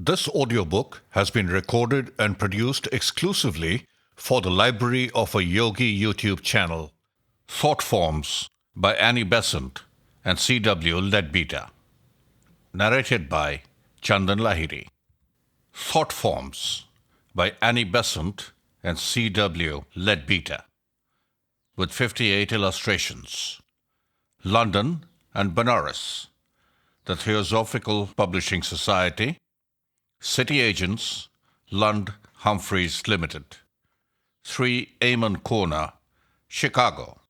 This audiobook has been recorded and produced exclusively for the library of a yogi YouTube channel, Thought-Forms by Annie Besant and C.W. Leadbeater. Narrated by Chandan Lahiri. Thought-Forms by Annie Besant and C.W. Leadbeater, with 58 illustrations. London and Benares, the Theosophical Publishing Society, City Agents, Lund Humphreys Limited. 3 Amon Corner, Chicago,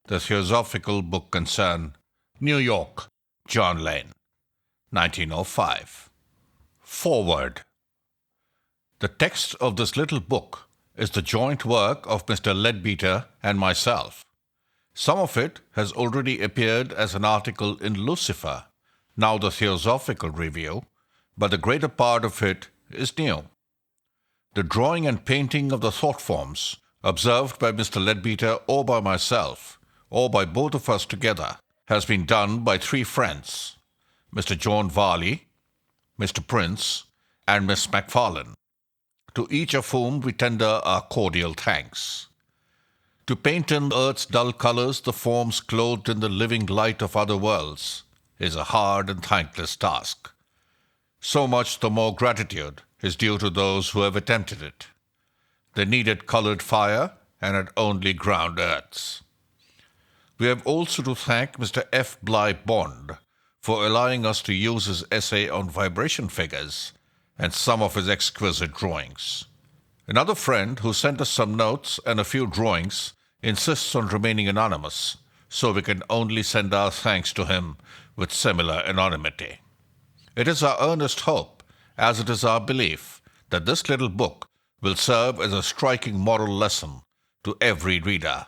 the Theosophical Book Concern, New York, John Lane, 1905. Foreword. The text of this little book is the joint work of Mr. Leadbeater and myself. Some of it has already appeared as an article in Lucifer, now the Theosophical Review, but the greater part of it is new. The drawing and painting of the thought forms, observed by Mr. Leadbeater or by myself, or by both of us together, has been done by 3 friends, Mr. John Varley, Mr. Prince, and Miss MacFarlane, to each of whom we tender our cordial thanks. To paint in earth's dull colors the forms clothed in the living light of other worlds is a hard and thankless task. So much the more gratitude is due to those who have attempted it. They needed colored fire and had only ground earths. We have also to thank Mr. F. Bly Bond for allowing us to use his essay on vibration figures and some of his exquisite drawings. Another friend who sent us some notes and a few drawings insists on remaining anonymous, so we can only send our thanks to him with similar anonymity. It is our earnest hope, as it is our belief, that this little book will serve as a striking moral lesson to every reader,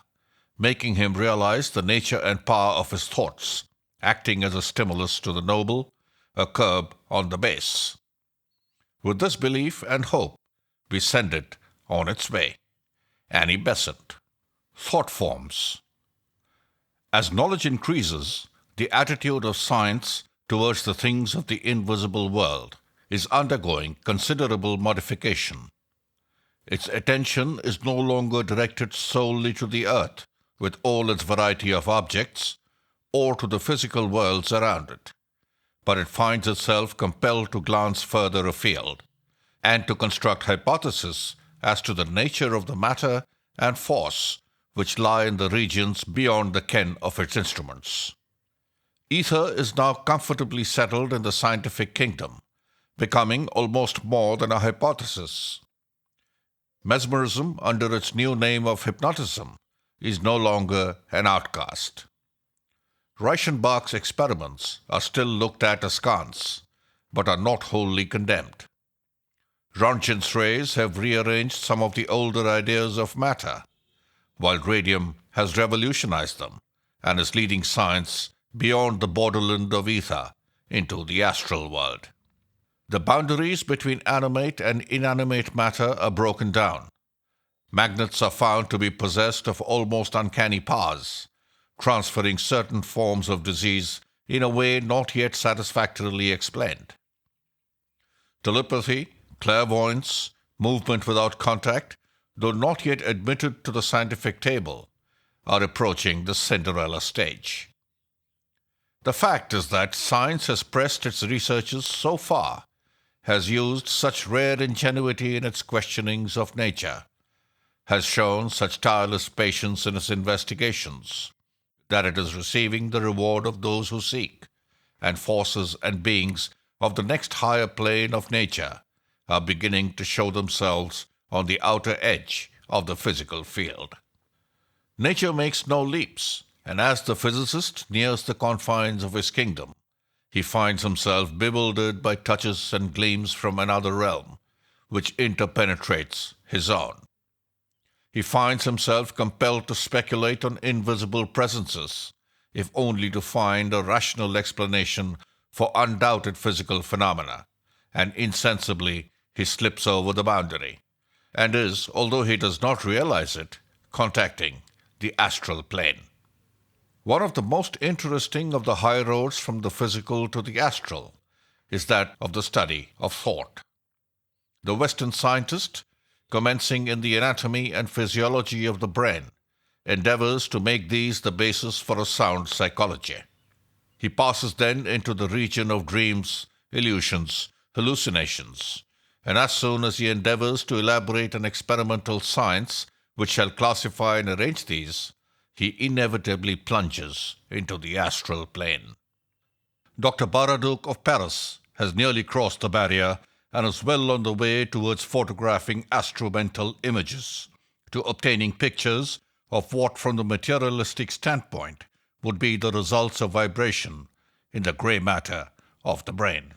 making him realize the nature and power of his thoughts, acting as a stimulus to the noble, a curb on the base. With this belief and hope, we send it on its way. Annie Besant. Thought Forms. As knowledge increases, the attitude of science towards the things of the invisible world is undergoing considerable modification. Its attention is no longer directed solely to the earth, with all its variety of objects, or to the physical worlds around it, but it finds itself compelled to glance further afield, and to construct hypotheses as to the nature of the matter and force which lie in the regions beyond the ken of its instruments. Ether is now comfortably settled in the scientific kingdom, becoming almost more than a hypothesis. Mesmerism, under its new name of hypnotism, is no longer an outcast. Reichenbach's experiments are still looked at askance, but are not wholly condemned. Röntgen's rays have rearranged some of the older ideas of matter, while radium has revolutionized them and is leading science beyond the borderland of ether into the astral world. The boundaries between animate and inanimate matter are broken down. Magnets are found to be possessed of almost uncanny powers, transferring certain forms of disease in a way not yet satisfactorily explained. Telepathy, clairvoyance, movement without contact, though not yet admitted to the scientific table, are approaching the Cinderella stage. The fact is that science has pressed its researches so far, has used such rare ingenuity in its questionings of nature, has shown such tireless patience in its investigations, that it is receiving the reward of those who seek, and forces and beings of the next higher plane of nature are beginning to show themselves on the outer edge of the physical field. Nature makes no leaps, and as the physicist nears the confines of his kingdom, he finds himself bewildered by touches and gleams from another realm, which interpenetrates his own. He finds himself compelled to speculate on invisible presences, if only to find a rational explanation for undoubted physical phenomena, and insensibly he slips over the boundary, and is, although he does not realize it, contacting the astral plane. One of the most interesting of the high roads from the physical to the astral is that of the study of thought. The Western scientist, commencing in the anatomy and physiology of the brain, endeavors to make these the basis for a sound psychology. He passes then into the region of dreams, illusions, hallucinations, and as soon as he endeavors to elaborate an experimental science which shall classify and arrange these, he inevitably plunges into the astral plane. Dr. Baraduc of Paris has nearly crossed the barrier and is well on the way towards photographing astromental images, to obtaining pictures of what from the materialistic standpoint would be the results of vibration in the grey matter of the brain.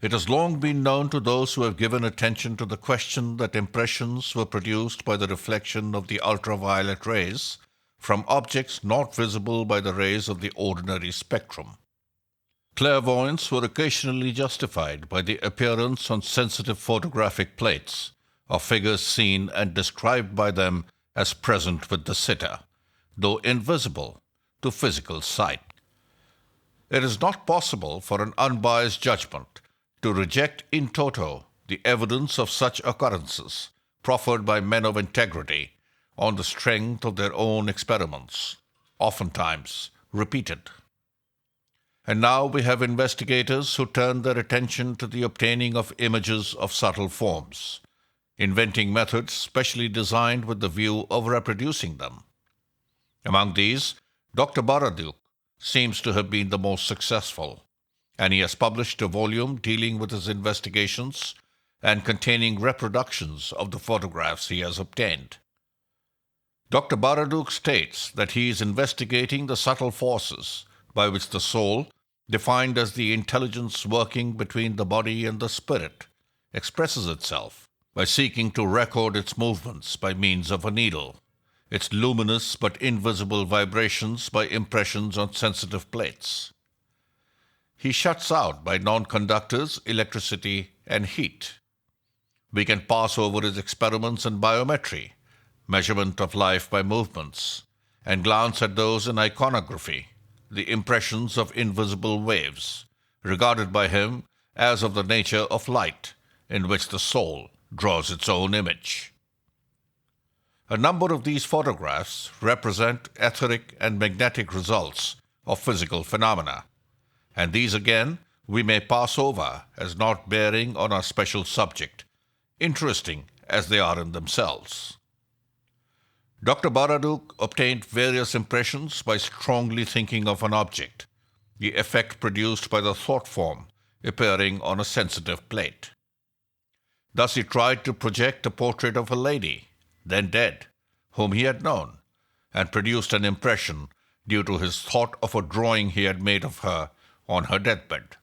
It has long been known to those who have given attention to the question that impressions were produced by the reflection of the ultraviolet rays from objects not visible by the rays of the ordinary spectrum. Clairvoyants were occasionally justified by the appearance on sensitive photographic plates of figures seen and described by them as present with the sitter, though invisible to physical sight. It is not possible for an unbiased judgment to reject in toto the evidence of such occurrences proffered by men of integrity on the strength of their own experiments, oftentimes repeated. And now we have investigators who turn their attention to the obtaining of images of subtle forms, inventing methods specially designed with the view of reproducing them. Among these, Dr. Baraduc seems to have been the most successful, and he has published a volume dealing with his investigations and containing reproductions of the photographs he has obtained. Dr. Baraduc states that he is investigating the subtle forces by which the soul, defined as the intelligence working between the body and the spirit, expresses itself by seeking to record its movements by means of a needle, its luminous but invisible vibrations by impressions on sensitive plates. He shuts out by non-conductors electricity and heat. We can pass over his experiments in biometry, measurement of life by movements, and glance at those in iconography, the impressions of invisible waves, regarded by him as of the nature of light, in which the soul draws its own image. A number of these photographs represent etheric and magnetic results of physical phenomena, and these again we may pass over as not bearing on our special subject, interesting as they are in themselves. Dr. Baraduc obtained various impressions by strongly thinking of an object, the effect produced by the thought form appearing on a sensitive plate. Thus he tried to project a portrait of a lady, then dead, whom he had known, and produced an impression due to his thought of a drawing he had made of her on her deathbed.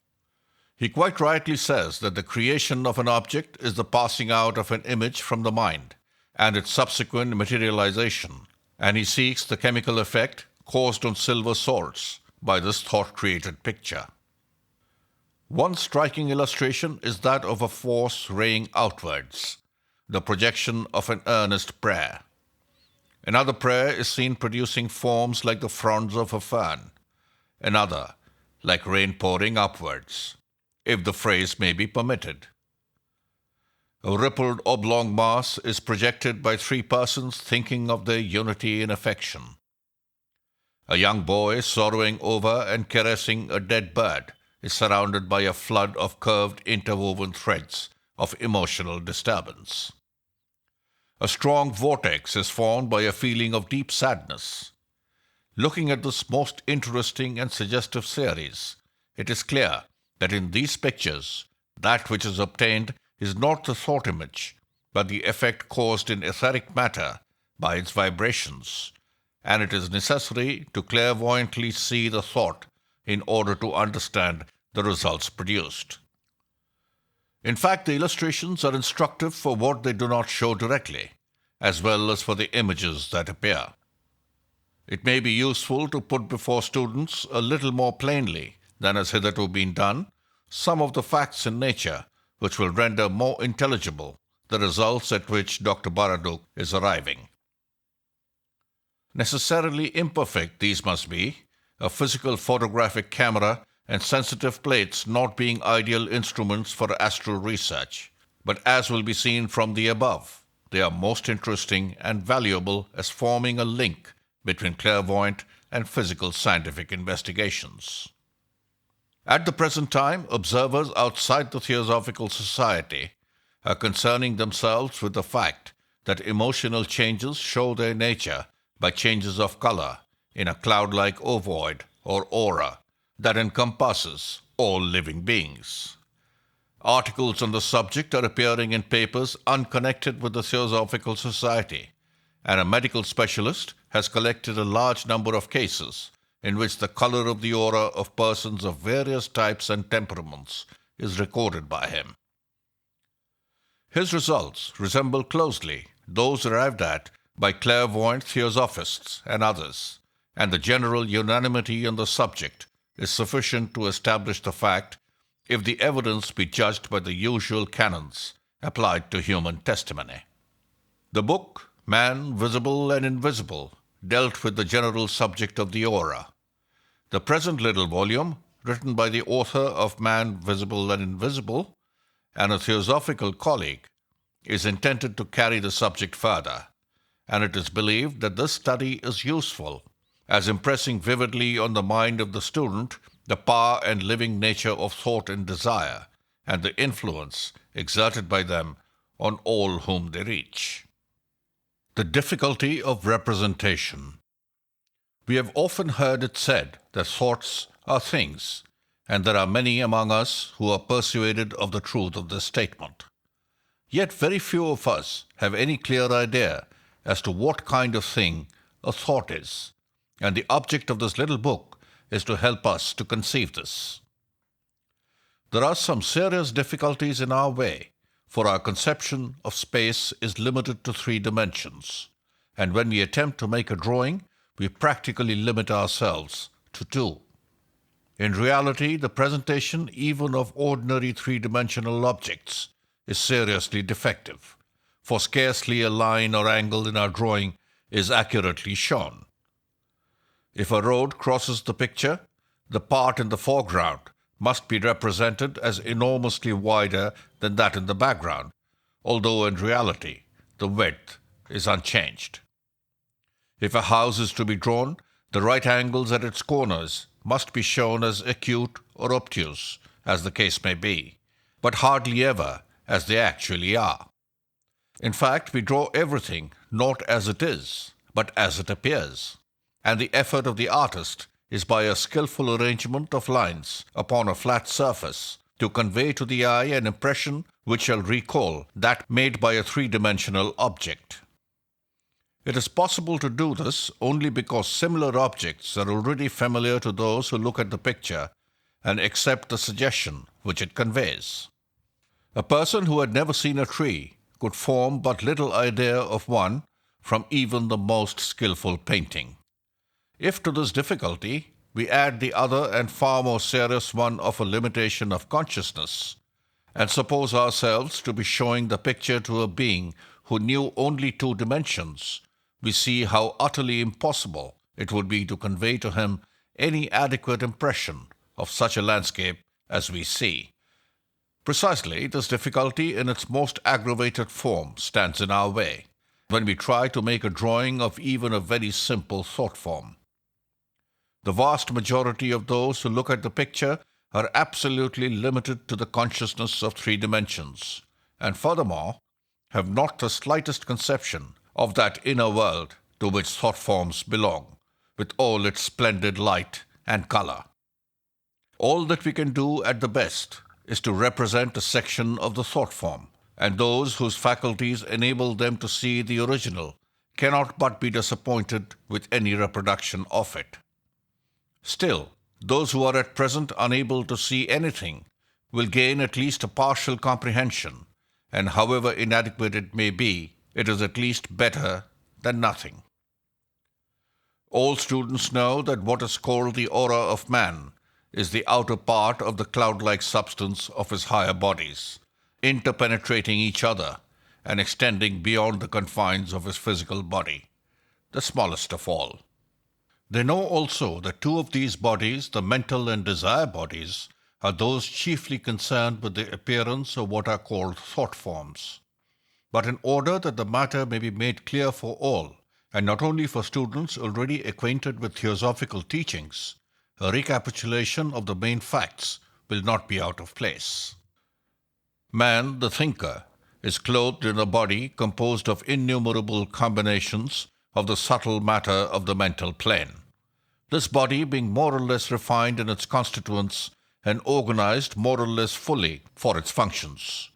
He quite rightly says that the creation of an object is the passing out of an image from the mind and its subsequent materialization, and he seeks the chemical effect caused on silver swords by this thought-created picture. One striking illustration is that of a force raying outwards, the projection of an earnest prayer. Another prayer is seen producing forms like the fronds of a fern, another like rain pouring upwards, if the phrase may be permitted. A rippled oblong mass is projected by three persons thinking of their unity in affection. A young boy sorrowing over and caressing a dead bird is surrounded by a flood of curved interwoven threads of emotional disturbance. A strong vortex is formed by a feeling of deep sadness. Looking at this most interesting and suggestive series, it is clear that in these pictures, that which is obtained is not the thought image, but the effect caused in etheric matter by its vibrations, and it is necessary to clairvoyantly see the thought in order to understand the results produced. In fact, the illustrations are instructive for what they do not show directly, as well as for the images that appear. It may be useful to put before students a little more plainly than has hitherto been done some of the facts in nature which will render more intelligible the results at which Dr. Baraduc is arriving. Necessarily imperfect these must be. A physical photographic camera and sensitive plates not being ideal instruments for astral research. But as will be seen from the above, they are most interesting and valuable as forming a link between clairvoyant and physical scientific investigations. At the present time, observers outside the Theosophical Society are concerning themselves with the fact that emotional changes show their nature by changes of color in a cloud-like ovoid or aura that encompasses all living beings. Articles on the subject are appearing in papers unconnected with the Theosophical Society, and a medical specialist has collected a large number of cases in which the color of the aura of persons of various types and temperaments is recorded by him. His results resemble closely those arrived at by clairvoyant theosophists and others, and the general unanimity on the subject is sufficient to establish the fact if the evidence be judged by the usual canons applied to human testimony. The book, Man, Visible and Invisible, dealt with the general subject of the aura. The present little volume, written by the author of Man, Visible and Invisible, and a theosophical colleague, is intended to carry the subject further, and it is believed that this study is useful as impressing vividly on the mind of the student the power and living nature of thought and desire, and the influence exerted by them on all whom they reach. The difficulty of representation. We have often heard it said that thoughts are things, and there are many among us who are persuaded of the truth of this statement. Yet very few of us have any clear idea as to what kind of thing a thought is, and the object of this little book is to help us to conceive this. There are some serious difficulties in our way, for our conception of space is limited to 3 dimensions, and when we attempt to make a drawing, we practically limit ourselves to 2. In reality, the presentation even of ordinary 3-dimensional objects is seriously defective, for scarcely a line or angle in our drawing is accurately shown. If a road crosses the picture, the part in the foreground must be represented as enormously wider than that in the background, although in reality the width is unchanged. If a house is to be drawn, the right angles at its corners must be shown as acute or obtuse, as the case may be, but hardly ever as they actually are. In fact, we draw everything not as it is, but as it appears, and the effort of the artist is by a skillful arrangement of lines upon a flat surface to convey to the eye an impression which shall recall that made by a 3-dimensional object. It is possible to do this only because similar objects are already familiar to those who look at the picture and accept the suggestion which it conveys. A person who had never seen a tree could form but little idea of one from even the most skillful painting. If to this difficulty we add the other and far more serious one of a limitation of consciousness, and suppose ourselves to be showing the picture to a being who knew only 2 dimensions, we see how utterly impossible it would be to convey to him any adequate impression of such a landscape as we see. Precisely this difficulty in its most aggravated form stands in our way when we try to make a drawing of even a very simple thought form. The vast majority of those who look at the picture are absolutely limited to the consciousness of 3 dimensions, and furthermore have not the slightest conception of that inner world to which thought forms belong, with all its splendid light and color. All that we can do at the best is to represent a section of the thought form, and those whose faculties enable them to see the original cannot but be disappointed with any reproduction of it. Still, those who are at present unable to see anything will gain at least a partial comprehension, and however inadequate it may be, it is at least better than nothing. All students know that what is called the aura of man is the outer part of the cloud-like substance of his higher bodies, interpenetrating each other and extending beyond the confines of his physical body, the smallest of all. They know also that two of these bodies, the mental and desire bodies, are those chiefly concerned with the appearance of what are called thought forms. But in order that the matter may be made clear for all, and not only for students already acquainted with theosophical teachings, a recapitulation of the main facts will not be out of place. Man, the thinker, is clothed in a body composed of innumerable combinations of the subtle matter of the mental plane. This body being more or less refined in its constituents and organized more or less fully for its functions,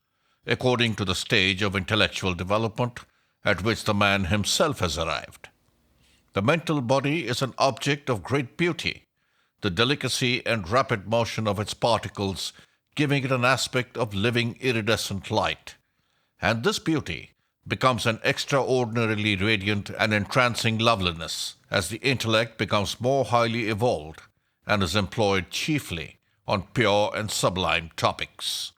according to the stage of intellectual development at which the man himself has arrived. The mental body is an object of great beauty, the delicacy and rapid motion of its particles giving it an aspect of living iridescent light, and this beauty becomes an extraordinarily radiant and entrancing loveliness as the intellect becomes more highly evolved and is employed chiefly on pure and sublime topics.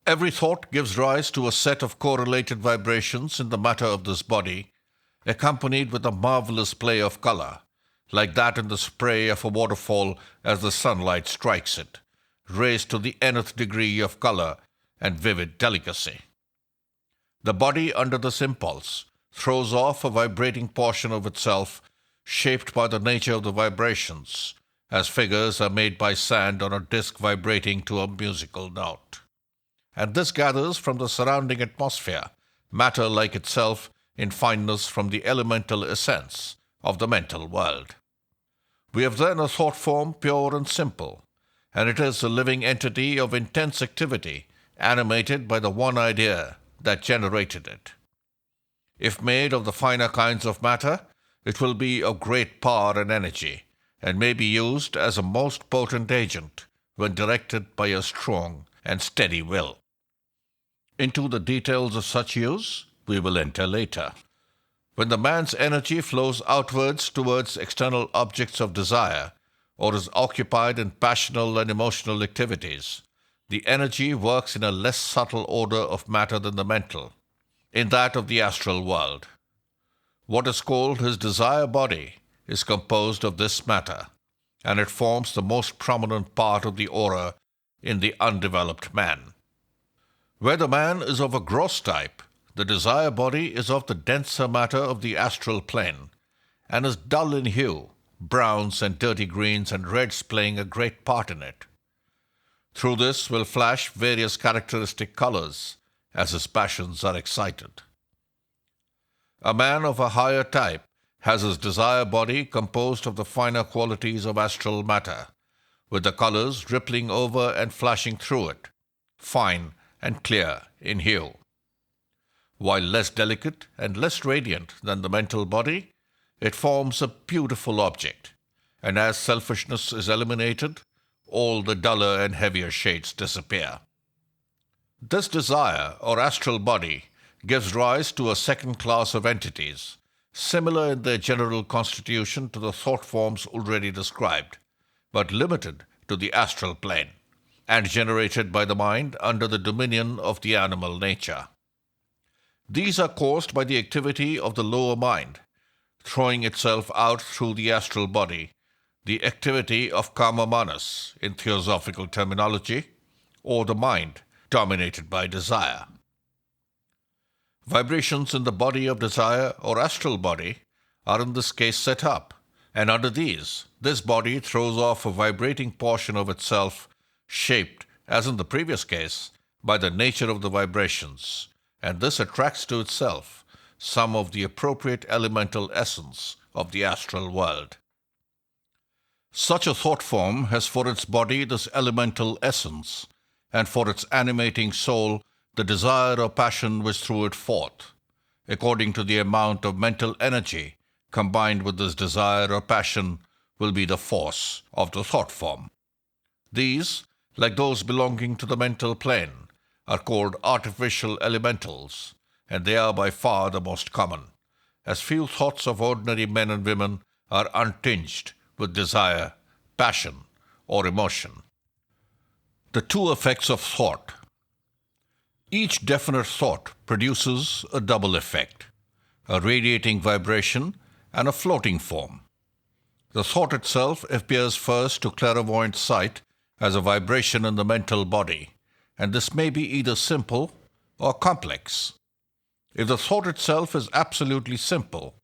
Every thought gives rise to a set of correlated vibrations in the matter of this body, accompanied with a marvelous play of color, like that in the spray of a waterfall as the sunlight strikes it, raised to the nth degree of color and vivid delicacy. The body, under this impulse, throws off a vibrating portion of itself, shaped by the nature of the vibrations, as figures are made by sand on a disc vibrating to a musical note. And this gathers from the surrounding atmosphere matter like itself in fineness from the elemental essence of the mental world. We have then a thought form pure and simple, and it is a living entity of intense activity, animated by the one idea that generated it. If made of the finer kinds of matter, it will be of great power and energy, and may be used as a most potent agent when directed by a strong and steady will. Into the details of such use we will enter later. When the man's energy flows outwards towards external objects of desire, or is occupied in passional and emotional activities, the energy works in a less subtle order of matter than the mental, in that of the astral world. What is called his desire body is composed of this matter, and it forms the most prominent part of the aura in the undeveloped man. Where the man is of a gross type, the desire body is of the denser matter of the astral plane, and is dull in hue, browns and dirty greens and reds playing a great part in it. Through this will flash various characteristic colors, as his passions are excited. A man of a higher type has his desire body composed of the finer qualities of astral matter, with the colors rippling over and flashing through it, fine and clear in hue. While less delicate and less radiant than the mental body, it forms a beautiful object, and as selfishness is eliminated, all the duller and heavier shades disappear. This desire, or astral body, gives rise to a second class of entities, similar in their general constitution to the thought forms already described, but limited to the astral plane, and generated by the mind under the dominion of the animal nature. These are caused by the activity of the lower mind, throwing itself out through the astral body, the activity of kama manas in theosophical terminology, or the mind dominated by desire. Vibrations in the body of desire or astral body are in this case set up, and under these, this body throws off a vibrating portion of itself, shaped, as in the previous case, by the nature of the vibrations, and this attracts to itself some of the appropriate elemental essence of the astral world. Such a thought form has for its body this elemental essence, and for its animating soul the desire or passion which threw it forth, according to the amount of mental energy combined with this desire or passion will be the force of the thought form. These, like those belonging to the mental plane, are called artificial elementals, and they are by far the most common, as few thoughts of ordinary men and women are untinged with desire, passion, or emotion. The two effects of thought. Each definite thought produces a double effect, a radiating vibration and a floating form. The thought itself appears first to clairvoyant sight as a vibration in the mental body, and this may be either simple or complex. If the thought itself is absolutely simple,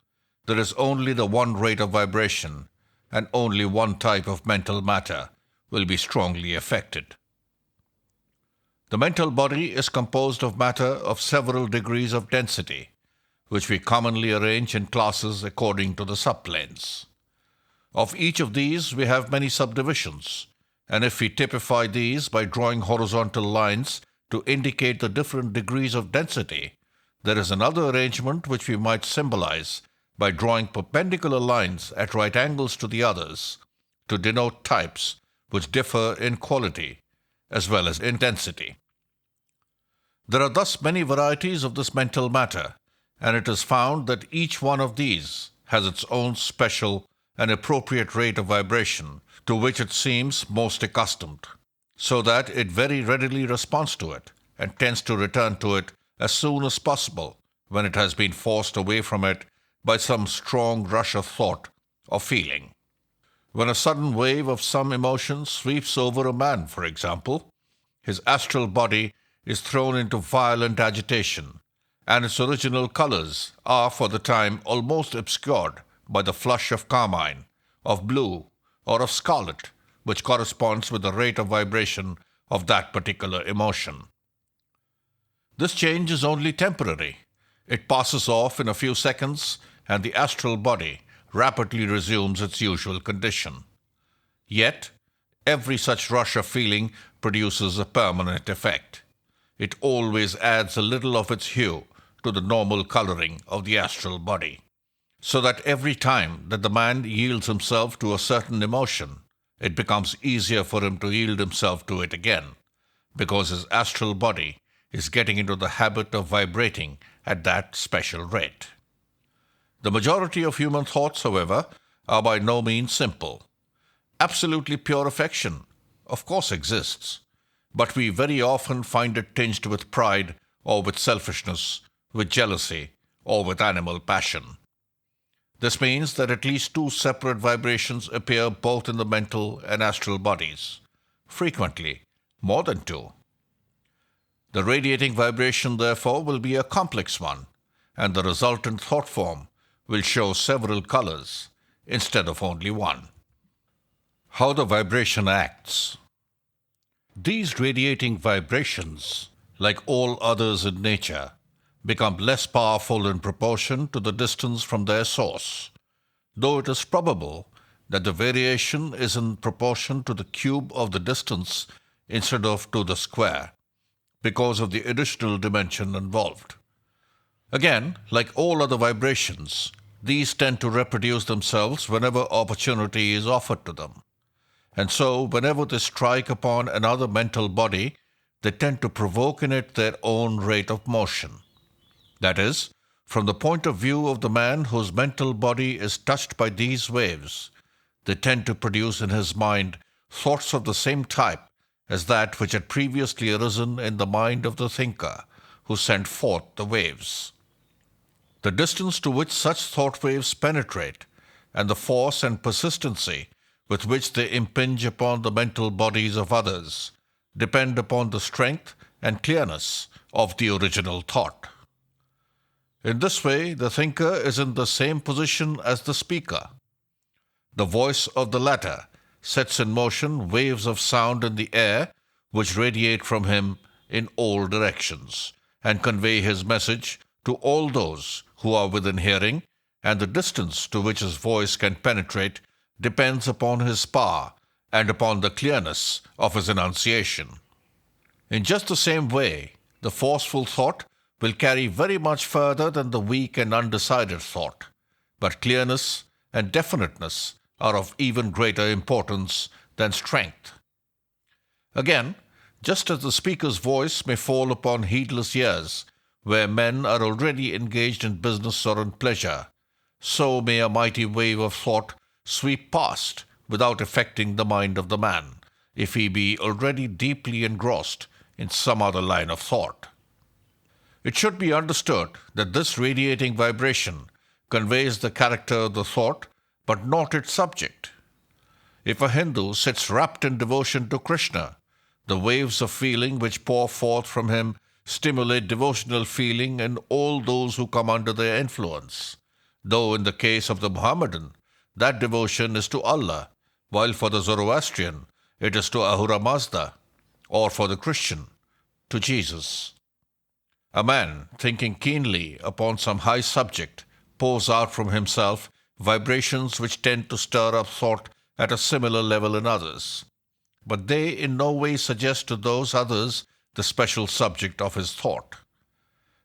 there is only the one rate of vibration, and only one type of mental matter will be strongly affected. The mental body is composed of matter of several degrees of density, which we commonly arrange in classes according to the subplanes. Of each of these we have many subdivisions, and if we typify these by drawing horizontal lines to indicate the different degrees of density, there is another arrangement which we might symbolize by drawing perpendicular lines at right angles to the others to denote types which differ in quality as well as in density. There are thus many varieties of this mental matter, and it is found that each one of these has its own special and appropriate rate of vibration to which it seems most accustomed, so that it very readily responds to it and tends to return to it as soon as possible when it has been forced away from it by some strong rush of thought or feeling. When a sudden wave of some emotion sweeps over a man, for example, his astral body is thrown into violent agitation, and its original colors are for the time almost obscured by the flush of carmine, of blue, or of scarlet, which corresponds with the rate of vibration of that particular emotion. This change is only temporary. It passes off in a few seconds, and the astral body rapidly resumes its usual condition. Yet, every such rush of feeling produces a permanent effect. It always adds a little of its hue to the normal coloring of the astral body, so that every time that the man yields himself to a certain emotion, it becomes easier for him to yield himself to it again, because his astral body is getting into the habit of vibrating at that special rate. The majority of human thoughts, however, are by no means simple. Absolutely pure affection, of course, exists, but we very often find it tinged with pride or with selfishness, with jealousy, or with animal passion. This means that at least two separate vibrations appear both in the mental and astral bodies, frequently more than two. The radiating vibration, therefore, will be a complex one, and the resultant thought form will show several colors instead of only one. How the vibration acts. These radiating vibrations, like all others in nature, become less powerful in proportion to the distance from their source, though it is probable that the variation is in proportion to the cube of the distance instead of to the square, because of the additional dimension involved. Again, like all other vibrations, these tend to reproduce themselves whenever opportunity is offered to them. And so, whenever they strike upon another mental body, they tend to provoke in it their own rate of motion. That is, from the point of view of the man whose mental body is touched by these waves, they tend to produce in his mind thoughts of the same type as that which had previously arisen in the mind of the thinker who sent forth the waves. The distance to which such thought waves penetrate, and the force and persistency with which they impinge upon the mental bodies of others, depend upon the strength and clearness of the original thought. In this way, the thinker is in the same position as the speaker. The voice of the latter sets in motion waves of sound in the air which radiate from him in all directions and convey his message to all those who are within hearing, and the distance to which his voice can penetrate depends upon his power and upon the clearness of his enunciation. In just the same way, the forceful thought will carry very much further than the weak and undecided thought, but clearness and definiteness are of even greater importance than strength. Again, just as the speaker's voice may fall upon heedless ears where men are already engaged in business or in pleasure, so may a mighty wave of thought sweep past without affecting the mind of the man, if he be already deeply engrossed in some other line of thought. It should be understood that this radiating vibration conveys the character of the thought but not its subject. If a Hindu sits wrapped in devotion to Krishna, the waves of feeling which pour forth from him stimulate devotional feeling in all those who come under their influence, though in the case of the Mohammedan, that devotion is to Allah, while for the Zoroastrian, it is to Ahura Mazda, or for the Christian, to Jesus. A man, thinking keenly upon some high subject, pours out from himself vibrations which tend to stir up thought at a similar level in others, but they in no way suggest to those others the special subject of his thought.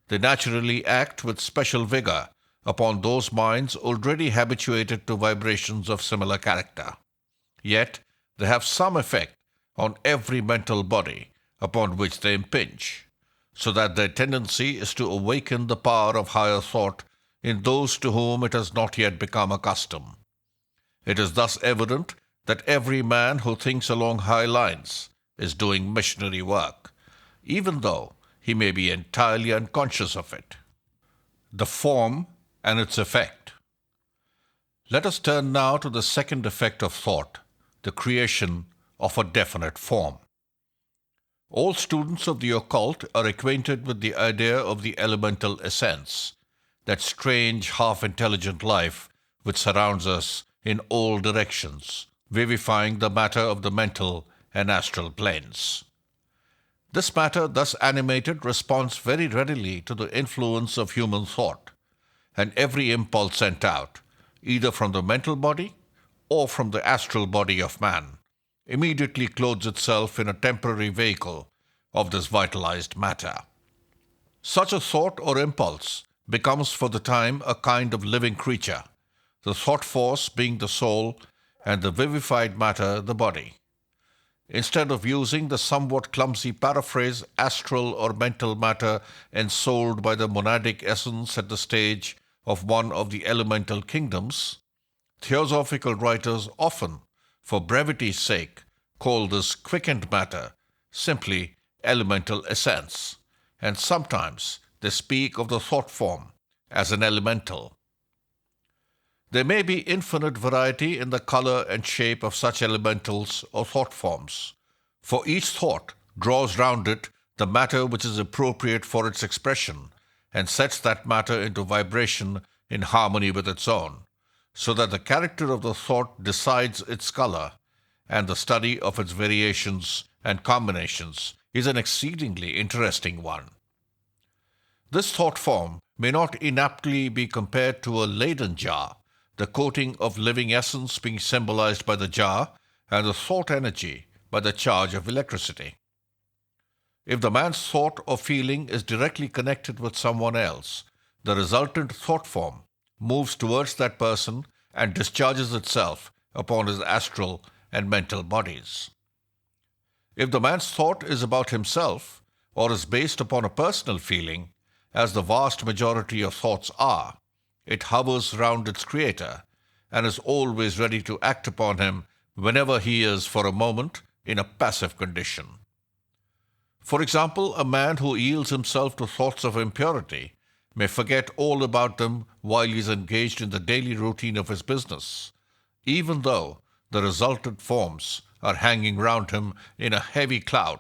They naturally act with special vigor upon those minds already habituated to vibrations of similar character. Yet they have some effect on every mental body upon which they impinge, so that their tendency is to awaken the power of higher thought in those to whom it has not yet become accustomed. It is thus evident that every man who thinks along high lines is doing missionary work, even though he may be entirely unconscious of it. The form and its effect. Let us turn now to the second effect of thought, the creation of a definite form. All students of the occult are acquainted with the idea of the elemental essence, that strange half-intelligent life which surrounds us in all directions, vivifying the matter of the mental and astral planes. This matter, thus animated, responds very readily to the influence of human thought, and every impulse sent out, either from the mental body or from the astral body of man, immediately clothes itself in a temporary vehicle of this vitalized matter. Such a thought or impulse becomes for the time a kind of living creature, the thought force being the soul and the vivified matter the body. Instead of using the somewhat clumsy paraphrase astral or mental matter ensouled by the monadic essence at the stage of one of the elemental kingdoms, theosophical writers often, for brevity's sake, call this quickened matter simply elemental essence, and sometimes they speak of the thought form as an elemental. There may be infinite variety in the color and shape of such elementals or thought forms, for each thought draws round it the matter which is appropriate for its expression and sets that matter into vibration in harmony with its own, so that the character of the thought decides its color, and the study of its variations and combinations is an exceedingly interesting one. This thought form may not inaptly be compared to a Leyden jar, the coating of living essence being symbolized by the jar and the thought energy by the charge of electricity. If the man's thought or feeling is directly connected with someone else, the resultant thought form moves towards that person and discharges itself upon his astral and mental bodies. If the man's thought is about himself or is based upon a personal feeling, as the vast majority of thoughts are, it hovers round its creator and is always ready to act upon him whenever he is for a moment in a passive condition. For example, a man who yields himself to thoughts of impurity may forget all about them while he is engaged in the daily routine of his business, even though the resultant forms are hanging round him in a heavy cloud,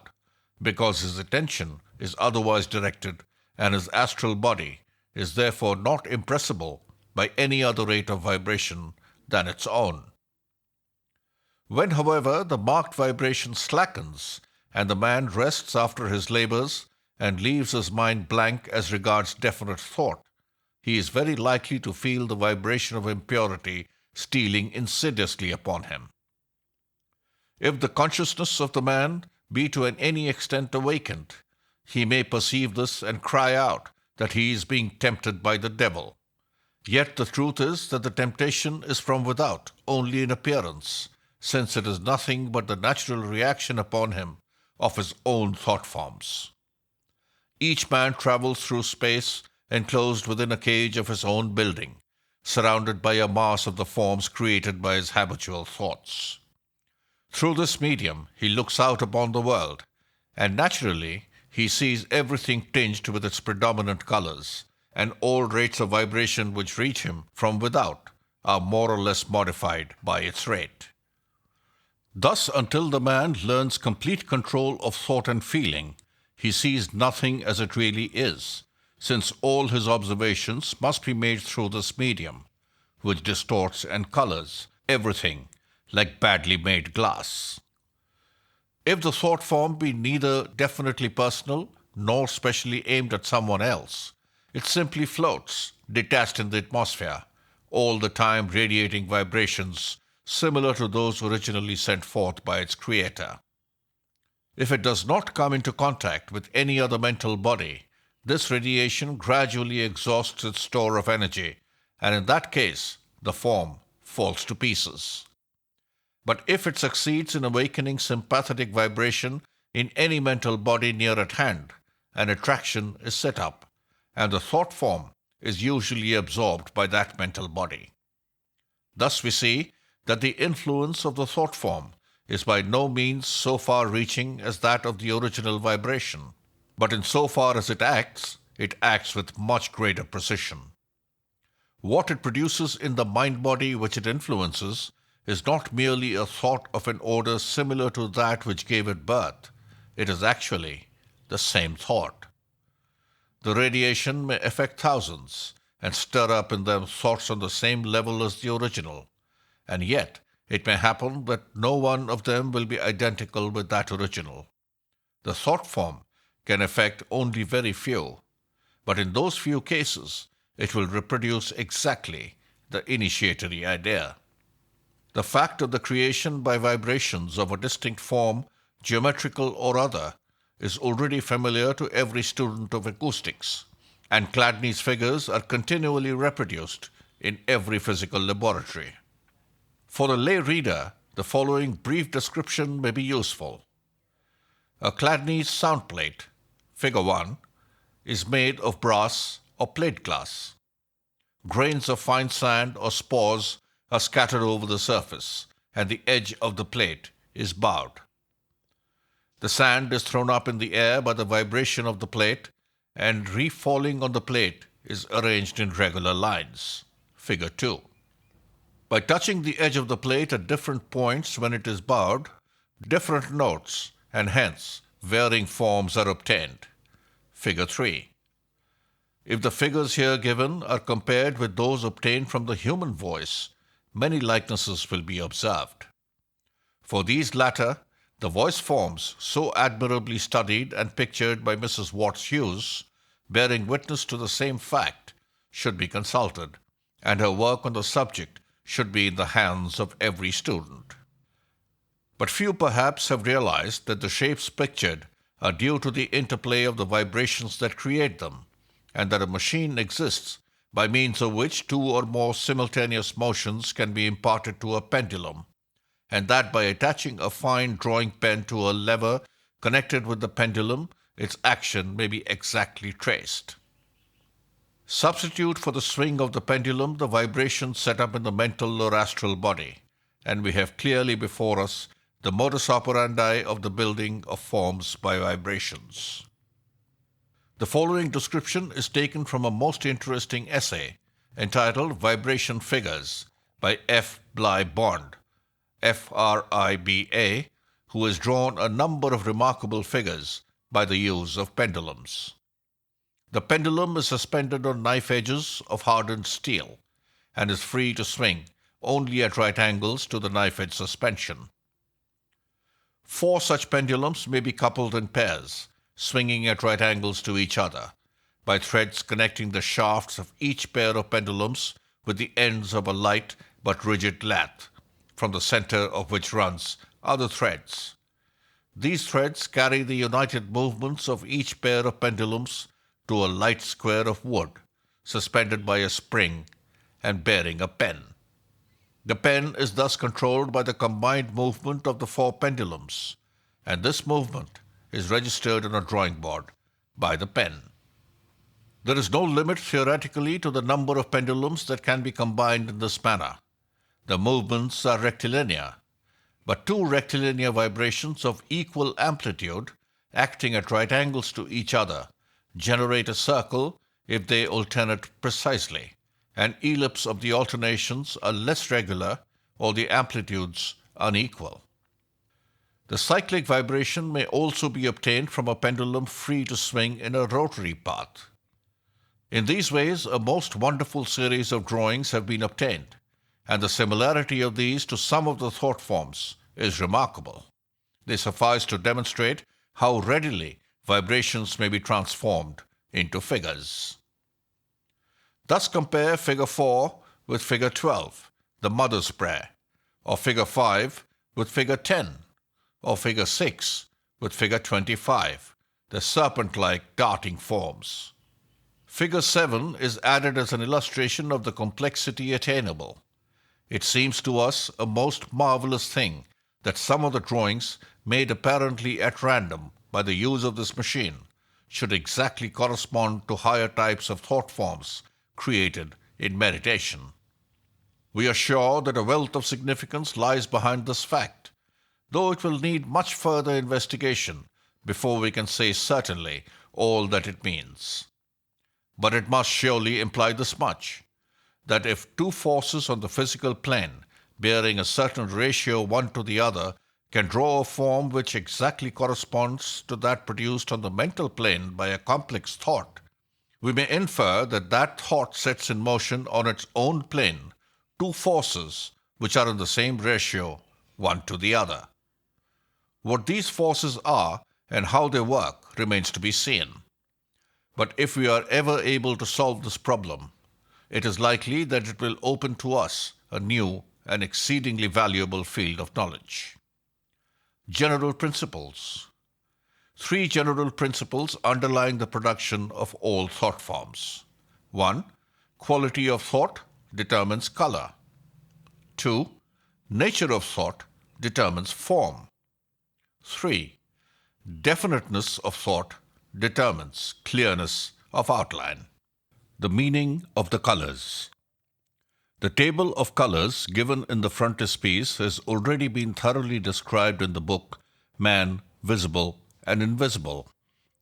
because his attention is otherwise directed and his astral body is therefore not impressible by any other rate of vibration than its own. When, however, the marked vibration slackens and the man rests after his labors and leaves his mind blank as regards definite thought, he is very likely to feel the vibration of impurity stealing insidiously upon him. If the consciousness of the man be to any extent awakened, he may perceive this and cry out that he is being tempted by the devil. Yet the truth is that the temptation is from without, only in appearance, since it is nothing but the natural reaction upon him of his own thought forms. Each man travels through space enclosed within a cage of his own building, surrounded by a mass of the forms created by his habitual thoughts. Through this medium he looks out upon the world, and naturally he sees everything tinged with its predominant colors, and all rates of vibration which reach him from without are more or less modified by its rate. Thus, until the man learns complete control of thought and feeling, he sees nothing as it really is, since all his observations must be made through this medium, which distorts and colors everything like badly made glass. If the thought form be neither definitely personal nor specially aimed at someone else, it simply floats, detached in the atmosphere, all the time radiating vibrations similar to those originally sent forth by its creator. If it does not come into contact with any other mental body, this radiation gradually exhausts its store of energy, and in that case, the form falls to pieces. But if it succeeds in awakening sympathetic vibration in any mental body near at hand, an attraction is set up, and the thought form is usually absorbed by that mental body. Thus we see that the influence of the thought form is by no means so far-reaching as that of the original vibration, but insofar as it acts with much greater precision. What it produces in the mind-body which it influences is not merely a thought of an order similar to that which gave it birth. It is actually the same thought. The radiation may affect thousands and stir up in them thoughts on the same level as the original, and yet it may happen that no one of them will be identical with that original. The thought form can affect only very few, but in those few cases, it will reproduce exactly the initiatory idea. The fact of the creation by vibrations of a distinct form, geometrical or other, is already familiar to every student of acoustics, and Chladni's figures are continually reproduced in every physical laboratory. For the lay reader, the following brief description may be useful. A Chladni's sound plate, figure 1, is made of brass or plate glass. Grains of fine sand or spores are scattered over the surface, and the edge of the plate is bowed. The sand is thrown up in the air by the vibration of the plate, and re-falling on the plate is arranged in regular lines, figure 2. By touching the edge of the plate at different points when it is bowed, different notes and hence varying forms are obtained, figure 3. If the figures here given are compared with those obtained from the human voice, many likenesses will be observed. For these latter, the voice forms so admirably studied and pictured by Mrs. Watts Hughes, bearing witness to the same fact, should be consulted, and her work on the subject should be in the hands of every student. But few perhaps have realized that the shapes pictured are due to the interplay of the vibrations that create them, and that a machine exists by means of which two or more simultaneous motions can be imparted to a pendulum, and that by attaching a fine drawing pen to a lever connected with the pendulum, its action may be exactly traced. Substitute for the swing of the pendulum the vibration set up in the mental or astral body, and we have clearly before us the modus operandi of the building of forms by vibrations. The following description is taken from a most interesting essay entitled Vibration Figures by F. Bly Bond, Friba, who has drawn a number of remarkable figures by the use of pendulums. The pendulum is suspended on knife edges of hardened steel and is free to swing only at right angles to the knife edge suspension. 4 such pendulums may be coupled in pairs, swinging at right angles to each other, by threads connecting the shafts of each pair of pendulums with the ends of a light but rigid lath, from the center of which runs other threads. These threads carry the united movements of each pair of pendulums to a light square of wood, suspended by a spring and bearing a pen. The pen is thus controlled by the combined movement of the 4 pendulums, and this movement is registered on a drawing board by the pen. There is no limit theoretically to the number of pendulums that can be combined in this manner. The movements are rectilinear, but 2 rectilinear vibrations of equal amplitude, acting at right angles to each other, generate a circle if they alternate precisely, and ellipse of the alternations are less regular or the amplitudes unequal. The cyclic vibration may also be obtained from a pendulum free to swing in a rotary path. In these ways, a most wonderful series of drawings have been obtained, and the similarity of these to some of the thought forms is remarkable. They suffice to demonstrate how readily vibrations may be transformed into figures. Thus compare Figure 4 with Figure 12, the Mother's Prayer, or Figure 5 with Figure 10, or Figure 6 with Figure 25, the serpent-like darting forms. Figure 7 is added as an illustration of the complexity attainable. It seems to us a most marvelous thing that some of the drawings made apparently at random by the use of this machine should exactly correspond to higher types of thought forms created in meditation. We are sure that a wealth of significance lies behind this fact, though it will need much further investigation before we can say certainly all that it means. But it must surely imply this much, that if two forces on the physical plane, bearing a certain ratio one to the other, can draw a form which exactly corresponds to that produced on the mental plane by a complex thought, we may infer that that thought sets in motion on its own plane two forces which are in the same ratio one to the other. What these forces are and how they work remains to be seen. But if we are ever able to solve this problem, it is likely that it will open to us a new and exceedingly valuable field of knowledge. General principles. 3 general principles underlying the production of all thought forms. 1. Quality of thought determines color. 2. Nature of thought determines form. 3. Definiteness of thought determines clearness of outline. The meaning of the colors. The table of colors given in the frontispiece has already been thoroughly described in the book Man, Visible and Invisible,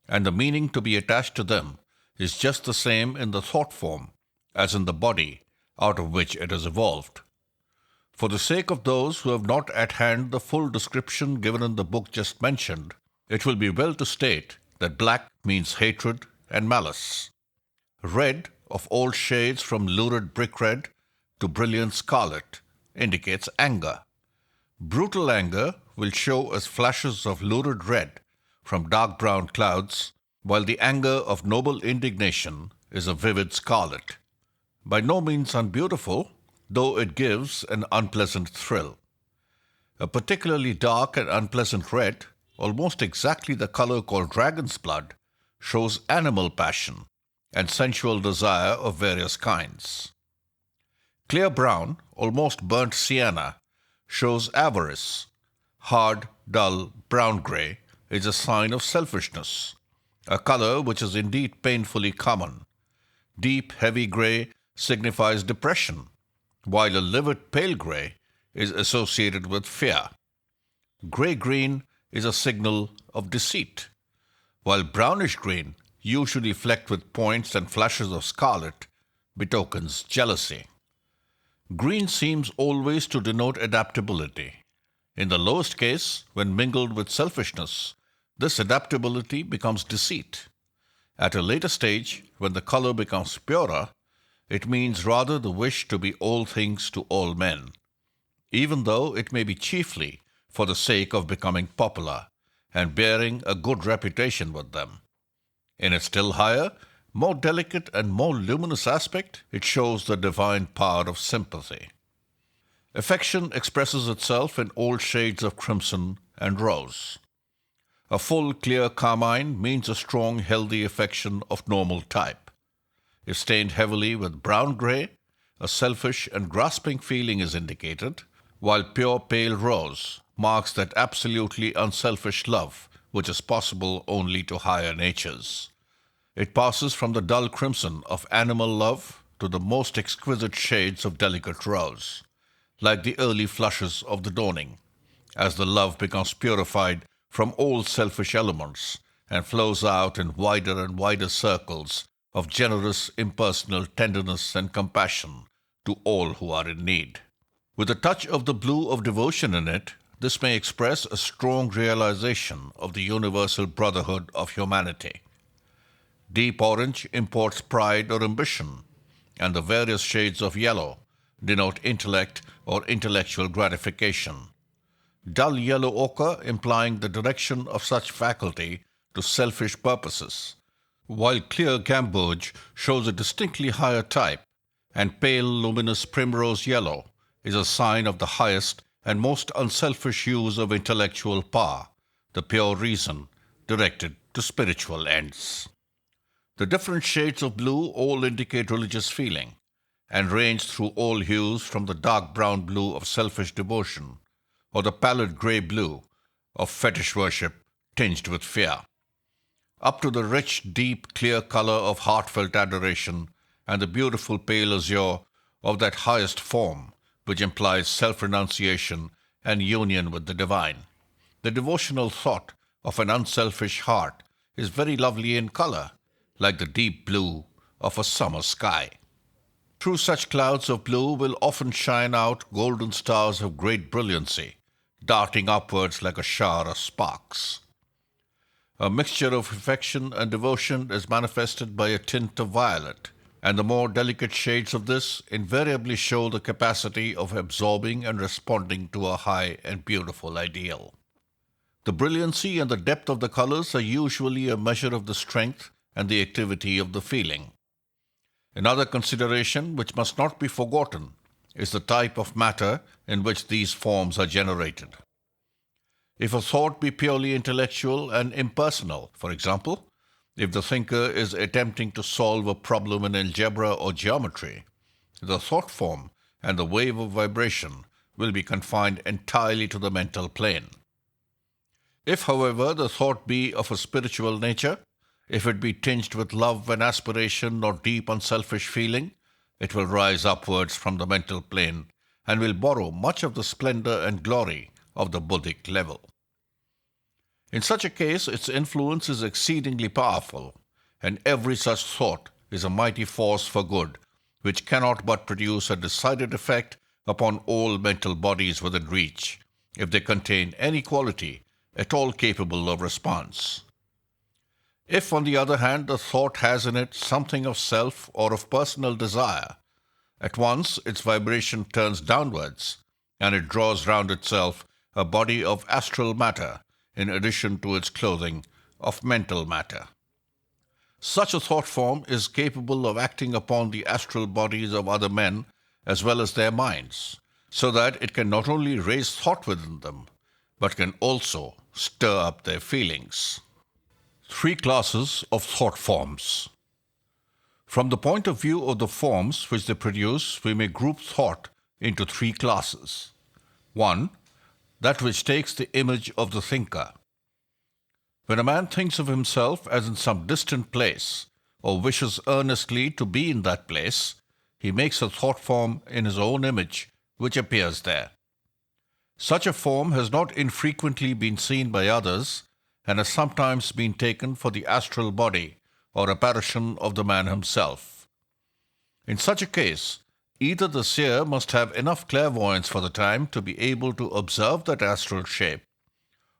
and the meaning to be attached to them is just the same in the thought form as in the body out of which it has evolved. For the sake of those who have not at hand the full description given in the book just mentioned, it will be well to state that black means hatred and malice. Red, of all shades from lurid brick red to brilliant scarlet, indicates anger. Brutal anger will show as flashes of lurid red from dark brown clouds, while the anger of noble indignation is a vivid scarlet. By no means unbeautiful, though it gives an unpleasant thrill. A particularly dark and unpleasant red, almost exactly the color called dragon's blood, shows animal passion and sensual desire of various kinds. Clear brown, almost burnt sienna, shows avarice. Hard, dull, brown-gray is a sign of selfishness, a color which is indeed painfully common. Deep, heavy gray signifies depression, while a livid pale gray is associated with fear. Gray-green is a signal of deceit, while brownish-green, usually flecked with points and flashes of scarlet, betokens jealousy. Green seems always to denote adaptability. In the lowest case, when mingled with selfishness, this adaptability becomes deceit. At a later stage, when the color becomes purer, it means rather the wish to be all things to all men, even though it may be chiefly for the sake of becoming popular and bearing a good reputation with them. In its still higher, more delicate and more luminous aspect, it shows the divine power of sympathy. Affection expresses itself in all shades of crimson and rose. A full, clear carmine means a strong, healthy affection of normal type. If stained heavily with brown-gray, a selfish and grasping feeling is indicated, while pure pale rose marks that absolutely unselfish love which is possible only to higher natures. It passes from the dull crimson of animal love to the most exquisite shades of delicate rose, like the early flushes of the dawning, as the love becomes purified from all selfish elements and flows out in wider and wider circles of generous impersonal tenderness and compassion to all who are in need. With a touch of the blue of devotion in it, this may express a strong realization of the universal brotherhood of humanity. Deep orange imports pride or ambition, and the various shades of yellow denote intellect or intellectual gratification. Dull yellow ochre implying the direction of such faculty to selfish purposes, while clear gamboge shows a distinctly higher type, and pale luminous primrose yellow is a sign of the highest and most unselfish use of intellectual power, the pure reason directed to spiritual ends. The different shades of blue all indicate religious feeling, and range through all hues from the dark brown blue of selfish devotion, or the pallid grey blue of fetish worship tinged with fear, up to the rich, deep, clear color of heartfelt adoration and the beautiful pale azure of that highest form which implies self-renunciation and union with the divine. The devotional thought of an unselfish heart is very lovely in color, like the deep blue of a summer sky. Through such clouds of blue will often shine out golden stars of great brilliancy, darting upwards like a shower of sparks. A mixture of affection and devotion is manifested by a tint of violet, and the more delicate shades of this invariably show the capacity of absorbing and responding to a high and beautiful ideal. The brilliancy and the depth of the colors are usually a measure of the strength and the activity of the feeling. Another consideration which must not be forgotten is the type of matter in which these forms are generated. If a thought be purely intellectual and impersonal, for example, if the thinker is attempting to solve a problem in algebra or geometry, the thought form and the wave of vibration will be confined entirely to the mental plane. If, however, the thought be of a spiritual nature, if it be tinged with love and aspiration or deep unselfish feeling, it will rise upwards from the mental plane and will borrow much of the splendor and glory of the Buddhic level. In such a case, its influence is exceedingly powerful, and every such thought is a mighty force for good, which cannot but produce a decided effect upon all mental bodies within reach, if they contain any quality at all capable of response. If, on the other hand, the thought has in it something of self or of personal desire, at once its vibration turns downwards, and it draws round itself a body of astral matter in addition to its clothing of mental matter. Such a thought form is capable of acting upon the astral bodies of other men as well as their minds, so that it can not only raise thought within them, but can also stir up their feelings. 3 classes of thought forms. From the point of view of the forms which they produce, we may group thought into 3 classes. 1. That which takes the image of the thinker. When a man thinks of himself as in some distant place, or wishes earnestly to be in that place, he makes a thought form in his own image which appears there. Such a form has not infrequently been seen by others, and has sometimes been taken for the astral body or apparition of the man himself. In such a case, either the seer must have enough clairvoyance for the time to be able to observe that astral shape,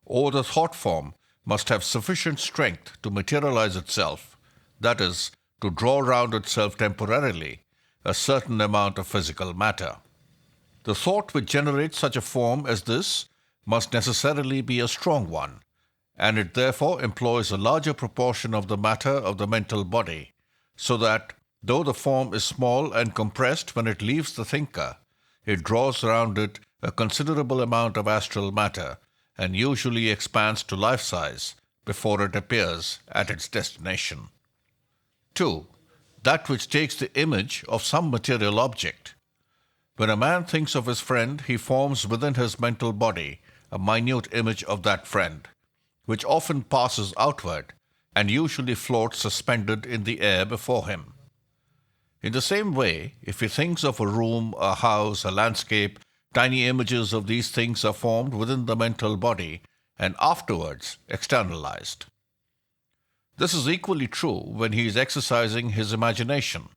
or the thought form must have sufficient strength to materialize itself, that is, to draw round itself temporarily a certain amount of physical matter. The thought which generates such a form as this must necessarily be a strong one, and it therefore employs a larger proportion of the matter of the mental body, so that, though the form is small and compressed when it leaves the thinker, it draws round it a considerable amount of astral matter, and usually expands to life size before it appears at its destination. 2. That which takes the image of some material object. When a man thinks of his friend, he forms within his mental body a minute image of that friend, which often passes outward and usually floats suspended in the air before him. In the same way, if he thinks of a room, a house, a landscape, tiny images of these things are formed within the mental body and afterwards externalized. This is equally true when he is exercising his imagination.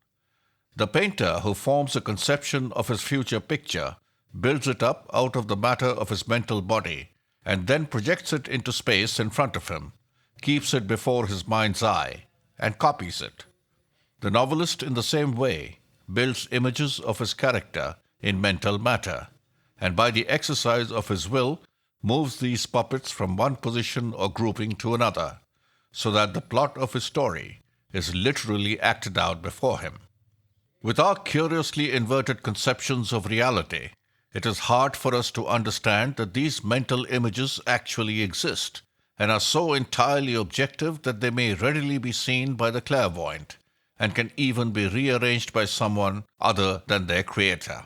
The painter who forms a conception of his future picture builds it up out of the matter of his mental body and then projects it into space in front of him, keeps it before his mind's eye, and copies it. The novelist, in the same way, builds images of his character in mental matter, and by the exercise of his will moves these puppets from one position or grouping to another, so that the plot of his story is literally acted out before him. With our curiously inverted conceptions of reality, it is hard for us to understand that these mental images actually exist and are so entirely objective that they may readily be seen by the clairvoyant and can even be rearranged by someone other than their creator.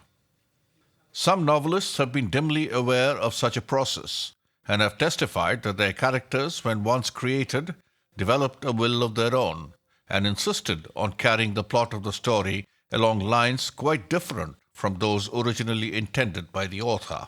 Some novelists have been dimly aware of such a process and have testified that their characters, when once created, developed a will of their own and insisted on carrying the plot of the story along lines quite different from those originally intended by the author.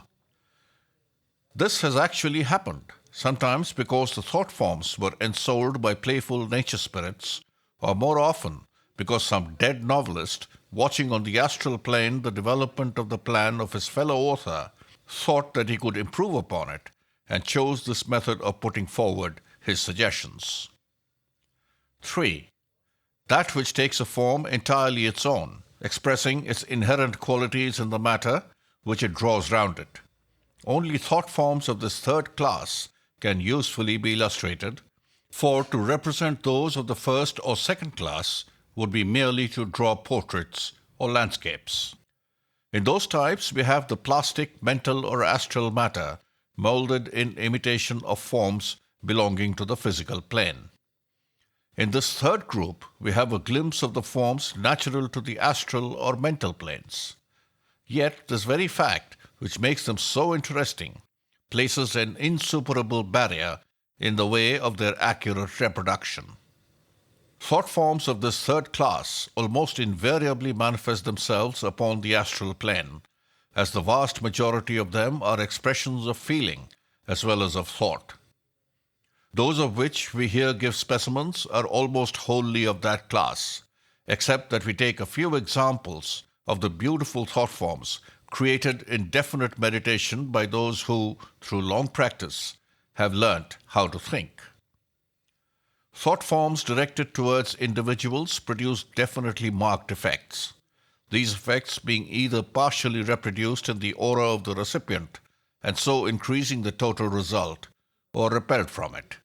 This has actually happened, sometimes because the thought forms were ensouled by playful nature spirits, or more often because some dead novelist, watching on the astral plane the development of the plan of his fellow author, thought that he could improve upon it and chose this method of putting forward his suggestions. 3. That which takes a form entirely its own, expressing its inherent qualities in the matter which it draws round it. Only thought forms of this third class can usefully be illustrated, for to represent those of the first or second class would be merely to draw portraits or landscapes. In those types we have the plastic, mental or astral matter molded in imitation of forms belonging to the physical plane. In this third group, we have a glimpse of the forms natural to the astral or mental planes. Yet this very fact, which makes them so interesting, places an insuperable barrier in the way of their accurate reproduction. Thought forms of this third class almost invariably manifest themselves upon the astral plane, as the vast majority of them are expressions of feeling as well as of thought. Those of which we here give specimens are almost wholly of that class, except that we take a few examples of the beautiful thought forms created in definite meditation by those who, through long practice, have learnt how to think. Thought forms directed towards individuals produce definitely marked effects, these effects being either partially reproduced in the aura of the recipient and so increasing the total result, or repelled from it.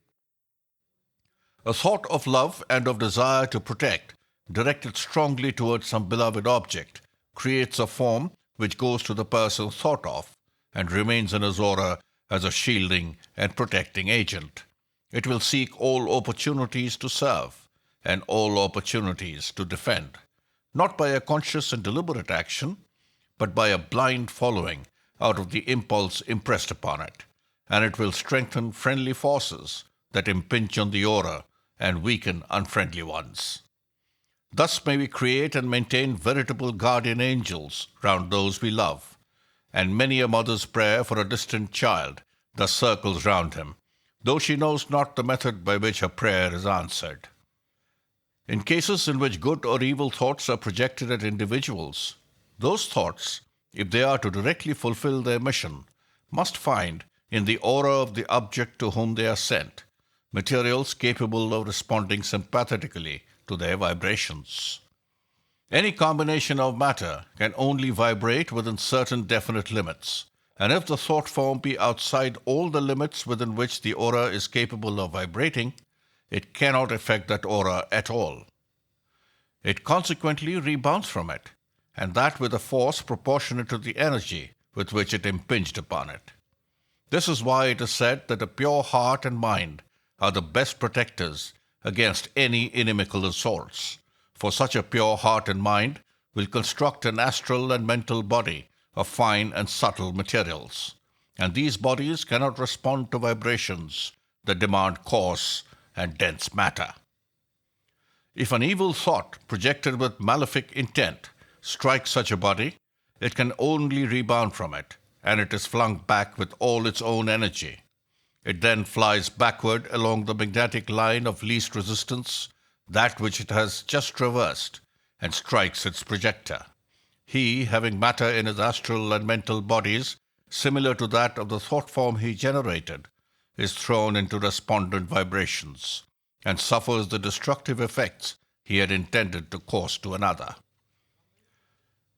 A thought of love and of desire to protect, directed strongly towards some beloved object, creates a form which goes to the person thought of and remains in his aura as a shielding and protecting agent. It will seek all opportunities to serve and all opportunities to defend, not by a conscious and deliberate action, but by a blind following out of the impulse impressed upon it, and it will strengthen friendly forces that impinge on the aura and weaken unfriendly ones. Thus may we create and maintain veritable guardian angels round those we love, and many a mother's prayer for a distant child thus circles round him, though she knows not the method by which her prayer is answered. In cases in which good or evil thoughts are projected at individuals, those thoughts, if they are to directly fulfill their mission, must find in the aura of the object to whom they are sent materials capable of responding sympathetically to their vibrations. Any combination of matter can only vibrate within certain definite limits, and if the thought form be outside all the limits within which the aura is capable of vibrating, it cannot affect that aura at all. It consequently rebounds from it, and that with a force proportionate to the energy with which it impinged upon it. This is why it is said that a pure heart and mind are the best protectors against any inimical assaults, for such a pure heart and mind will construct an astral and mental body of fine and subtle materials, and these bodies cannot respond to vibrations that demand coarse and dense matter. If an evil thought projected with malefic intent strikes such a body, it can only rebound from it, and it is flung back with all its own energy. It then flies backward along the magnetic line of least resistance, that which it has just traversed, and strikes its projector. He, having matter in his astral and mental bodies, similar to that of the thought form he generated, is thrown into respondent vibrations, and suffers the destructive effects he had intended to cause to another.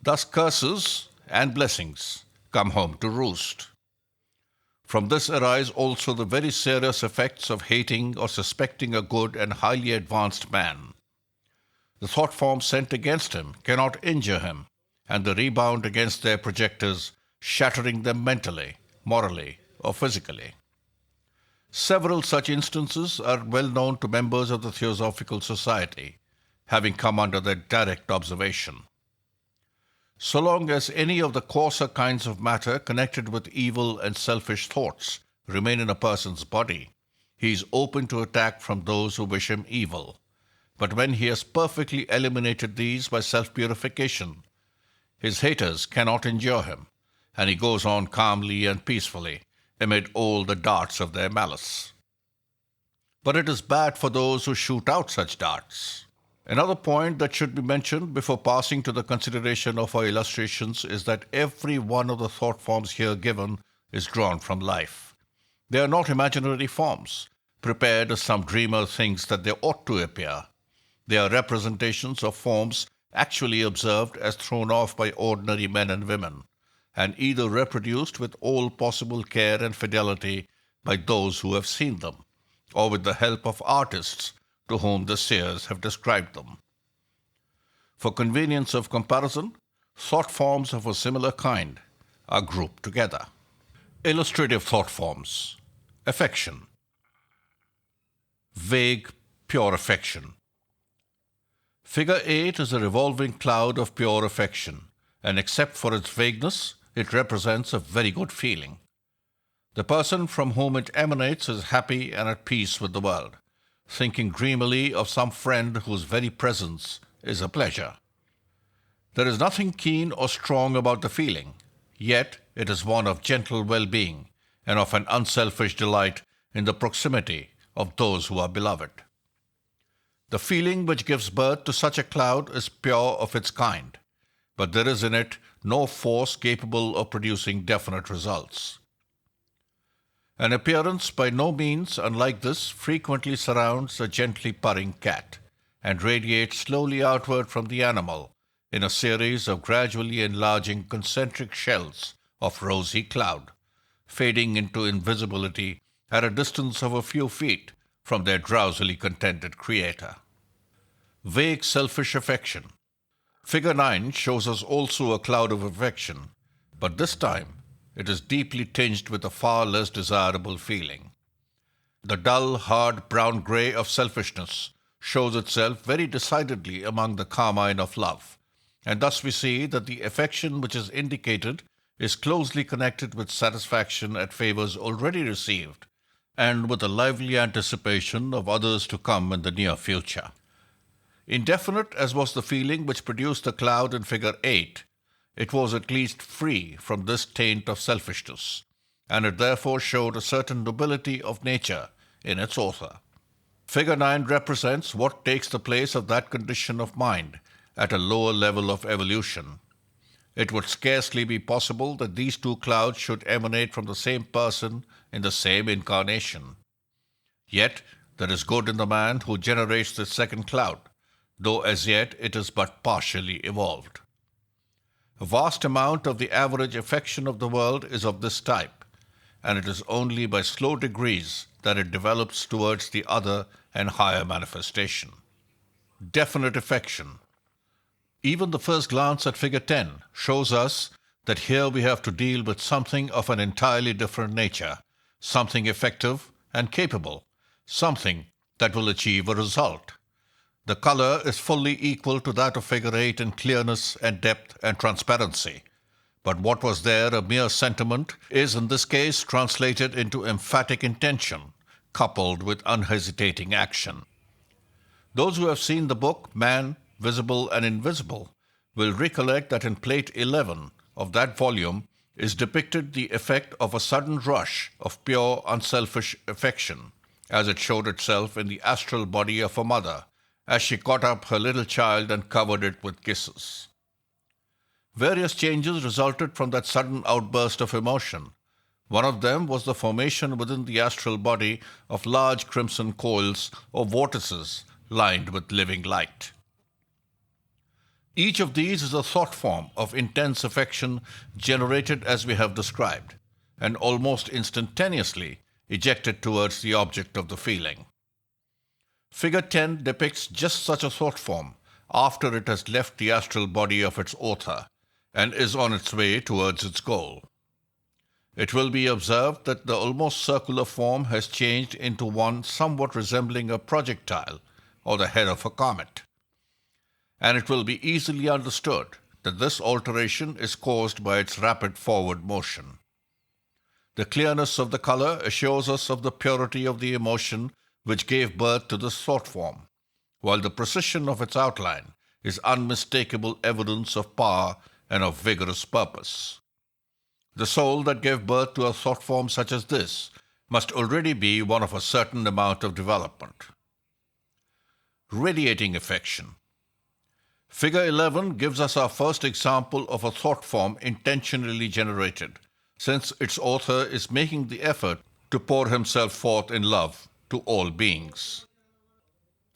Thus curses and blessings come home to roost. From this arise also the very serious effects of hating or suspecting a good and highly advanced man. The thought forms sent against him cannot injure him, and the rebound against their projectors, shattering them mentally, morally, or physically. Several such instances are well known to members of the Theosophical Society, having come under their direct observation. So long as any of the coarser kinds of matter connected with evil and selfish thoughts remain in a person's body, he is open to attack from those who wish him evil. But when he has perfectly eliminated these by self-purification, his haters cannot injure him, and he goes on calmly and peacefully amid all the darts of their malice. But it is bad for those who shoot out such darts. Another point that should be mentioned before passing to the consideration of our illustrations is that every one of the thought forms here given is drawn from life. They are not imaginary forms, prepared as some dreamer thinks that they ought to appear. They are representations of forms actually observed as thrown off by ordinary men and women, and either reproduced with all possible care and fidelity by those who have seen them, or with the help of artists to whom the seers have described them. For convenience of comparison, thought forms of a similar kind are grouped together. Illustrative thought forms. Affection. Vague, pure affection. Figure 8 is a revolving cloud of pure affection, and except for its vagueness, it represents a very good feeling. The person from whom it emanates is happy and at peace with the world, thinking dreamily of some friend whose very presence is a pleasure. There is nothing keen or strong about the feeling, yet it is one of gentle well-being and of an unselfish delight in the proximity of those who are beloved. The feeling which gives birth to such a cloud is pure of its kind, but there is in it no force capable of producing definite results. An appearance by no means unlike this frequently surrounds a gently purring cat and radiates slowly outward from the animal in a series of gradually enlarging concentric shells of rosy cloud, fading into invisibility at a distance of a few feet from their drowsily contented creator. Vague selfish affection. Figure 9 shows us also a cloud of affection, but this time it is deeply tinged with a far less desirable feeling. The dull, hard brown-gray of selfishness shows itself very decidedly among the carmine of love, and thus we see that the affection which is indicated is closely connected with satisfaction at favors already received, and with a lively anticipation of others to come in the near future. Indefinite as was the feeling which produced the cloud in figure 8, it was at least free from this taint of selfishness, and it therefore showed a certain nobility of nature in its author. Figure 9 represents what takes the place of that condition of mind at a lower level of evolution. It would scarcely be possible that these two clouds should emanate from the same person in the same incarnation. Yet there is good in the man who generates this second cloud, though as yet it is but partially evolved. A vast amount of the average affection of the world is of this type, and it is only by slow degrees that it develops towards the other and higher manifestation. Definite affection. Even the first glance at figure 10 shows us that here we have to deal with something of an entirely different nature, something effective and capable, something that will achieve a result. The color is fully equal to that of figure 8 in clearness and depth and transparency. But what was there a mere sentiment is in this case translated into emphatic intention, coupled with unhesitating action. Those who have seen the book Man, Visible and Invisible will recollect that in plate 11 of that volume is depicted the effect of a sudden rush of pure, unselfish affection, as it showed itself in the astral body of a mother, as she caught up her little child and covered it with kisses. Various changes resulted from that sudden outburst of emotion. One of them was the formation within the astral body of large crimson coils or vortices lined with living light. Each of these is a thought form of intense affection generated as we have described, and almost instantaneously ejected towards the object of the feeling. Figure 10 depicts just such a thought form after it has left the astral body of its author and is on its way towards its goal. It will be observed that the almost circular form has changed into one somewhat resembling a projectile or the head of a comet. And it will be easily understood that this alteration is caused by its rapid forward motion. The clearness of the color assures us of the purity of the emotion which gave birth to this thought form, while the precision of its outline is unmistakable evidence of power and of vigorous purpose. The soul that gave birth to a thought form such as this must already be one of a certain amount of development. Radiating Affection. Figure 11 gives us our first example of a thought form intentionally generated, since its author is making the effort to pour himself forth in love to all beings.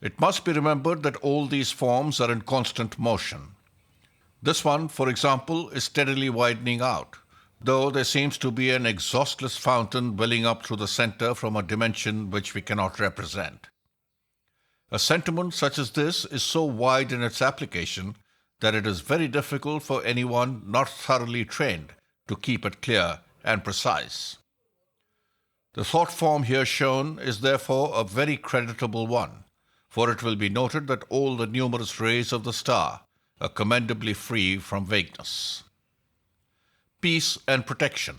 It must be remembered that all these forms are in constant motion. This one, for example, is steadily widening out, though there seems to be an exhaustless fountain welling up through the center from a dimension which we cannot represent. A sentiment such as this is so wide in its application that it is very difficult for anyone not thoroughly trained to keep it clear and precise. The thought form here shown is therefore a very creditable one, for it will be noted that all the numerous rays of the star are commendably free from vagueness. Peace and protection.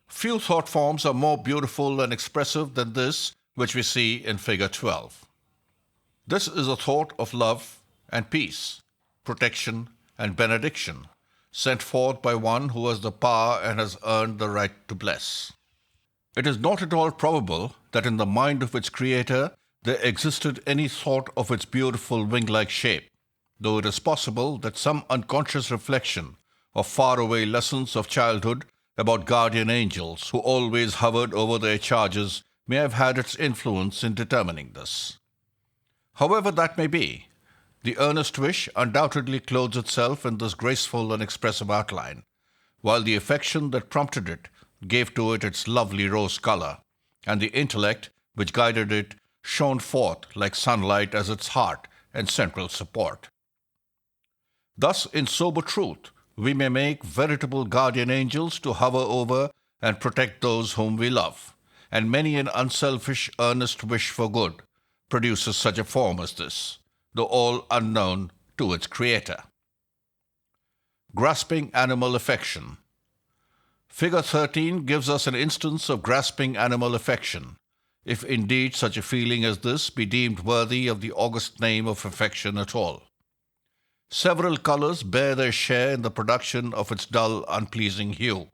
Few thought forms are more beautiful and expressive than this which we see in Figure 12. This is a thought of love and peace, protection and benediction, sent forth by one who has the power and has earned the right to bless. It is not at all probable that in the mind of its creator there existed any thought of its beautiful wing-like shape, though it is possible that some unconscious reflection of faraway lessons of childhood about guardian angels who always hovered over their charges may have had its influence in determining this. However that may be, the earnest wish undoubtedly clothes itself in this graceful and expressive outline, while the affection that prompted it gave to it its lovely rose color, and the intellect which guided it shone forth like sunlight as its heart and central support. Thus, in sober truth, we may make veritable guardian angels to hover over and protect those whom we love, and many an unselfish, earnest wish for good produces such a form as this, though all unknown to its creator. Grasping animal affection. Figure 13 gives us an instance of grasping animal affection, if indeed such a feeling as this be deemed worthy of the august name of affection at all. Several colors bear their share in the production of its dull, unpleasing hue,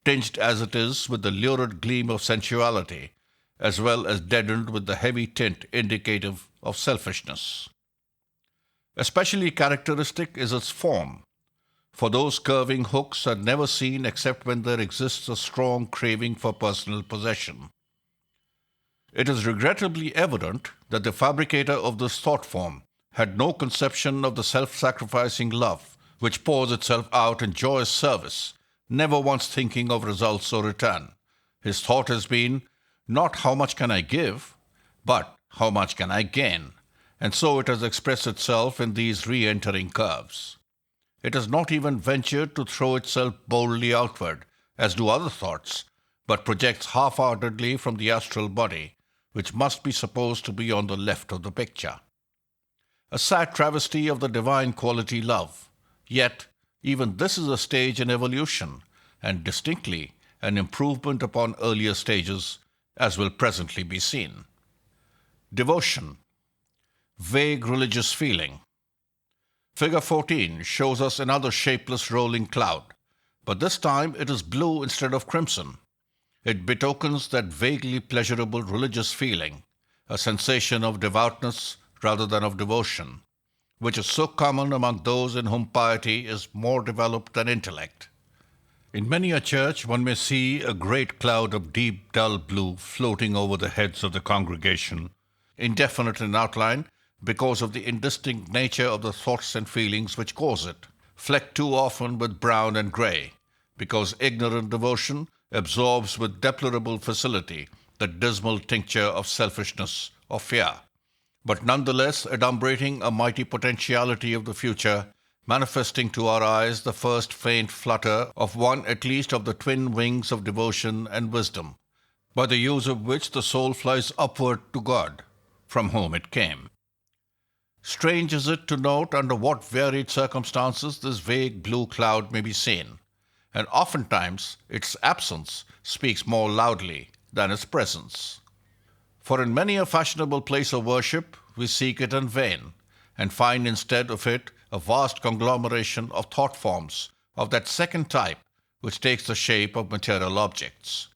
tinged as it is with the lurid gleam of sensuality, as well as deadened with the heavy tint indicative of selfishness. Especially characteristic is its form, for those curving hooks are never seen except when there exists a strong craving for personal possession. It is regrettably evident that the fabricator of this thought form had no conception of the self-sacrificing love which pours itself out in joyous service, never once thinking of results or return. His thought has been, not how much can I give, but how much can I gain, and so it has expressed itself in these re-entering curves. It has not even ventured to throw itself boldly outward, as do other thoughts, but projects half-heartedly from the astral body, which must be supposed to be on the left of the picture. A sad travesty of the divine quality love, yet even this is a stage in evolution, and distinctly an improvement upon earlier stages, as will presently be seen. Devotion. Vague religious feeling. Figure 14 shows us another shapeless rolling cloud, But this time it is blue instead of crimson. It betokens that vaguely pleasurable religious feeling, a sensation of devoutness rather than of devotion, which is so common among those in whom piety is more developed than intellect. In many a church one may see a great cloud of deep, dull blue floating over the heads of the congregation, indefinite in outline because of the indistinct nature of the thoughts and feelings which cause it, flecked too often with brown and grey, because ignorant devotion absorbs with deplorable facility the dismal tincture of selfishness or fear, but nonetheless adumbrating a mighty potentiality of the future, manifesting to our eyes the first faint flutter of one at least of the twin wings of devotion and wisdom, by the use of which the soul flies upward to God, from whom it came. Strange is it to note under what varied circumstances this vague blue cloud may be seen, and oftentimes its absence speaks more loudly than its presence. For in many a fashionable place of worship we seek it in vain, and find instead of it a vast conglomeration of thought forms of that second type which takes the shape of material objects.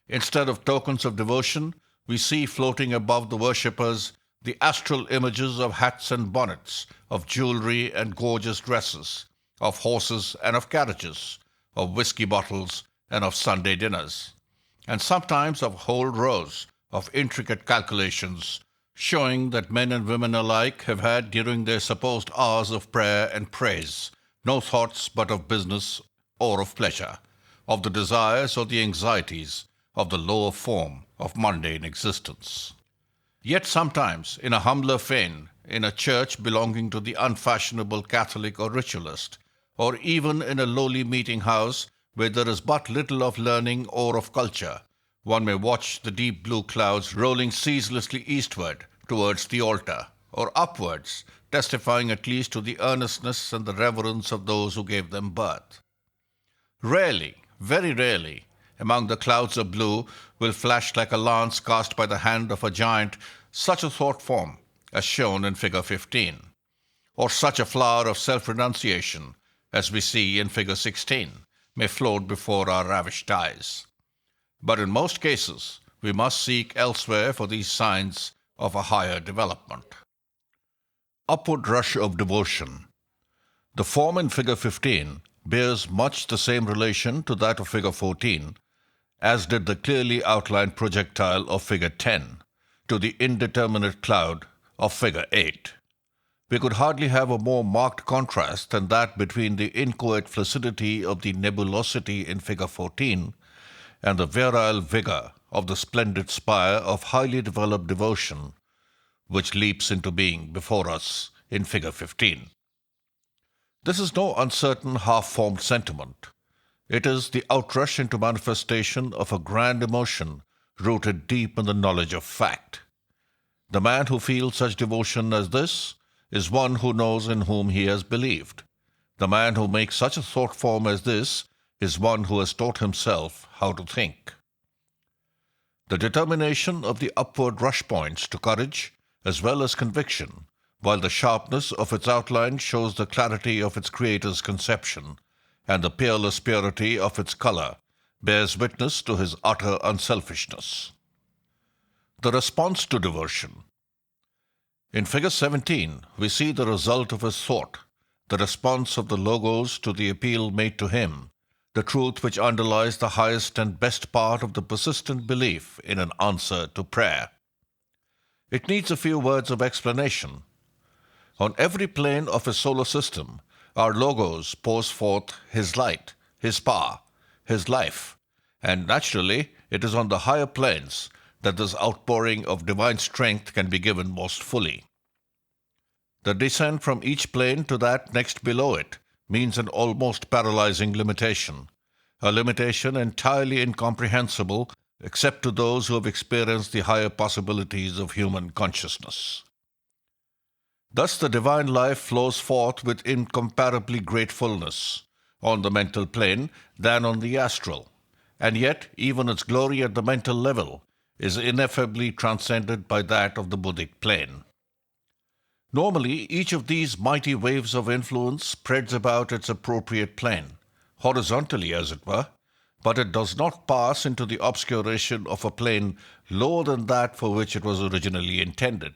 Instead of tokens of devotion, we see floating above the worshippers the astral images of hats and bonnets, of jewelry and gorgeous dresses, of horses and of carriages, of whiskey bottles and of Sunday dinners, and sometimes of whole rows of intricate calculations, showing that men and women alike have had during their supposed hours of prayer and praise no thoughts but of business or of pleasure, of the desires or the anxieties of the lower form of mundane existence. Yet sometimes, in a humbler vein, in a church belonging to the unfashionable Catholic or ritualist, or even in a lowly meeting house where there is but little of learning or of culture, one may watch the deep blue clouds rolling ceaselessly eastward towards the altar, or upwards, testifying at least to the earnestness and the reverence of those who gave them birth. Rarely, very rarely, among the clouds of blue will flash like a lance cast by the hand of a giant such a thought form as shown in Figure 15, or such a flower of self-renunciation as we see in Figure 16 may float before our ravished eyes. But in most cases, we must seek elsewhere for these signs of a higher development. Upward rush of devotion. The form in Figure 15 bears much the same relation to that of Figure 14 as did the clearly outlined projectile of Figure 10 to the indeterminate cloud of Figure 8. We could hardly have a more marked contrast than that between the inchoate flaccidity of the nebulosity in Figure 14 and the virile vigor of the splendid spire of highly developed devotion which leaps into being before us in Figure 15. This is no uncertain half-formed sentiment. It is the outrush into manifestation of a grand emotion rooted deep in the knowledge of fact. The man who feels such devotion as this is one who knows in whom he has believed. The man who makes such a thought form as this is one who has taught himself how to think. The determination of the upward rush points to courage as well as conviction, while the sharpness of its outline shows the clarity of its creator's conception, and the peerless purity of its color bears witness to his utter unselfishness. The response to devotion. In Figure 17, we see the result of his thought, the response of the logos to the appeal made to him, the truth which underlies the highest and best part of the persistent belief in an answer to prayer. It needs a few words of explanation. On every plane of his solar system, our logos pours forth his light, his power, his life, and naturally it is on the higher planes that this outpouring of divine strength can be given most fully. The descent from each plane to that next below it means an almost paralyzing limitation, a limitation entirely incomprehensible except to those who have experienced the higher possibilities of human consciousness. Thus the divine life flows forth with incomparably great fullness on the mental plane than on the astral, and yet even its glory at the mental level is ineffably transcended by that of the Buddhic plane. Normally, each of these mighty waves of influence spreads about its appropriate plane, horizontally as it were, but it does not pass into the obscuration of a plane lower than that for which it was originally intended.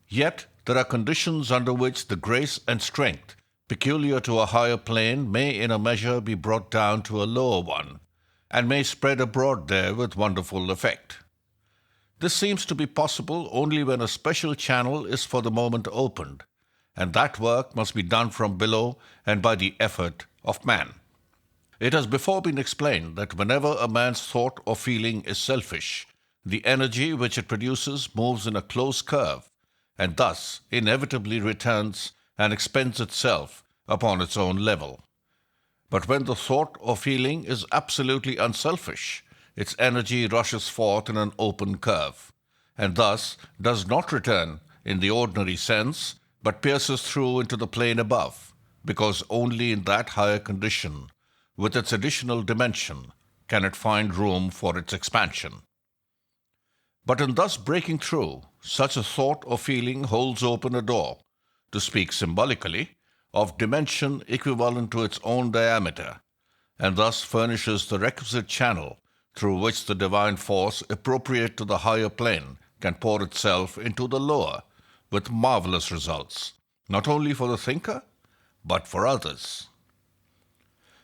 Yet there are conditions under which the grace and strength peculiar to a higher plane may in a measure be brought down to a lower one, and may spread abroad there with wonderful effect. This seems to be possible only when a special channel is for the moment opened, and that work must be done from below and by the effort of man. It has before been explained that whenever a man's thought or feeling is selfish, the energy which it produces moves in a close curve, and thus inevitably returns and expends itself upon its own level. But when the thought or feeling is absolutely unselfish, its energy rushes forth in an open curve, and thus does not return in the ordinary sense, but pierces through into the plane above, because only in that higher condition, with its additional dimension, can it find room for its expansion. But in thus breaking through, such a thought or feeling holds open a door, to speak symbolically, of dimension equivalent to its own diameter, and thus furnishes the requisite channel through which the divine force appropriate to the higher plane can pour itself into the lower, with marvelous results, not only for the thinker, but for others.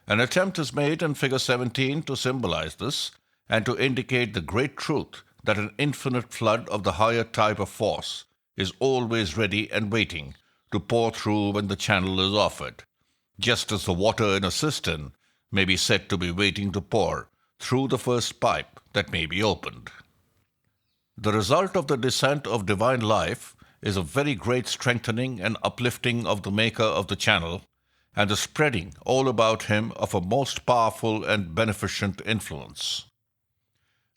An attempt is made in Figure 17 to symbolize this, and to indicate the great truth that an infinite flood of the higher type of force is always ready and waiting to pour through when the channel is offered, just as the water in a cistern may be said to be waiting to pour through the first pipe that may be opened. The result of the descent of divine life is a very great strengthening and uplifting of the maker of the channel, and the spreading all about him of a most powerful and beneficent influence.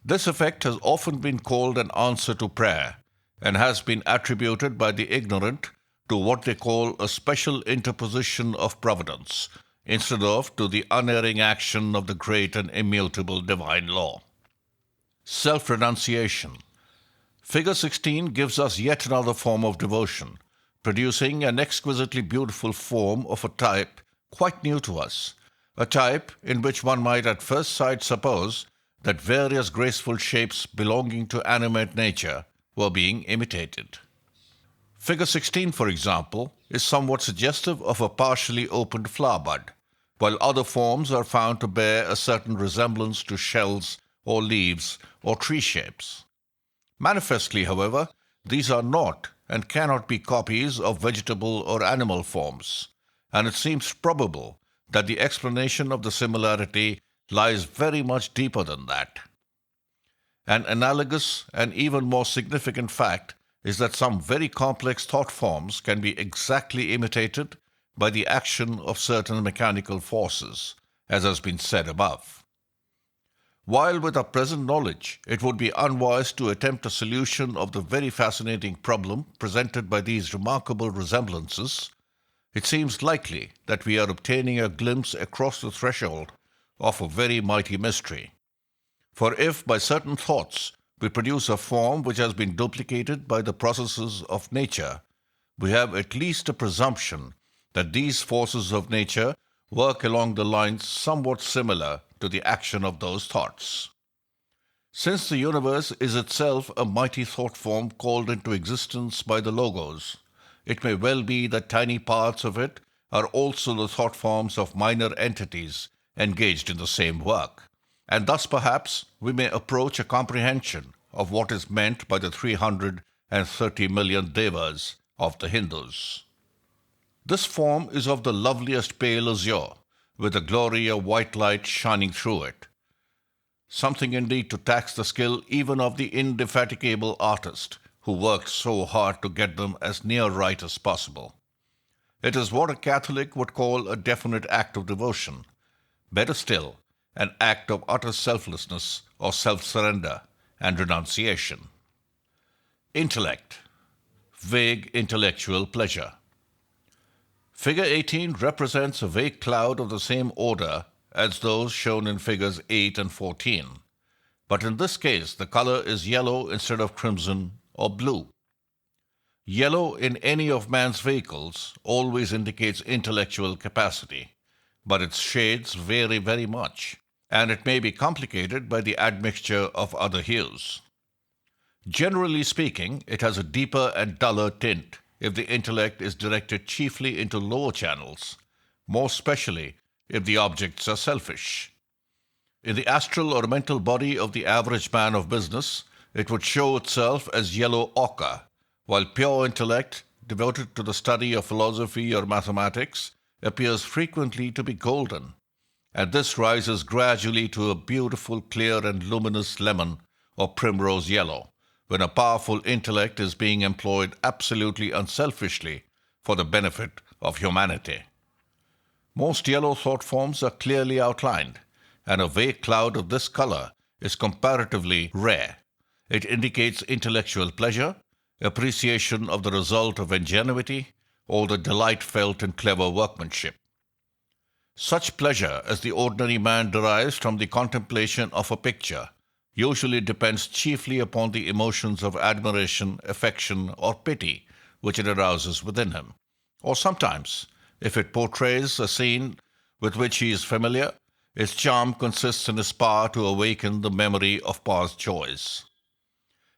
This effect has often been called an answer to prayer, and has been attributed by the ignorant to what they call a special interposition of providence, instead of to the unerring action of the great and immutable divine law. Self-renunciation. Figure 16 gives us yet another form of devotion, producing an exquisitely beautiful form of a type quite new to us, a type in which one might at first sight suppose that various graceful shapes belonging to animate nature were being imitated. Figure 16, for example, is somewhat suggestive of a partially opened flower bud, while other forms are found to bear a certain resemblance to shells or leaves or tree shapes. Manifestly, however, these are not and cannot be copies of vegetable or animal forms, and it seems probable that the explanation of the similarity lies very much deeper than that. An analogous and even more significant fact is that some very complex thought forms can be exactly imitated by the action of certain mechanical forces, as has been said above. While with our present knowledge it would be unwise to attempt a solution of the very fascinating problem presented by these remarkable resemblances, it seems likely that we are obtaining a glimpse across the threshold of a very mighty mystery. For if by certain thoughts we produce a form which has been duplicated by the processes of nature, we have at least a presumption that these forces of nature work along the lines somewhat similar to the action of those thoughts. Since the universe is itself a mighty thought form called into existence by the Logos, it may well be that tiny parts of it are also the thought forms of minor entities engaged in the same work, and thus perhaps we may approach a comprehension of what is meant by the 330 million devas of the Hindus. This form is of the loveliest pale azure, with a glory of white light shining through it. Something indeed to tax the skill even of the indefatigable artist who worked so hard to get them as near right as possible. It is what a Catholic would call a definite act of devotion. Better still, an act of utter selflessness or self-surrender and renunciation. Intellect. Vague intellectual pleasure. Figure 18 represents a vague cloud of the same order as those shown in figures 8 and 14, but in this case the color is yellow instead of crimson or blue. Yellow in any of man's vehicles always indicates intellectual capacity, but its shades vary very much, and it may be complicated by the admixture of other hues. Generally speaking, it has a deeper and duller tint if the intellect is directed chiefly into lower channels, more especially if the objects are selfish. In the astral or mental body of the average man of business, it would show itself as yellow ochre, while pure intellect, devoted to the study of philosophy or mathematics, appears frequently to be golden, and this rises gradually to a beautiful, clear, and luminous lemon or primrose yellow, when a powerful intellect is being employed absolutely unselfishly for the benefit of humanity. Most yellow thought forms are clearly outlined, and a vague cloud of this color is comparatively rare. It indicates intellectual pleasure, appreciation of the result of ingenuity, or the delight felt in clever workmanship. Such pleasure as the ordinary man derives from the contemplation of a picture usually depends chiefly upon the emotions of admiration, affection, or pity which it arouses within him. Or sometimes, if it portrays a scene with which he is familiar, its charm consists in his power to awaken the memory of past joys.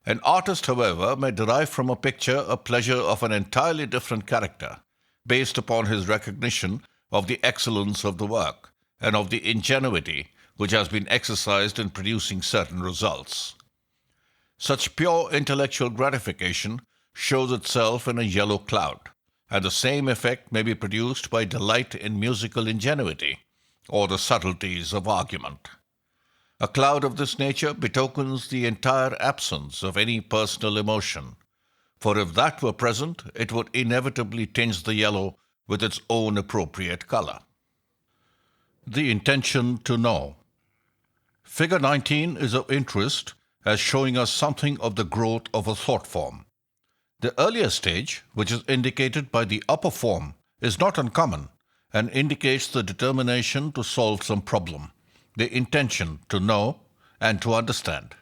An artist, however, may derive from a picture a pleasure of an entirely different character, based upon his recognition of the excellence of the work and of the ingenuity which has been exercised in producing certain results. Such pure intellectual gratification shows itself in a yellow cloud, and the same effect may be produced by delight in musical ingenuity or the subtleties of argument. A cloud of this nature betokens the entire absence of any personal emotion, for if that were present, it would inevitably tinge the yellow with its own appropriate color. The intention to know. Figure 19 is of interest as showing us something of the growth of a thought form. The earlier stage, which is indicated by the upper form, is not uncommon and indicates the determination to solve some problem, the intention to know and to understand.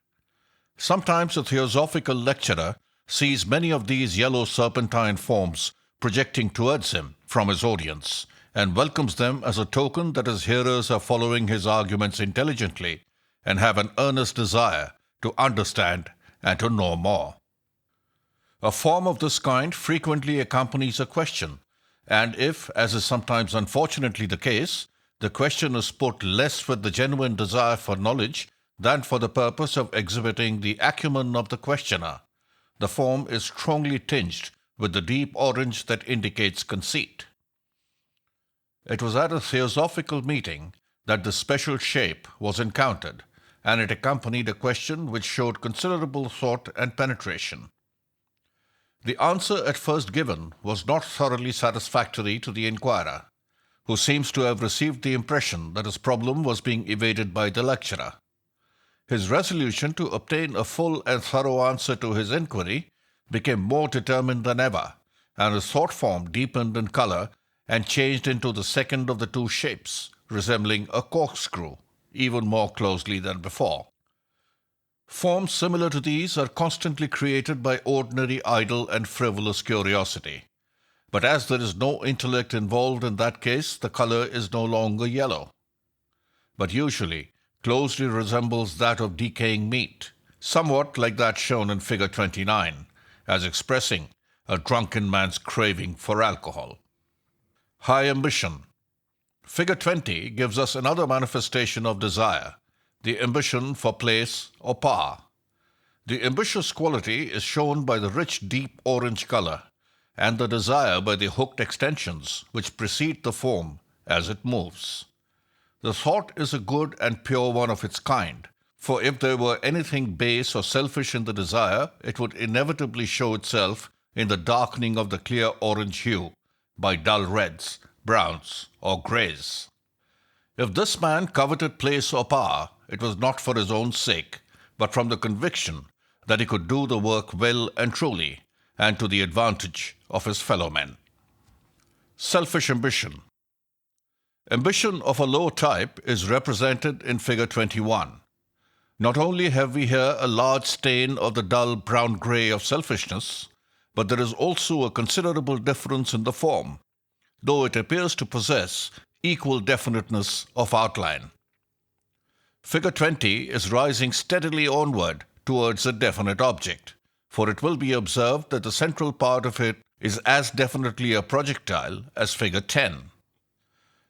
Sometimes a theosophical lecturer sees many of these yellow serpentine forms projecting towards him from his audience and welcomes them as a token that his hearers are following his arguments intelligently and have an earnest desire to understand and to know more. A form of this kind frequently accompanies a question, and if, as is sometimes unfortunately the case, the question is put less with the genuine desire for knowledge than for the purpose of exhibiting the acumen of the questioner, the form is strongly tinged with the deep orange that indicates conceit. It was at a theosophical meeting that this special shape was encountered, and it accompanied a question which showed considerable thought and penetration. The answer at first given was not thoroughly satisfactory to the inquirer, who seems to have received the impression that his problem was being evaded by the lecturer. His resolution to obtain a full and thorough answer to his inquiry became more determined than ever, and his thought form deepened in color and changed into the second of the two shapes, resembling a corkscrew, even more closely than before. Forms similar to these are constantly created by ordinary idle and frivolous curiosity. But as there is no intellect involved in that case, the color is no longer yellow, but usually closely resembles that of decaying meat, somewhat like that shown in Figure 29, as expressing a drunken man's craving for alcohol. High ambition. Figure 20 gives us another manifestation of desire, the ambition for place or power. The ambitious quality is shown by the rich deep orange color, and the desire by the hooked extensions which precede the form as it moves. The thought is a good and pure one of its kind, for if there were anything base or selfish in the desire, it would inevitably show itself in the darkening of the clear orange hue by dull reds, browns, or greys. If this man coveted place or power, it was not for his own sake, but from the conviction that he could do the work well and truly, and to the advantage of his fellow men. Selfish ambition. Ambition of a low type is represented in Figure 21. Not only have we here a large stain of the dull brown-grey of selfishness, but there is also a considerable difference in the form, though it appears to possess equal definiteness of outline. Figure 20 is rising steadily onward towards a definite object, for it will be observed that the central part of it is as definitely a projectile as figure 10.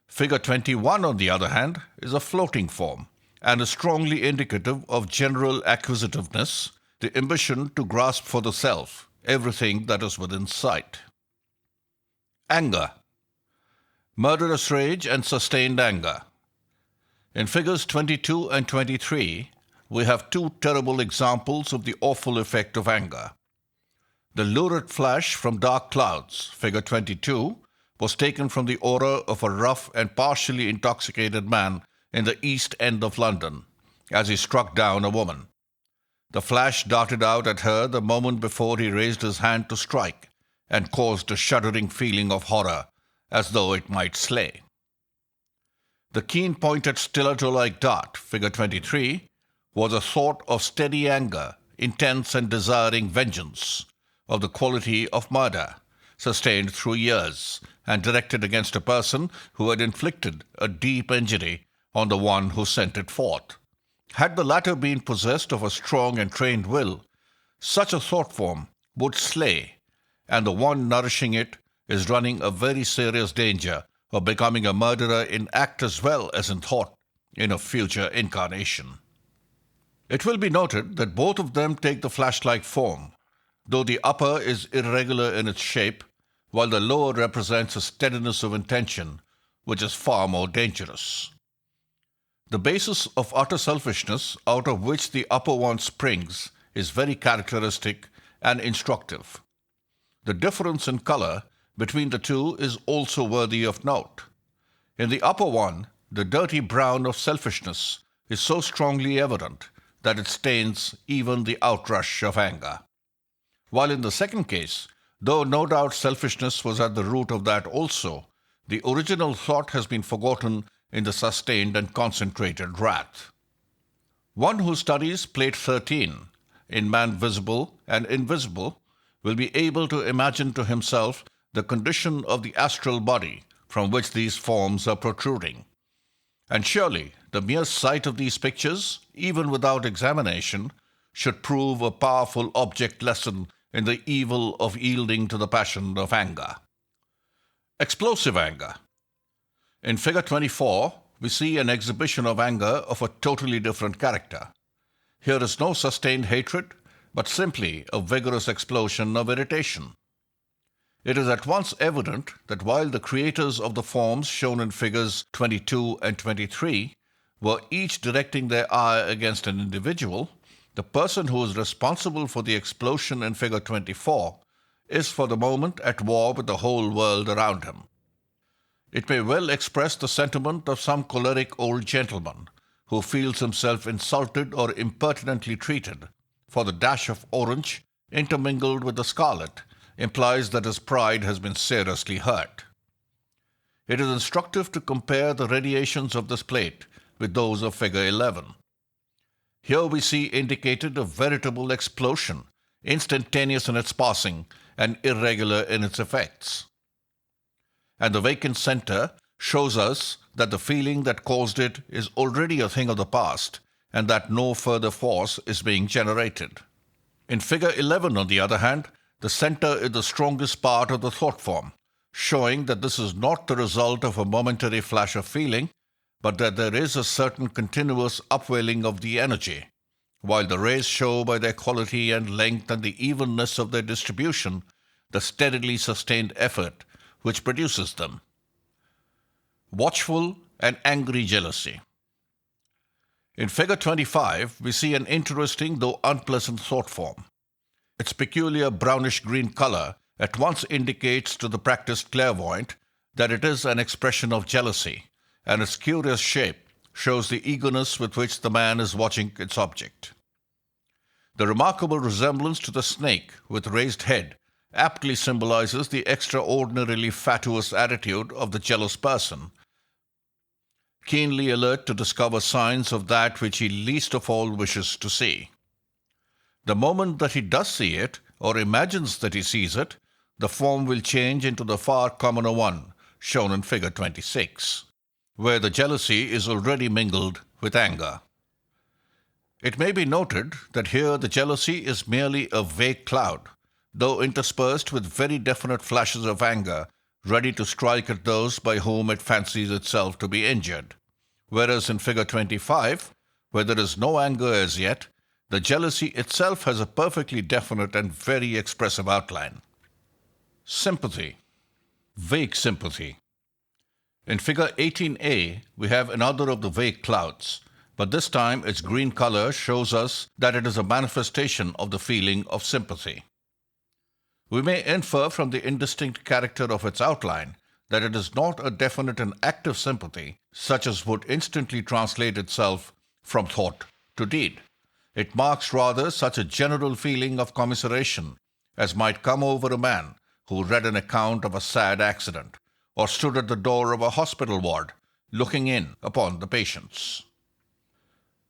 Figure 21, on the other hand, is a floating form and is strongly indicative of general acquisitiveness, the ambition to grasp for the self everything that is within sight. Anger. Murderous rage and sustained anger. In figures 22 and 23, we have two terrible examples of the awful effect of anger. The lurid flash from dark clouds, figure 22, was taken from the aura of a rough and partially intoxicated man in the East End of London as he struck down a woman. The flash darted out at her the moment before he raised his hand to strike and caused a shuddering feeling of horror as though it might slay. The keen-pointed stiletto-like dart, figure 23, was a sort of steady anger, intense and desiring vengeance, of the quality of murder, sustained through years, and directed against a person who had inflicted a deep injury on the one who sent it forth. Had the latter been possessed of a strong and trained will, such a thought form would slay, and the one nourishing it is running a very serious danger of becoming a murderer in act as well as in thought in a future incarnation. It will be noted that both of them take the flash-like form, though the upper is irregular in its shape, while the lower represents a steadiness of intention, which is far more dangerous. The basis of utter selfishness out of which the upper one springs is very characteristic and instructive. The difference in color between the two is also worthy of note. In the upper one, the dirty brown of selfishness is so strongly evident that it stains even the outrush of anger. While in the second case, though no doubt selfishness was at the root of that also, the original thought has been forgotten in the sustained and concentrated wrath. One who studies plate 13, in Man Visible and Invisible, will be able to imagine to himself the condition of the astral body from which these forms are protruding. And surely the mere sight of these pictures, even without examination, should prove a powerful object lesson in the evil of yielding to the passion of anger. Explosive anger. In figure 24, we see an exhibition of anger of a totally different character. Here is no sustained hatred, but simply a vigorous explosion of irritation. It is at once evident that while the creators of the forms shown in figures 22 and 23 were each directing their ire against an individual, the person who is responsible for the explosion in figure 24 is for the moment at war with the whole world around him. It may well express the sentiment of some choleric old gentleman who feels himself insulted or impertinently treated, for the dash of orange intermingled with the scarlet implies that his pride has been seriously hurt. It is instructive to compare the radiations of this plate with those of figure 11. Here we see indicated a veritable explosion, instantaneous in its passing and irregular in its effects. And the vacant center shows us that the feeling that caused it is already a thing of the past and that no further force is being generated. In figure 11, on the other hand, the center is the strongest part of the thought form, showing that this is not the result of a momentary flash of feeling, but that there is a certain continuous upwelling of the energy, while the rays show by their quality and length and the evenness of their distribution the steadily sustained effort which produces them. Watchful and angry jealousy. In figure 25, we see an interesting though unpleasant thought form. Its peculiar brownish-green color at once indicates to the practiced clairvoyant that it is an expression of jealousy, and its curious shape shows the eagerness with which the man is watching its object. The remarkable resemblance to the snake with raised head aptly symbolizes the extraordinarily fatuous attitude of the jealous person, keenly alert to discover signs of that which he least of all wishes to see. The moment that he does see it, or imagines that he sees it, the form will change into the far commoner one, shown in figure 26. where the jealousy is already mingled with anger. It may be noted that here the jealousy is merely a vague cloud, though interspersed with very definite flashes of anger, ready to strike at those by whom it fancies itself to be injured. Whereas in figure 25, where there is no anger as yet, the jealousy itself has a perfectly definite and very expressive outline. Sympathy. Vague sympathy. In figure 18a, we have another of the vague clouds, but this time its green color shows us that it is a manifestation of the feeling of sympathy. We may infer from the indistinct character of its outline that it is not a definite and active sympathy, such as would instantly translate itself from thought to deed. It marks rather such a general feeling of commiseration as might come over a man who read an account of a sad accident, or stood at the door of a hospital ward looking in upon the patients.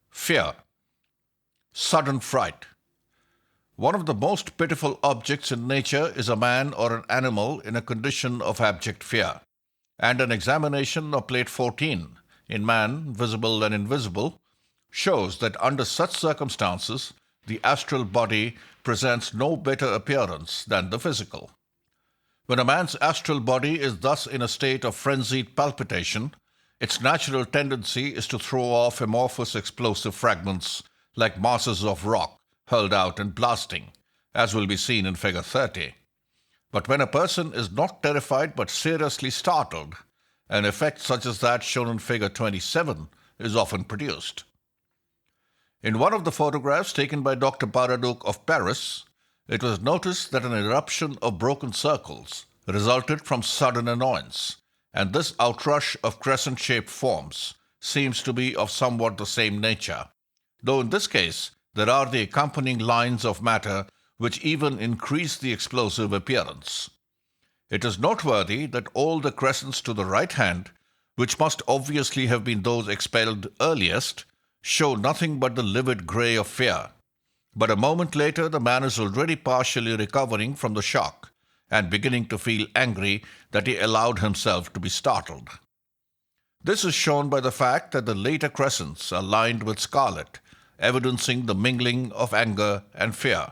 Fear. Sudden fright. One of the most pitiful objects in nature is a man or an animal in a condition of abject fear, and an examination of plate 14, in Man, Visible and Invisible, shows that under such circumstances, the astral body presents no better appearance than the physical. When a man's astral body is thus in a state of frenzied palpitation, its natural tendency is to throw off amorphous explosive fragments like masses of rock hurled out and blasting, as will be seen in figure 30. But when a person is not terrified but seriously startled, an effect such as that shown in figure 27 is often produced. In one of the photographs taken by Dr. Baraduc of Paris, it was noticed that an eruption of broken circles resulted from sudden annoyance, and this outrush of crescent-shaped forms seems to be of somewhat the same nature, though in this case there are the accompanying lines of matter which even increase the explosive appearance. It is noteworthy that all the crescents to the right hand, which must obviously have been those expelled earliest, show nothing but the livid grey of fear. But a moment later the man is already partially recovering from the shock and beginning to feel angry that he allowed himself to be startled. This is shown by the fact that the later crescents are lined with scarlet, evidencing the mingling of anger and fear,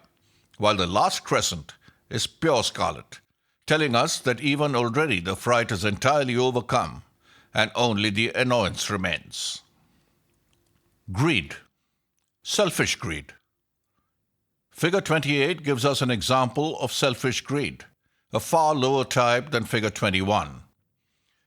while the last crescent is pure scarlet, telling us that even already the fright is entirely overcome and only the annoyance remains. Greed. Selfish greed. Figure 28 gives us an example of selfish greed, a far lower type than figure 21.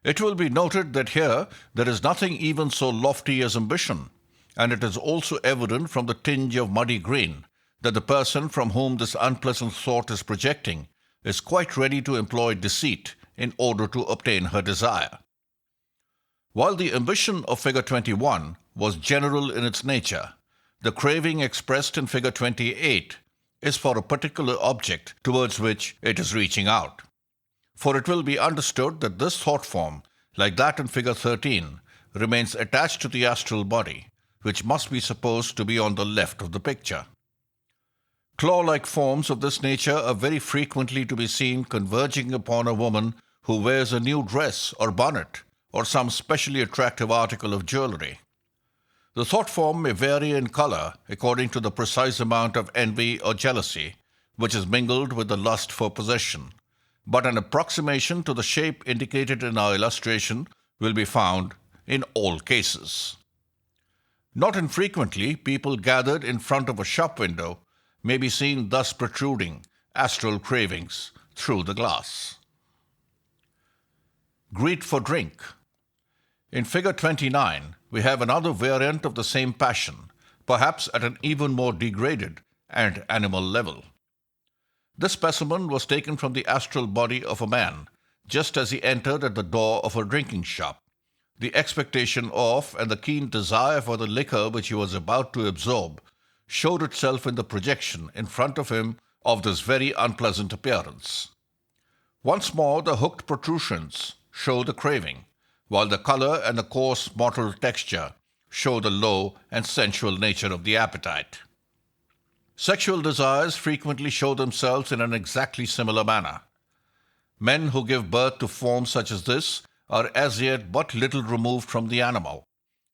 It will be noted that here there is nothing even so lofty as ambition, and it is also evident from the tinge of muddy green that the person from whom this unpleasant thought is projecting is quite ready to employ deceit in order to obtain her desire. While the ambition of figure 21 was general in its nature, the craving expressed in figure 28 is for a particular object towards which it is reaching out. For it will be understood that this thought form, like that in figure 13, remains attached to the astral body, which must be supposed to be on the left of the picture. Claw-like forms of this nature are very frequently to be seen converging upon a woman who wears a new dress or bonnet or some specially attractive article of jewelry. The thought form may vary in color according to the precise amount of envy or jealousy which is mingled with the lust for possession, but an approximation to the shape indicated in our illustration will be found in all cases. Not infrequently, people gathered in front of a shop window may be seen thus protruding astral cravings through the glass. Greed for drink. In figure 29, we have another variant of the same passion, perhaps at an even more degraded and animal level. This specimen was taken from the astral body of a man, just as he entered at the door of a drinking shop. The expectation of and the keen desire for the liquor which he was about to absorb showed itself in the projection in front of him of this very unpleasant appearance. Once more the hooked protrusions show the craving, while the color and the coarse mottled texture show the low and sensual nature of the appetite. Sexual desires frequently show themselves in an exactly similar manner. Men who give birth to forms such as this are as yet but little removed from the animal.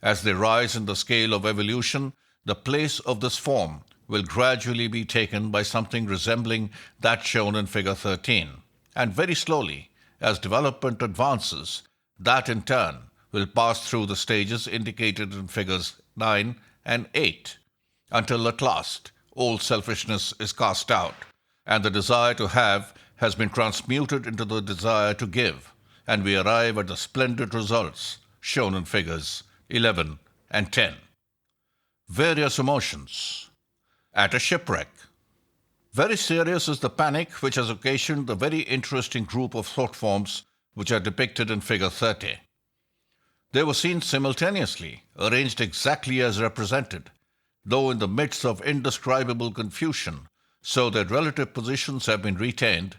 As they rise in the scale of evolution, the place of this form will gradually be taken by something resembling that shown in Figure 13, and very slowly, as development advances, that in turn will pass through the stages indicated in Figures 9 and 8, until at last all selfishness is cast out, and the desire to have has been transmuted into the desire to give, and we arrive at the splendid results shown in Figures 11 and 10. Various emotions. At a shipwreck. Very serious is the panic which has occasioned the very interesting group of thought forms which are depicted in Figure 30. They were seen simultaneously, arranged exactly as represented, though in the midst of indescribable confusion, so that relative positions have been retained,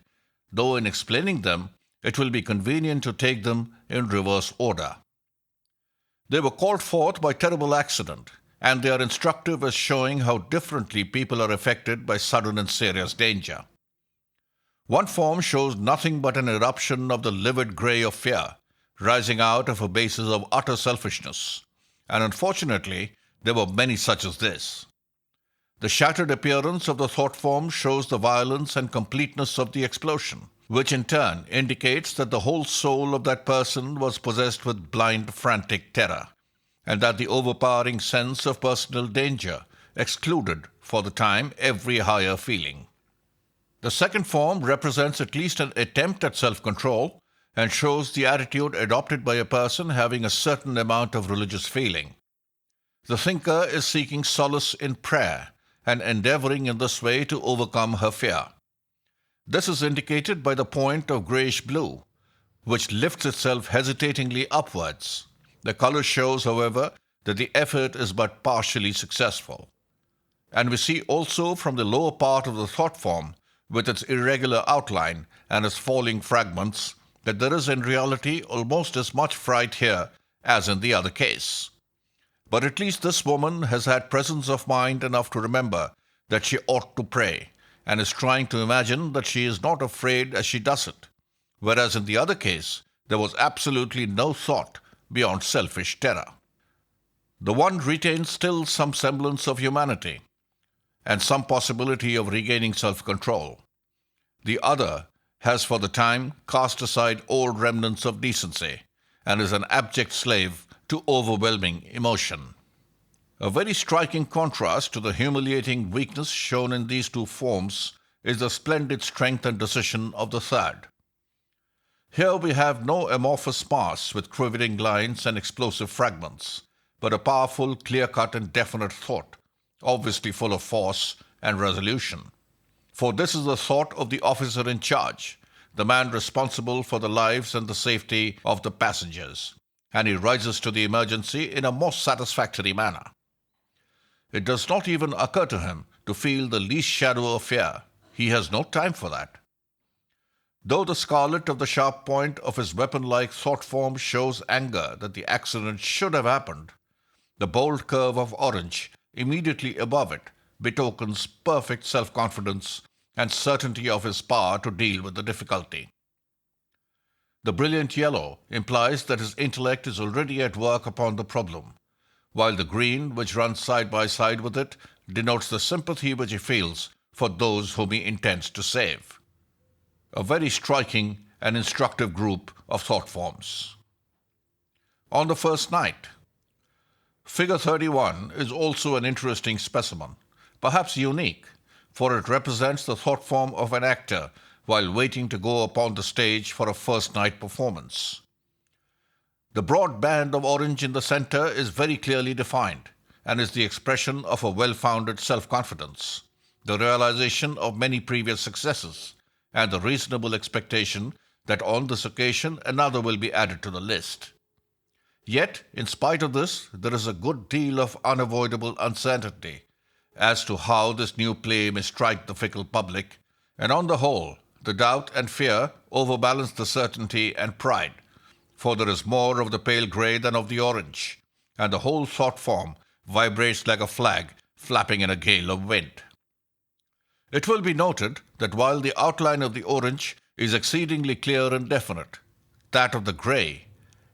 though in explaining them, it will be convenient to take them in reverse order. They were called forth by terrible accident, and they are instructive as showing how differently people are affected by sudden and serious danger. One form shows nothing but an eruption of the livid grey of fear, rising out of a basis of utter selfishness, and unfortunately, there were many such as this. The shattered appearance of the thought form shows the violence and completeness of the explosion, which in turn indicates that the whole soul of that person was possessed with blind, frantic terror, and that the overpowering sense of personal danger excluded, for the time, every higher feeling. The second form represents at least an attempt at self-control and shows the attitude adopted by a person having a certain amount of religious feeling. The thinker is seeking solace in prayer and endeavoring in this way to overcome her fear. This is indicated by the point of greyish-blue, which lifts itself hesitatingly upwards. The colour shows, however, that the effort is but partially successful. And we see also from the lower part of the thought form, with its irregular outline and its falling fragments, that there is in reality almost as much fright here as in the other case. But at least this woman has had presence of mind enough to remember that she ought to pray, and is trying to imagine that she is not afraid as she does it, whereas in the other case there was absolutely no thought beyond selfish terror. The one retains still some semblance of humanity, and some possibility of regaining self-control. The other has for the time cast aside all remnants of decency, and is an abject slave to overwhelming emotion. A very striking contrast to the humiliating weakness shown in these two forms is the splendid strength and decision of the third. Here we have no amorphous mass with quivering lines and explosive fragments, but a powerful, clear-cut and definite thought, obviously full of force and resolution. For this is the thought of the officer in charge, the man responsible for the lives and the safety of the passengers, and he rises to the emergency in a most satisfactory manner. It does not even occur to him to feel the least shadow of fear. He has no time for that. Though the scarlet of the sharp point of his weapon-like thought form shows anger that the accident should have happened, the bold curve of orange immediately above it betokens perfect self-confidence and certainty of his power to deal with the difficulty. The brilliant yellow implies that his intellect is already at work upon the problem, while the green, which runs side by side with it, denotes the sympathy which he feels for those whom he intends to save. A very striking and instructive group of thought forms. On the first night. Figure 31 is also an interesting specimen, perhaps unique, for it represents the thought form of an actor while waiting to go upon the stage for a first night performance. The broad band of orange in the center is very clearly defined and is the expression of a well-founded self-confidence, the realization of many previous successes, and the reasonable expectation that on this occasion another will be added to the list. Yet, in spite of this, there is a good deal of unavoidable uncertainty as to how this new play may strike the fickle public, and on the whole, the doubt and fear overbalance the certainty and pride, for there is more of the pale grey than of the orange, and the whole thought form vibrates like a flag flapping in a gale of wind. It will be noted that while the outline of the orange is exceedingly clear and definite, that of the grey,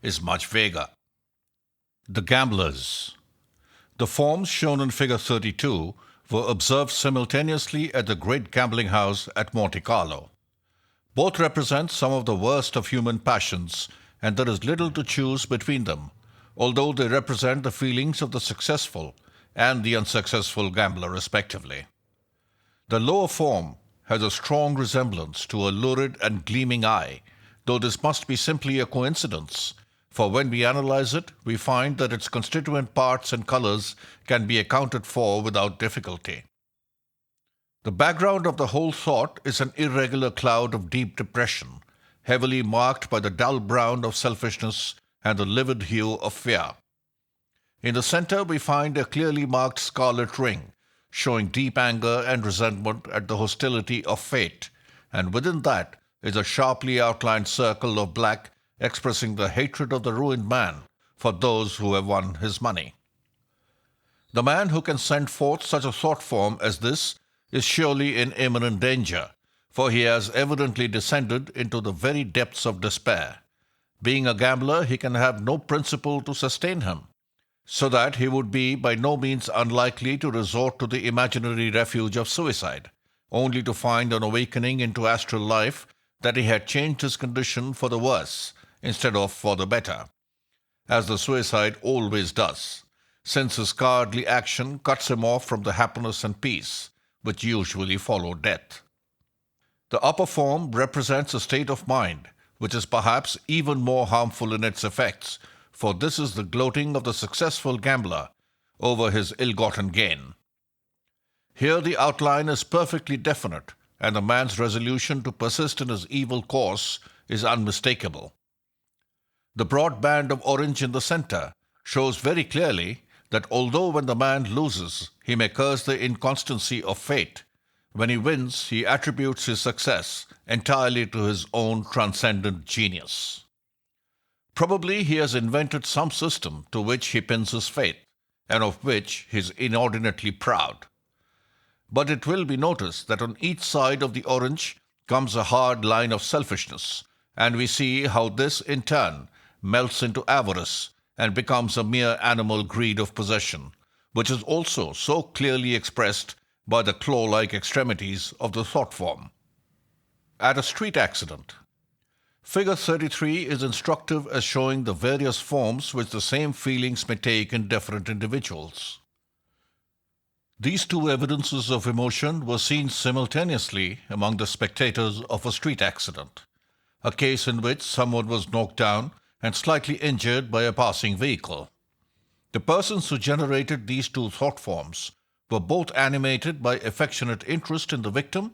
is much vaguer. The gamblers. The forms shown in Figure 32 were observed simultaneously at the great gambling house at Monte Carlo. Both represent some of the worst of human passions, and there is little to choose between them, although they represent the feelings of the successful and the unsuccessful gambler respectively. The lower form has a strong resemblance to a lurid and gleaming eye, though this must be simply a coincidence, for when we analyze it, we find that its constituent parts and colors can be accounted for without difficulty. The background of the whole thought is an irregular cloud of deep depression, heavily marked by the dull brown of selfishness and the livid hue of fear. In the center, we find a clearly marked scarlet ring, showing deep anger and resentment at the hostility of fate, and within that is a sharply outlined circle of black expressing the hatred of the ruined man for those who have won his money. The man who can send forth such a thought form as this is surely in imminent danger, for he has evidently descended into the very depths of despair. Being a gambler, he can have no principle to sustain him, so that he would be by no means unlikely to resort to the imaginary refuge of suicide, only to find on awakening into astral life that he had changed his condition for the worse instead of for the better, as the suicide always does, since his cowardly action cuts him off from the happiness and peace which usually follow death. The upper form represents a state of mind which is perhaps even more harmful in its effects, for this is the gloating of the successful gambler over his ill-gotten gain. Here the outline is perfectly definite, and the man's resolution to persist in his evil course is unmistakable. The broad band of orange in the center shows very clearly that although when the man loses, he may curse the inconstancy of fate, when he wins, he attributes his success entirely to his own transcendent genius. Probably he has invented some system to which he pins his faith, and of which he is inordinately proud. But it will be noticed that on each side of the orange comes a hard line of selfishness, and we see how this, in turn, melts into avarice and becomes a mere animal greed of possession, which is also so clearly expressed by the claw-like extremities of the thought form. At a street accident. Figure 33 is instructive as showing the various forms which the same feelings may take in different individuals. These two evidences of emotion were seen simultaneously among the spectators of a street accident, a case in which someone was knocked down and slightly injured by a passing vehicle. The persons who generated these two thought forms were both animated by affectionate interest in the victim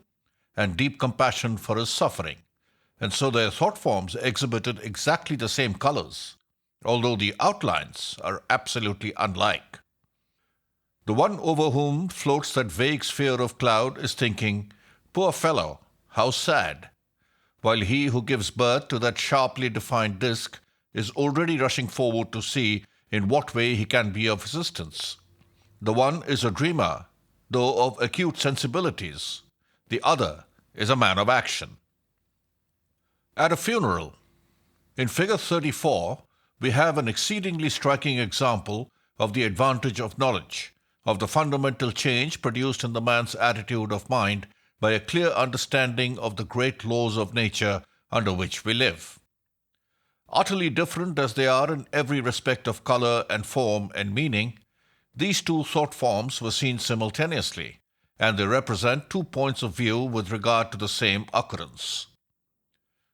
and deep compassion for his suffering, and so their thought forms exhibited exactly the same colors, although the outlines are absolutely unlike. The one over whom floats that vague sphere of cloud is thinking, "Poor fellow, how sad," while he who gives birth to that sharply defined disk is already rushing forward to see in what way he can be of assistance. The one is a dreamer, though of acute sensibilities. The other is a man of action. At a funeral. In Figure 34, we have an exceedingly striking example of the advantage of knowledge, of the fundamental change produced in the man's attitude of mind by a clear understanding of the great laws of nature under which we live. Utterly different as they are in every respect of color and form and meaning, these two thought forms were seen simultaneously, and they represent two points of view with regard to the same occurrence.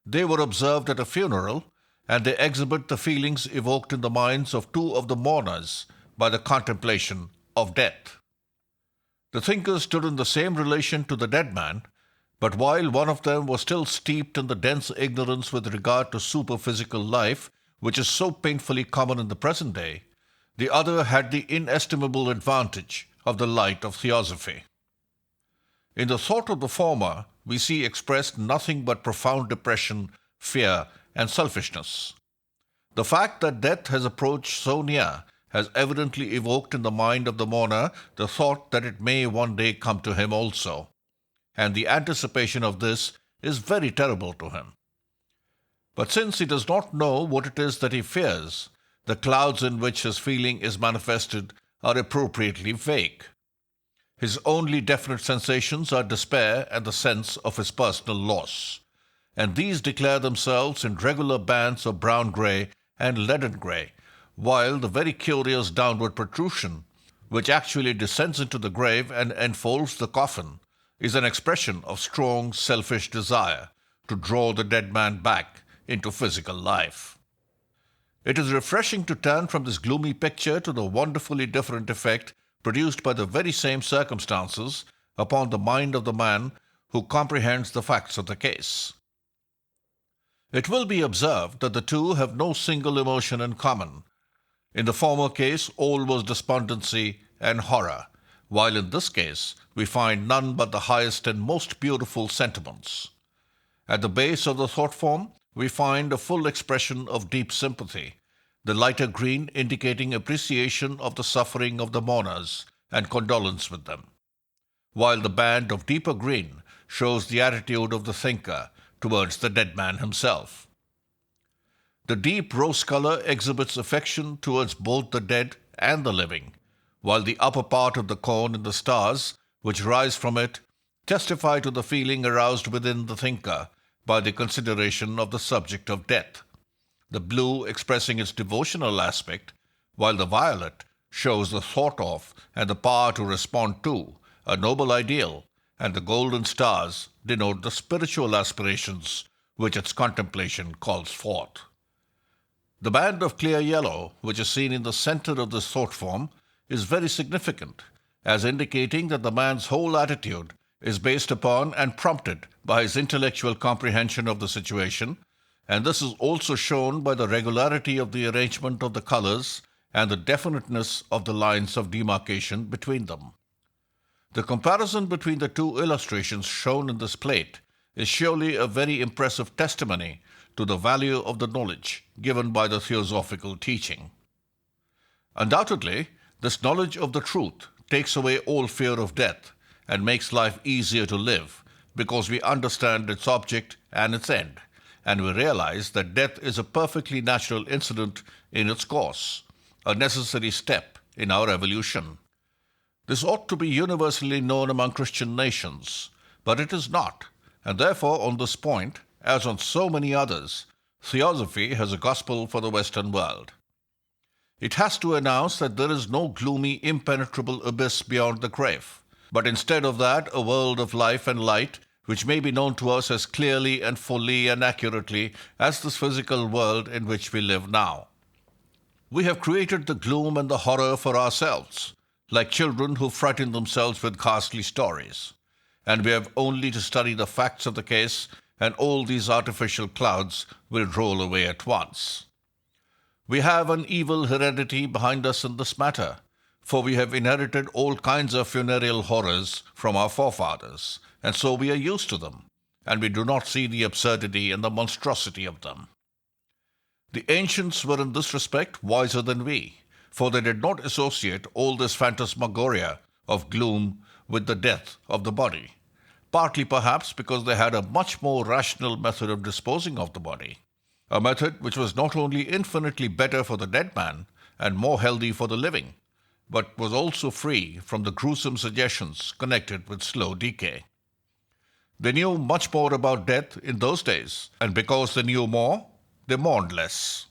They were observed at a funeral, and they exhibit the feelings evoked in the minds of two of the mourners by the contemplation of death. The thinkers stood in the same relation to the dead man, but while one of them was still steeped in the dense ignorance with regard to superphysical life, which is so painfully common in the present day, the other had the inestimable advantage of the light of theosophy. In the thought of the former, we see expressed nothing but profound depression, fear, and selfishness. The fact that death has approached so near has evidently evoked in the mind of the mourner the thought that it may one day come to him also, and the anticipation of this is very terrible to him. But since he does not know what it is that he fears, the clouds in which his feeling is manifested are appropriately vague. His only definite sensations are despair and the sense of his personal loss, and these declare themselves in regular bands of brown-grey and leaden-grey, while the very curious downward protrusion, which actually descends into the grave and enfolds the coffin, is an expression of strong, selfish desire to draw the dead man back into physical life. It is refreshing to turn from this gloomy picture to the wonderfully different effect produced by the very same circumstances upon the mind of the man who comprehends the facts of the case. It will be observed that the two have no single emotion in common. In the former case, all was despondency and horror, while in this case we find none but the highest and most beautiful sentiments. At the base of the thought form, we find a full expression of deep sympathy, the lighter green indicating appreciation of the suffering of the mourners and condolence with them, while the band of deeper green shows the attitude of the thinker towards the dead man himself. The deep rose color exhibits affection towards both the dead and the living, while the upper part of the cone and the stars, which rise from it, testify to the feeling aroused within the thinker by the consideration of the subject of death, the blue expressing its devotional aspect, while the violet shows the thought of and the power to respond to a noble ideal, and the golden stars denote the spiritual aspirations which its contemplation calls forth. The band of clear yellow, which is seen in the center of this thought form, is very significant, as indicating that the man's whole attitude is based upon and prompted by his intellectual comprehension of the situation, and this is also shown by the regularity of the arrangement of the colors and the definiteness of the lines of demarcation between them. The comparison between the two illustrations shown in this plate is surely a very impressive testimony to the value of the knowledge given by the theosophical teaching. Undoubtedly, this knowledge of the truth takes away all fear of death and makes life easier to live because we understand its object and its end, and we realize that death is a perfectly natural incident in its course, a necessary step in our evolution. This ought to be universally known among Christian nations, but it is not, and therefore on this point, as on so many others, theosophy has a gospel for the Western world. It has to announce that there is no gloomy, impenetrable abyss beyond the grave, but instead of that, a world of life and light which may be known to us as clearly and fully and accurately as this physical world in which we live now. We have created the gloom and the horror for ourselves, like children who frighten themselves with ghastly stories, and we have only to study the facts of the case, and all these artificial clouds will roll away at once. We have an evil heredity behind us in this matter, for we have inherited all kinds of funereal horrors from our forefathers, and so we are used to them, and we do not see the absurdity and the monstrosity of them. The ancients were in this respect wiser than we, for they did not associate all this phantasmagoria of gloom with the death of the body, partly perhaps because they had a much more rational method of disposing of the body, a method which was not only infinitely better for the dead man and more healthy for the living, but was also free from the gruesome suggestions connected with slow decay. They knew much more about death in those days, and because they knew more, they mourned less.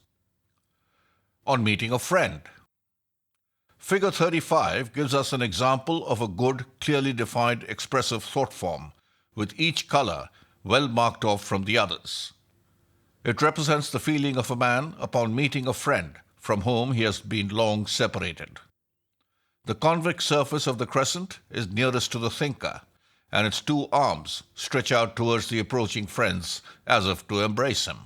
On meeting a friend. Figure 35 gives us an example of a good, clearly defined expressive thought form, with each color well marked off from the others. It represents the feeling of a man upon meeting a friend from whom he has been long separated. The convex surface of the crescent is nearest to the thinker, and its two arms stretch out towards the approaching friends as if to embrace him.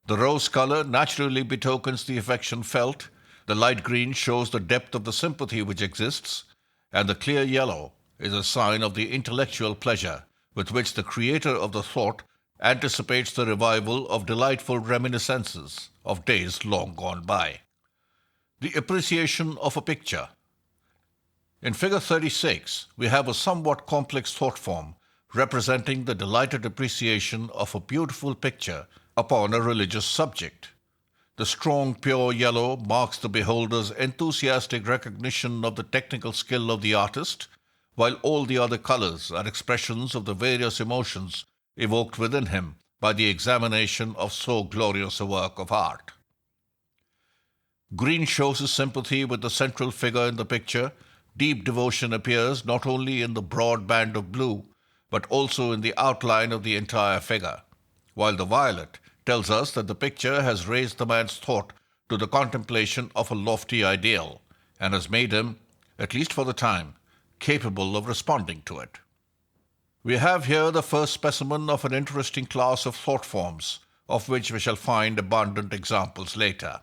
The rose color naturally betokens the affection felt, the light green shows the depth of the sympathy which exists, and the clear yellow is a sign of the intellectual pleasure with which the creator of the thought anticipates the revival of delightful reminiscences of days long gone by. The appreciation of a picture. In figure 36, we have a somewhat complex thought form representing the delighted appreciation of a beautiful picture upon a religious subject. The strong, pure yellow marks the beholder's enthusiastic recognition of the technical skill of the artist, while all the other colors are expressions of the various emotions evoked within him by the examination of so glorious a work of art. Green shows his sympathy with the central figure in the picture. Deep devotion appears not only in the broad band of blue, but also in the outline of the entire figure, while the violet tells us that the picture has raised the man's thought to the contemplation of a lofty ideal and has made him, at least for the time, capable of responding to it. We have here the first specimen of an interesting class of thought forms, of which we shall find abundant examples later,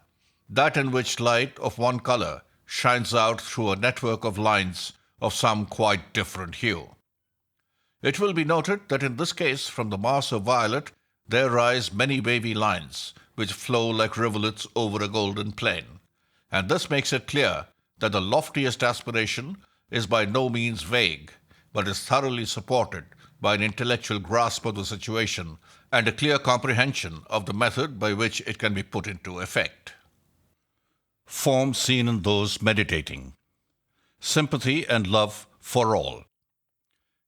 that in which light of one color shines out through a network of lines of some quite different hue. It will be noted that in this case, from the mass of violet, there rise many wavy lines, which flow like rivulets over a golden plain, and this makes it clear that the loftiest aspiration is by no means vague, but is thoroughly supported by an intellectual grasp of the situation and a clear comprehension of the method by which it can be put into effect. Forms seen in those meditating. Sympathy and love for all.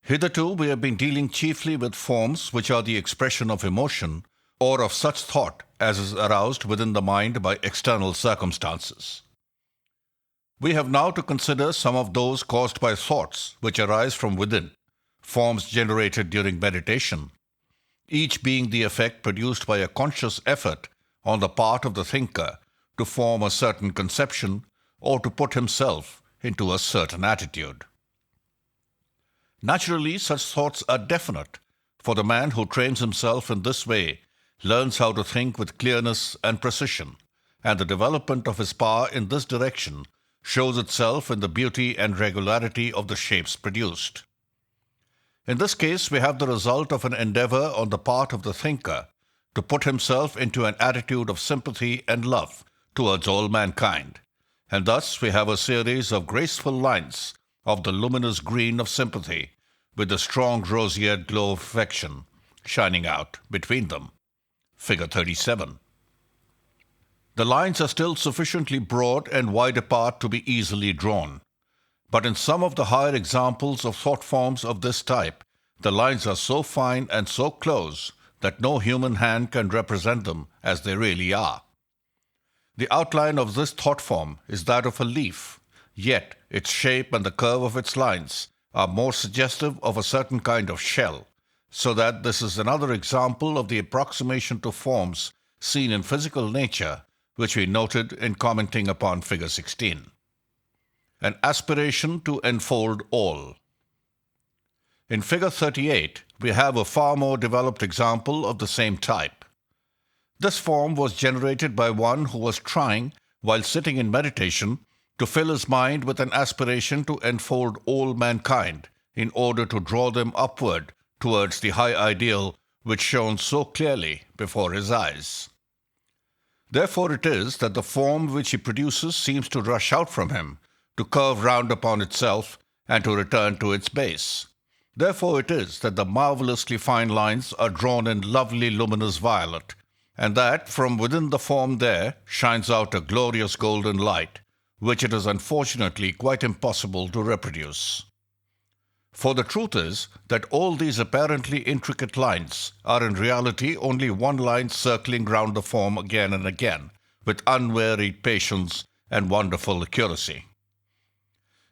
Hitherto we have been dealing chiefly with forms which are the expression of emotion or of such thought as is aroused within the mind by external circumstances. We have now to consider some of those caused by thoughts which arise from within, forms generated during meditation, each being the effect produced by a conscious effort on the part of the thinker to form a certain conception or to put himself into a certain attitude. Naturally, such thoughts are definite, for the man who trains himself in this way learns how to think with clearness and precision, and the development of his power in this direction shows itself in the beauty and regularity of the shapes produced. In this case, we have the result of an endeavor on the part of the thinker to put himself into an attitude of sympathy and love towards all mankind, and thus we have a series of graceful lines of the luminous green of sympathy with the strong roseate glow of affection shining out between them. Figure 37. The lines are still sufficiently broad and wide apart to be easily drawn, but in some of the higher examples of thought forms of this type, the lines are so fine and so close that no human hand can represent them as they really are. The outline of this thought form is that of a leaf, yet its shape and the curve of its lines are more suggestive of a certain kind of shell, so that this is another example of the approximation to forms seen in physical nature, which we noted in commenting upon Figure 16. An aspiration to enfold all. In Figure 38, we have a far more developed example of the same type. This form was generated by one who was trying, while sitting in meditation, to fill his mind with an aspiration to enfold all mankind in order to draw them upward towards the high ideal which shone so clearly before his eyes. Therefore it is that the form which he produces seems to rush out from him, to curve round upon itself, and to return to its base. Therefore it is that the marvellously fine lines are drawn in lovely luminous violet, and that from within the form there shines out a glorious golden light, which it is unfortunately quite impossible to reproduce. For the truth is that all these apparently intricate lines are in reality only one line circling round the form again and again, with unwearied patience and wonderful accuracy.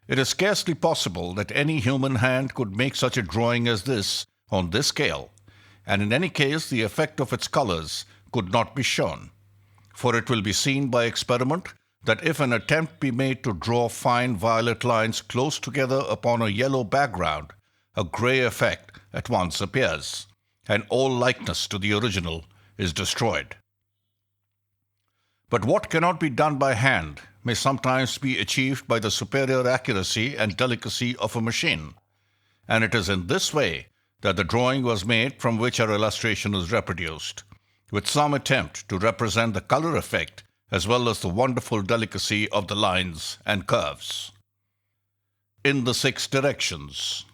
It is scarcely possible that any human hand could make such a drawing as this on this scale, and in any case the effect of its colors could not be shown, for it will be seen by experiment that if an attempt be made to draw fine violet lines close together upon a yellow background, a grey effect at once appears, and all likeness to the original is destroyed. But what cannot be done by hand may sometimes be achieved by the superior accuracy and delicacy of a machine, and it is in this way that the drawing was made from which our illustration is reproduced, with some attempt to represent the color effect as well as the wonderful delicacy of the lines and curves. In the 6 directions.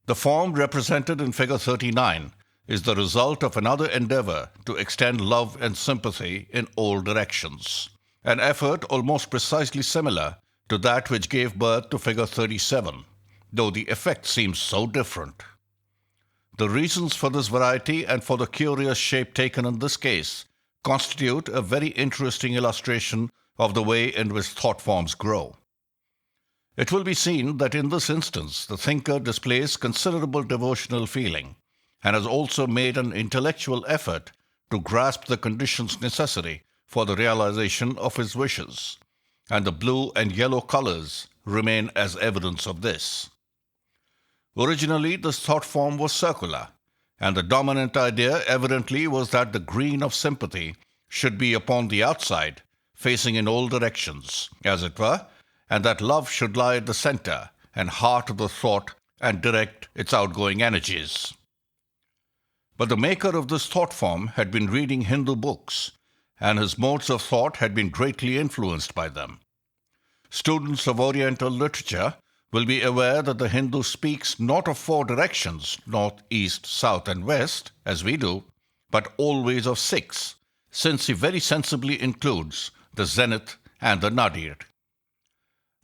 The form represented in Figure 39 is the result of another endeavor to extend love and sympathy in all directions, an effort almost precisely similar to that which gave birth to Figure 37, though the effect seems so different. The reasons for this variety and for the curious shape taken in this case constitute a very interesting illustration of the way in which thought forms grow. It will be seen that in this instance the thinker displays considerable devotional feeling and has also made an intellectual effort to grasp the conditions necessary for the realization of his wishes, and the blue and yellow colors remain as evidence of this. Originally, this thought form was circular, and the dominant idea evidently was that the green of sympathy should be upon the outside, facing in all directions, as it were, and that love should lie at the center and heart of the thought and direct its outgoing energies. But the maker of this thought form had been reading Hindu books, and his modes of thought had been greatly influenced by them. Students of Oriental literature will be aware that the Hindu speaks not of four directions, north, east, south, and west, as we do, but always of six, since he very sensibly includes the zenith and the nadir.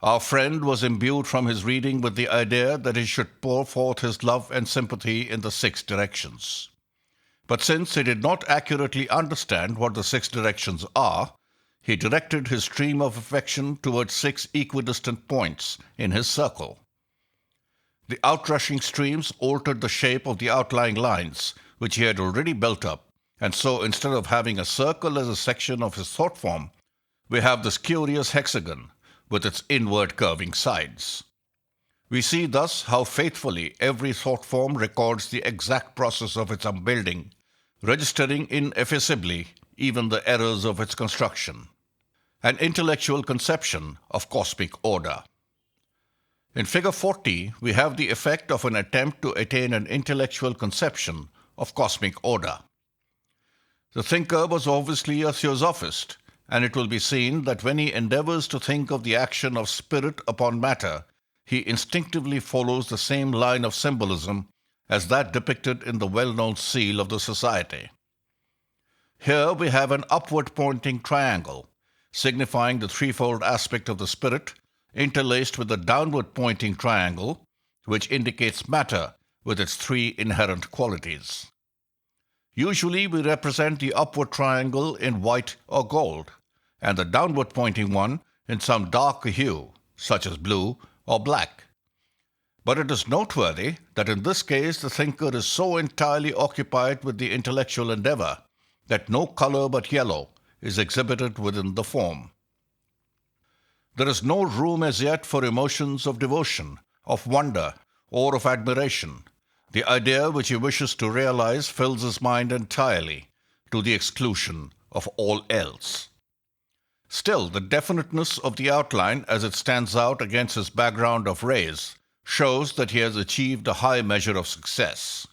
Our friend was imbued from his reading with the idea that he should pour forth his love and sympathy in the six directions. But since he did not accurately understand what the six directions are, he directed his stream of affection towards six equidistant points in his circle. The outrushing streams altered the shape of the outlying lines, which he had already built up, and so instead of having a circle as a section of his thought form, we have this curious hexagon with its inward curving sides. We see thus how faithfully every thought form records the exact process of its unbuilding, registering ineffaceably even the errors of its construction. An intellectual conception of cosmic order. In Figure 40, we have the effect of an attempt to attain an intellectual conception of cosmic order. The thinker was obviously a theosophist, and it will be seen that when he endeavors to think of the action of spirit upon matter, he instinctively follows the same line of symbolism as that depicted in the well-known seal of the society. Here we have an upward-pointing triangle, signifying the threefold aspect of the spirit, interlaced with the downward-pointing triangle, which indicates matter with its three inherent qualities. Usually we represent the upward triangle in white or gold, and the downward-pointing one in some darker hue, such as blue or black. But it is noteworthy that in this case the thinker is so entirely occupied with the intellectual endeavor that no color but yellow is exhibited within the form. There is no room as yet for emotions of devotion, of wonder, or of admiration. The idea which he wishes to realize fills his mind entirely, to the exclusion of all else. Still, the definiteness of the outline as it stands out against his background of rays shows that he has achieved a high measure of success.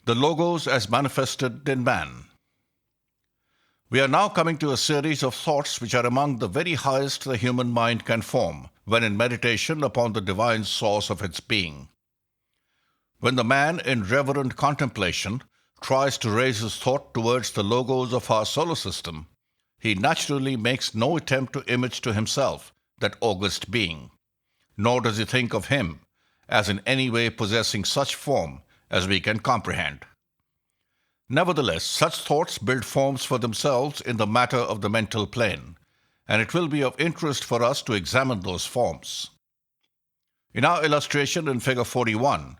The logos as manifested in man. We are now coming to a series of thoughts which are among the very highest the human mind can form when in meditation upon the divine source of its being. When the man in reverent contemplation tries to raise his thought towards the logos of our solar system, he naturally makes no attempt to image to himself that august being, nor does he think of him as in any way possessing such form as we can comprehend. Nevertheless, such thoughts build forms for themselves in the matter of the mental plane, and it will be of interest for us to examine those forms. In our illustration in Figure 41,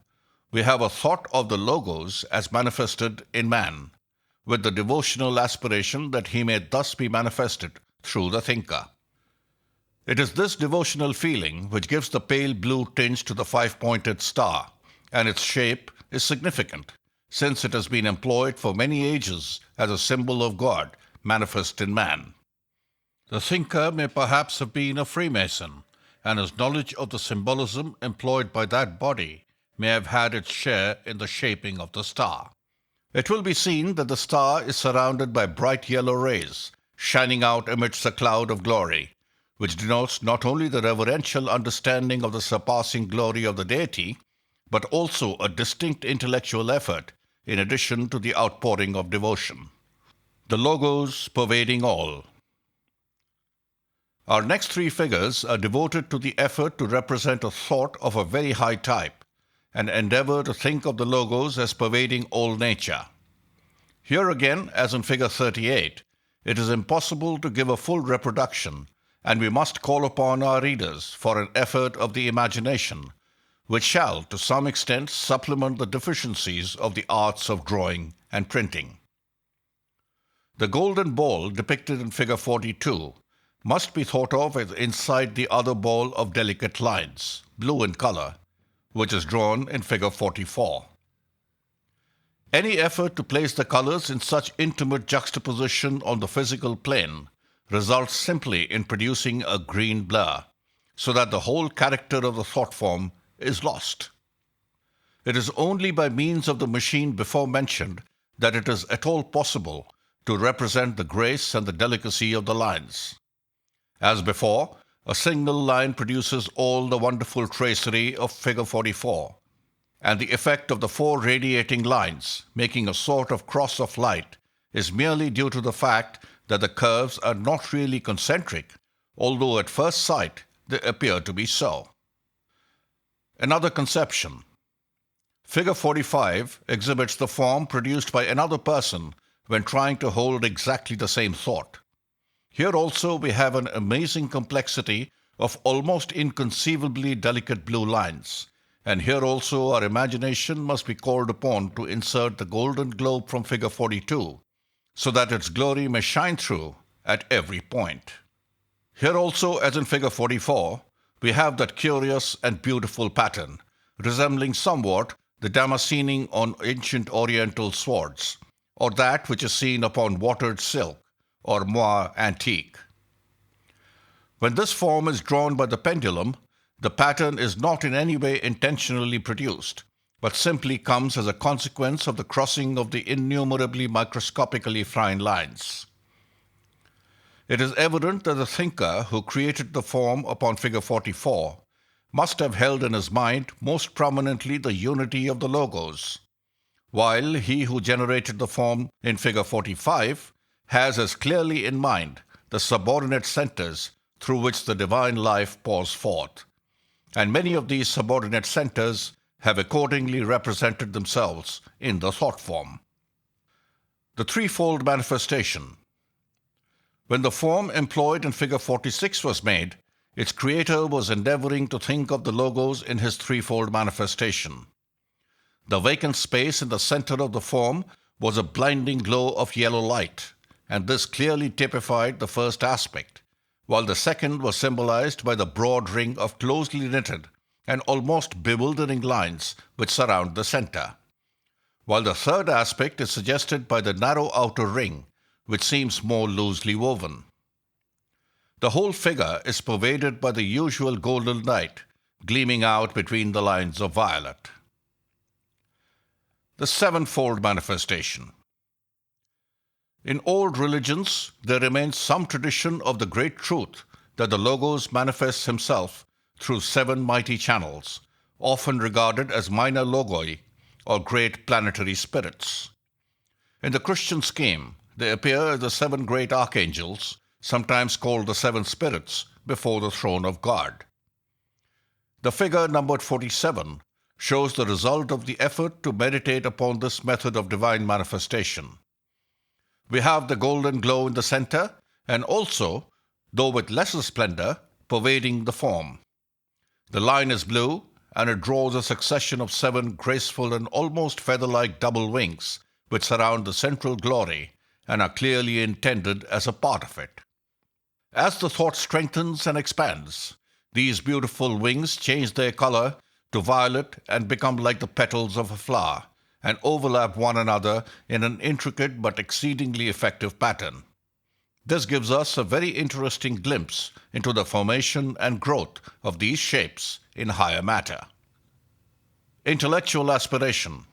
we have a thought of the logos as manifested in man, with the devotional aspiration that he may thus be manifested through the thinker. It is this devotional feeling which gives the pale blue tinge to the five-pointed star, and its shape is significant, since it has been employed for many ages as a symbol of God manifest in man. The thinker may perhaps have been a Freemason, and his knowledge of the symbolism employed by that body may have had its share in the shaping of the star. It will be seen that the star is surrounded by bright yellow rays, shining out amidst a cloud of glory, which denotes not only the reverential understanding of the surpassing glory of the deity, but also a distinct intellectual effort in addition to the outpouring of devotion. The logos pervading all. Our next three figures are devoted to the effort to represent a thought of a very high type, and endeavor to think of the logos as pervading all nature. Here again, as in figure 38, it is impossible to give a full reproduction, and we must call upon our readers for an effort of the imagination, which shall, to some extent, supplement the deficiencies of the arts of drawing and printing. The golden ball depicted in figure 42 must be thought of as inside the other ball of delicate lines, blue in color, which is drawn in figure 44. Any effort to place the colors in such intimate juxtaposition on the physical plane results simply in producing a green blur, so that the whole character of the thought form is lost. It is only by means of the machine before mentioned that it is at all possible to represent the grace and the delicacy of the lines. As before, a single line produces all the wonderful tracery of figure 44, and the effect of the four radiating lines, making a sort of cross of light, is merely due to the fact that the curves are not really concentric, although at first sight they appear to be so. Another conception. Figure 45 exhibits the form produced by another person when trying to hold exactly the same thought. Here also we have an amazing complexity of almost inconceivably delicate blue lines, and here also our imagination must be called upon to insert the golden globe from figure 42, so that its glory may shine through at every point. Here also, as in figure 44, we have that curious and beautiful pattern, resembling somewhat the damascening on ancient oriental swords, or that which is seen upon watered silk, or moire antique. When this form is drawn by the pendulum, the pattern is not in any way intentionally produced, but simply comes as a consequence of the crossing of the innumerably microscopically fine lines. It is evident that the thinker who created the form upon figure 44 must have held in his mind most prominently the unity of the logos, while he who generated the form in figure 45 has as clearly in mind the subordinate centers through which the divine life pours forth, and many of these subordinate centers have accordingly represented themselves in the thought form. The threefold manifestation. When the form employed in figure 46 was made, its creator was endeavoring to think of the logos in his threefold manifestation. The vacant space in the center of the form was a blinding glow of yellow light, and this clearly typified the first aspect, while the second was symbolized by the broad ring of closely knitted and almost bewildering lines which surround the center, while the third aspect is suggested by the narrow outer ring, which seems more loosely woven. The whole figure is pervaded by the usual golden light, gleaming out between the lines of violet. The sevenfold manifestation. In old religions, there remains some tradition of the great truth that the Logos manifests himself through seven mighty channels, often regarded as minor logoi, or great planetary spirits. In the Christian scheme, they appear as the seven great archangels, sometimes called the seven spirits, before the throne of God. The figure numbered 47 shows the result of the effort to meditate upon this method of divine manifestation. We have the golden glow in the center, and also, though with lesser splendor, pervading the form. The line is blue, and it draws a succession of seven graceful and almost feather-like double wings which surround the central glory and are clearly intended as a part of it. As the thought strengthens and expands, these beautiful wings change their color to violet and become like the petals of a flower, and overlap one another in an intricate but exceedingly effective pattern. This gives us a very interesting glimpse into the formation and growth of these shapes in higher matter. Intellectual aspiration.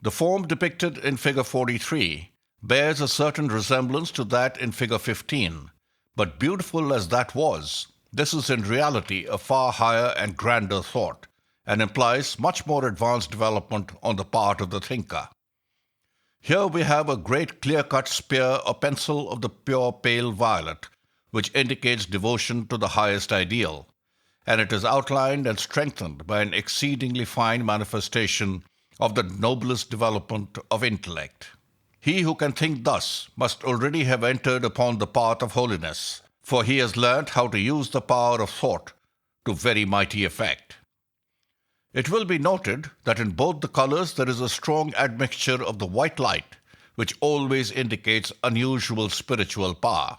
The form depicted in figure 43 bears a certain resemblance to that in figure 15, but beautiful as that was, this is in reality a far higher and grander thought, and implies much more advanced development on the part of the thinker. Here we have a great clear-cut spear or pencil of the pure pale violet, which indicates devotion to the highest ideal, and it is outlined and strengthened by an exceedingly fine manifestation of the noblest development of intellect. He who can think thus must already have entered upon the path of holiness, for he has learnt how to use the power of thought to very mighty effect. It will be noted that in both the colors there is a strong admixture of the white light, which always indicates unusual spiritual power.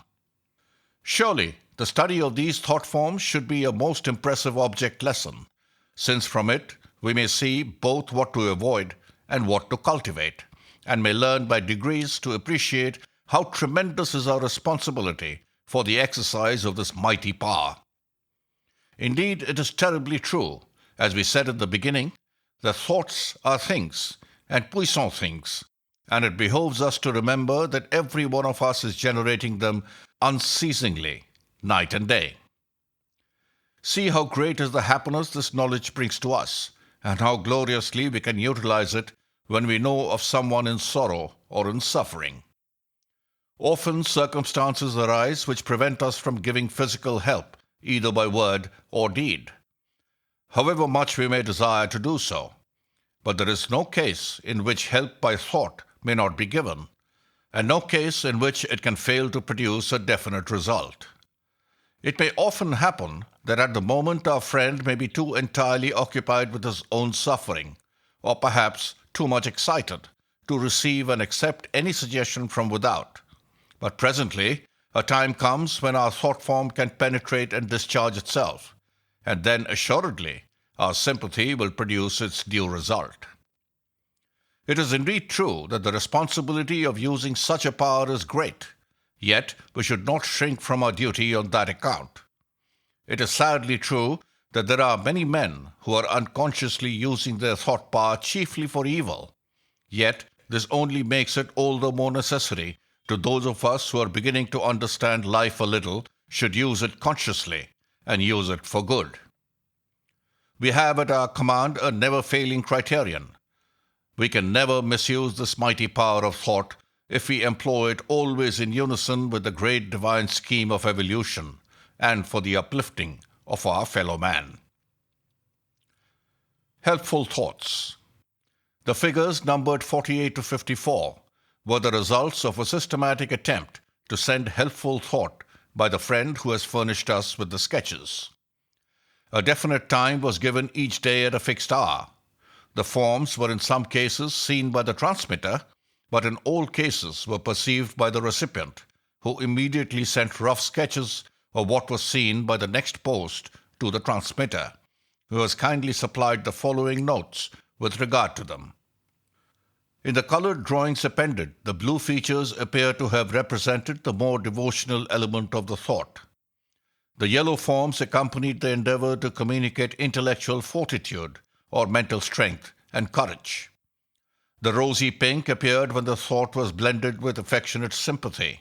Surely, the study of these thought forms should be a most impressive object lesson, since from it we may see both what to avoid and what to cultivate, and may learn by degrees to appreciate how tremendous is our responsibility for the exercise of this mighty power. Indeed, it is terribly true, as we said at the beginning, that thoughts are things, and puissant things, and it behoves us to remember that every one of us is generating them unceasingly, night and day. See how great is the happiness this knowledge brings to us, and how gloriously we can utilize it when we know of someone in sorrow or in suffering. Often circumstances arise which prevent us from giving physical help, either by word or deed, however much we may desire to do so. But there is no case in which help by thought may not be given, and no case in which it can fail to produce a definite result. It may often happen that at the moment our friend may be too entirely occupied with his own suffering, or perhaps too much excited, to receive and accept any suggestion from without. But presently, a time comes when our thought form can penetrate and discharge itself, and then assuredly our sympathy will produce its due result. It is indeed true that the responsibility of using such a power is great, yet we should not shrink from our duty on that account. It is sadly true that there are many men who are unconsciously using their thought power chiefly for evil, yet this only makes it all the more necessary to those of us who are beginning to understand life a little should use it consciously and use it for good. We have at our command a never-failing criterion. We can never misuse this mighty power of thought if we employ it always in unison with the great divine scheme of evolution and for the uplifting of our fellow man. Helpful thoughts. The figures numbered 48 to 54 were the results of a systematic attempt to send helpful thought by the friend who has furnished us with the sketches. A definite time was given each day at a fixed hour. The forms were in some cases seen by the transmitter, but in all cases were perceived by the recipient, who immediately sent rough sketches of what was seen by the next post to the transmitter, who has kindly supplied the following notes with regard to them. In the colored drawings appended, the blue features appear to have represented the more devotional element of the thought. The yellow forms accompanied the endeavor to communicate intellectual fortitude or mental strength and courage. The rosy pink appeared when the thought was blended with affectionate sympathy.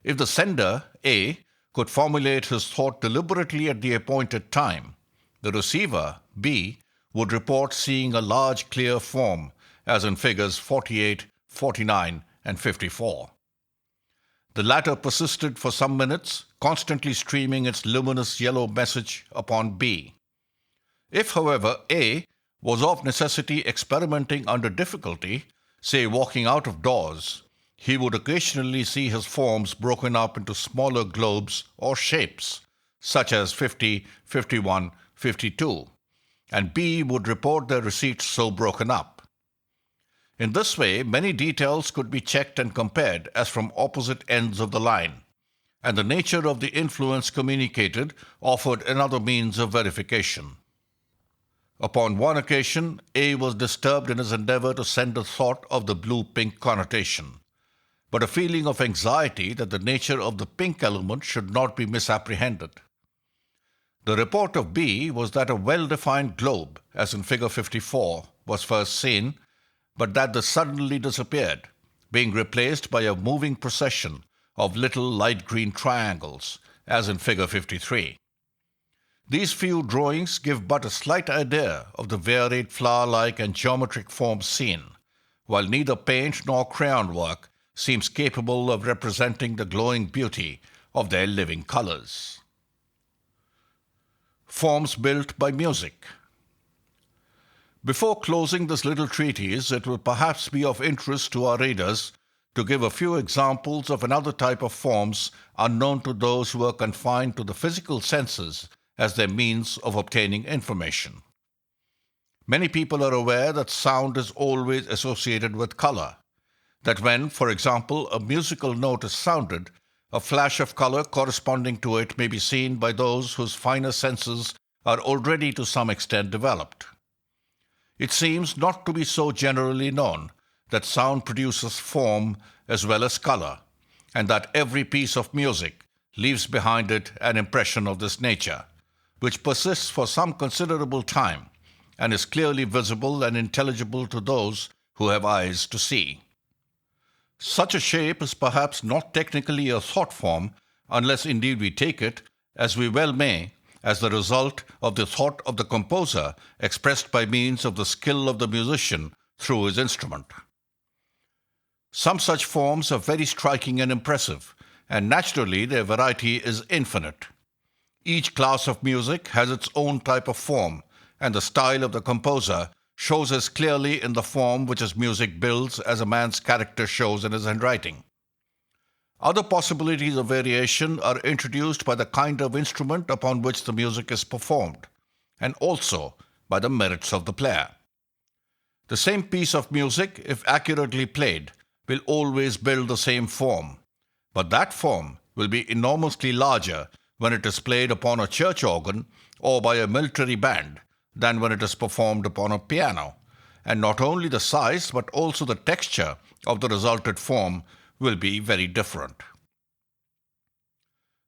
If the sender, A, could formulate his thought deliberately at the appointed time, the receiver, B, would report seeing a large clear form, as in figures 48, 49, and 54. The latter persisted for some minutes, constantly streaming its luminous yellow message upon B. If, however, A was of necessity experimenting under difficulty, say walking out of doors, he would occasionally see his forms broken up into smaller globes or shapes, such as 50, 51, 52, and B would report their receipts so broken up. In this way, many details could be checked and compared as from opposite ends of the line, and the nature of the influence communicated offered another means of verification. Upon one occasion, A was disturbed in his endeavor to send a thought of the blue-pink connotation, but a feeling of anxiety that the nature of the pink element should not be misapprehended. The report of B was that a well-defined globe, as in figure 54, was first seen, but that this suddenly disappeared, being replaced by a moving procession of little light green triangles, as in figure 53. These few drawings give but a slight idea of the varied flower-like and geometric forms seen, while neither paint nor crayon work seems capable of representing the glowing beauty of their living colors. Forms built by music. Before closing this little treatise, it will perhaps be of interest to our readers to give a few examples of another type of forms unknown to those who are confined to the physical senses as their means of obtaining information. Many people are aware that sound is always associated with color, that when, for example, a musical note is sounded, a flash of color corresponding to it may be seen by those whose finer senses are already to some extent developed. It seems not to be so generally known that sound produces form as well as color, and that every piece of music leaves behind it an impression of this nature, which persists for some considerable time and is clearly visible and intelligible to those who have eyes to see. Such a shape is perhaps not technically a thought form, unless indeed we take it, as we well may, as the result of the thought of the composer expressed by means of the skill of the musician through his instrument. Some such forms are very striking and impressive, and naturally their variety is infinite. Each class of music has its own type of form, and the style of the composer shows as clearly in the form which his music builds as a man's character shows in his handwriting. Other possibilities of variation are introduced by the kind of instrument upon which the music is performed, and also by the merits of the player. The same piece of music, if accurately played, will always build the same form, but that form will be enormously larger when it is played upon a church organ or by a military band than when it is performed upon a piano, and not only the size but also the texture of the resulted form will be very different.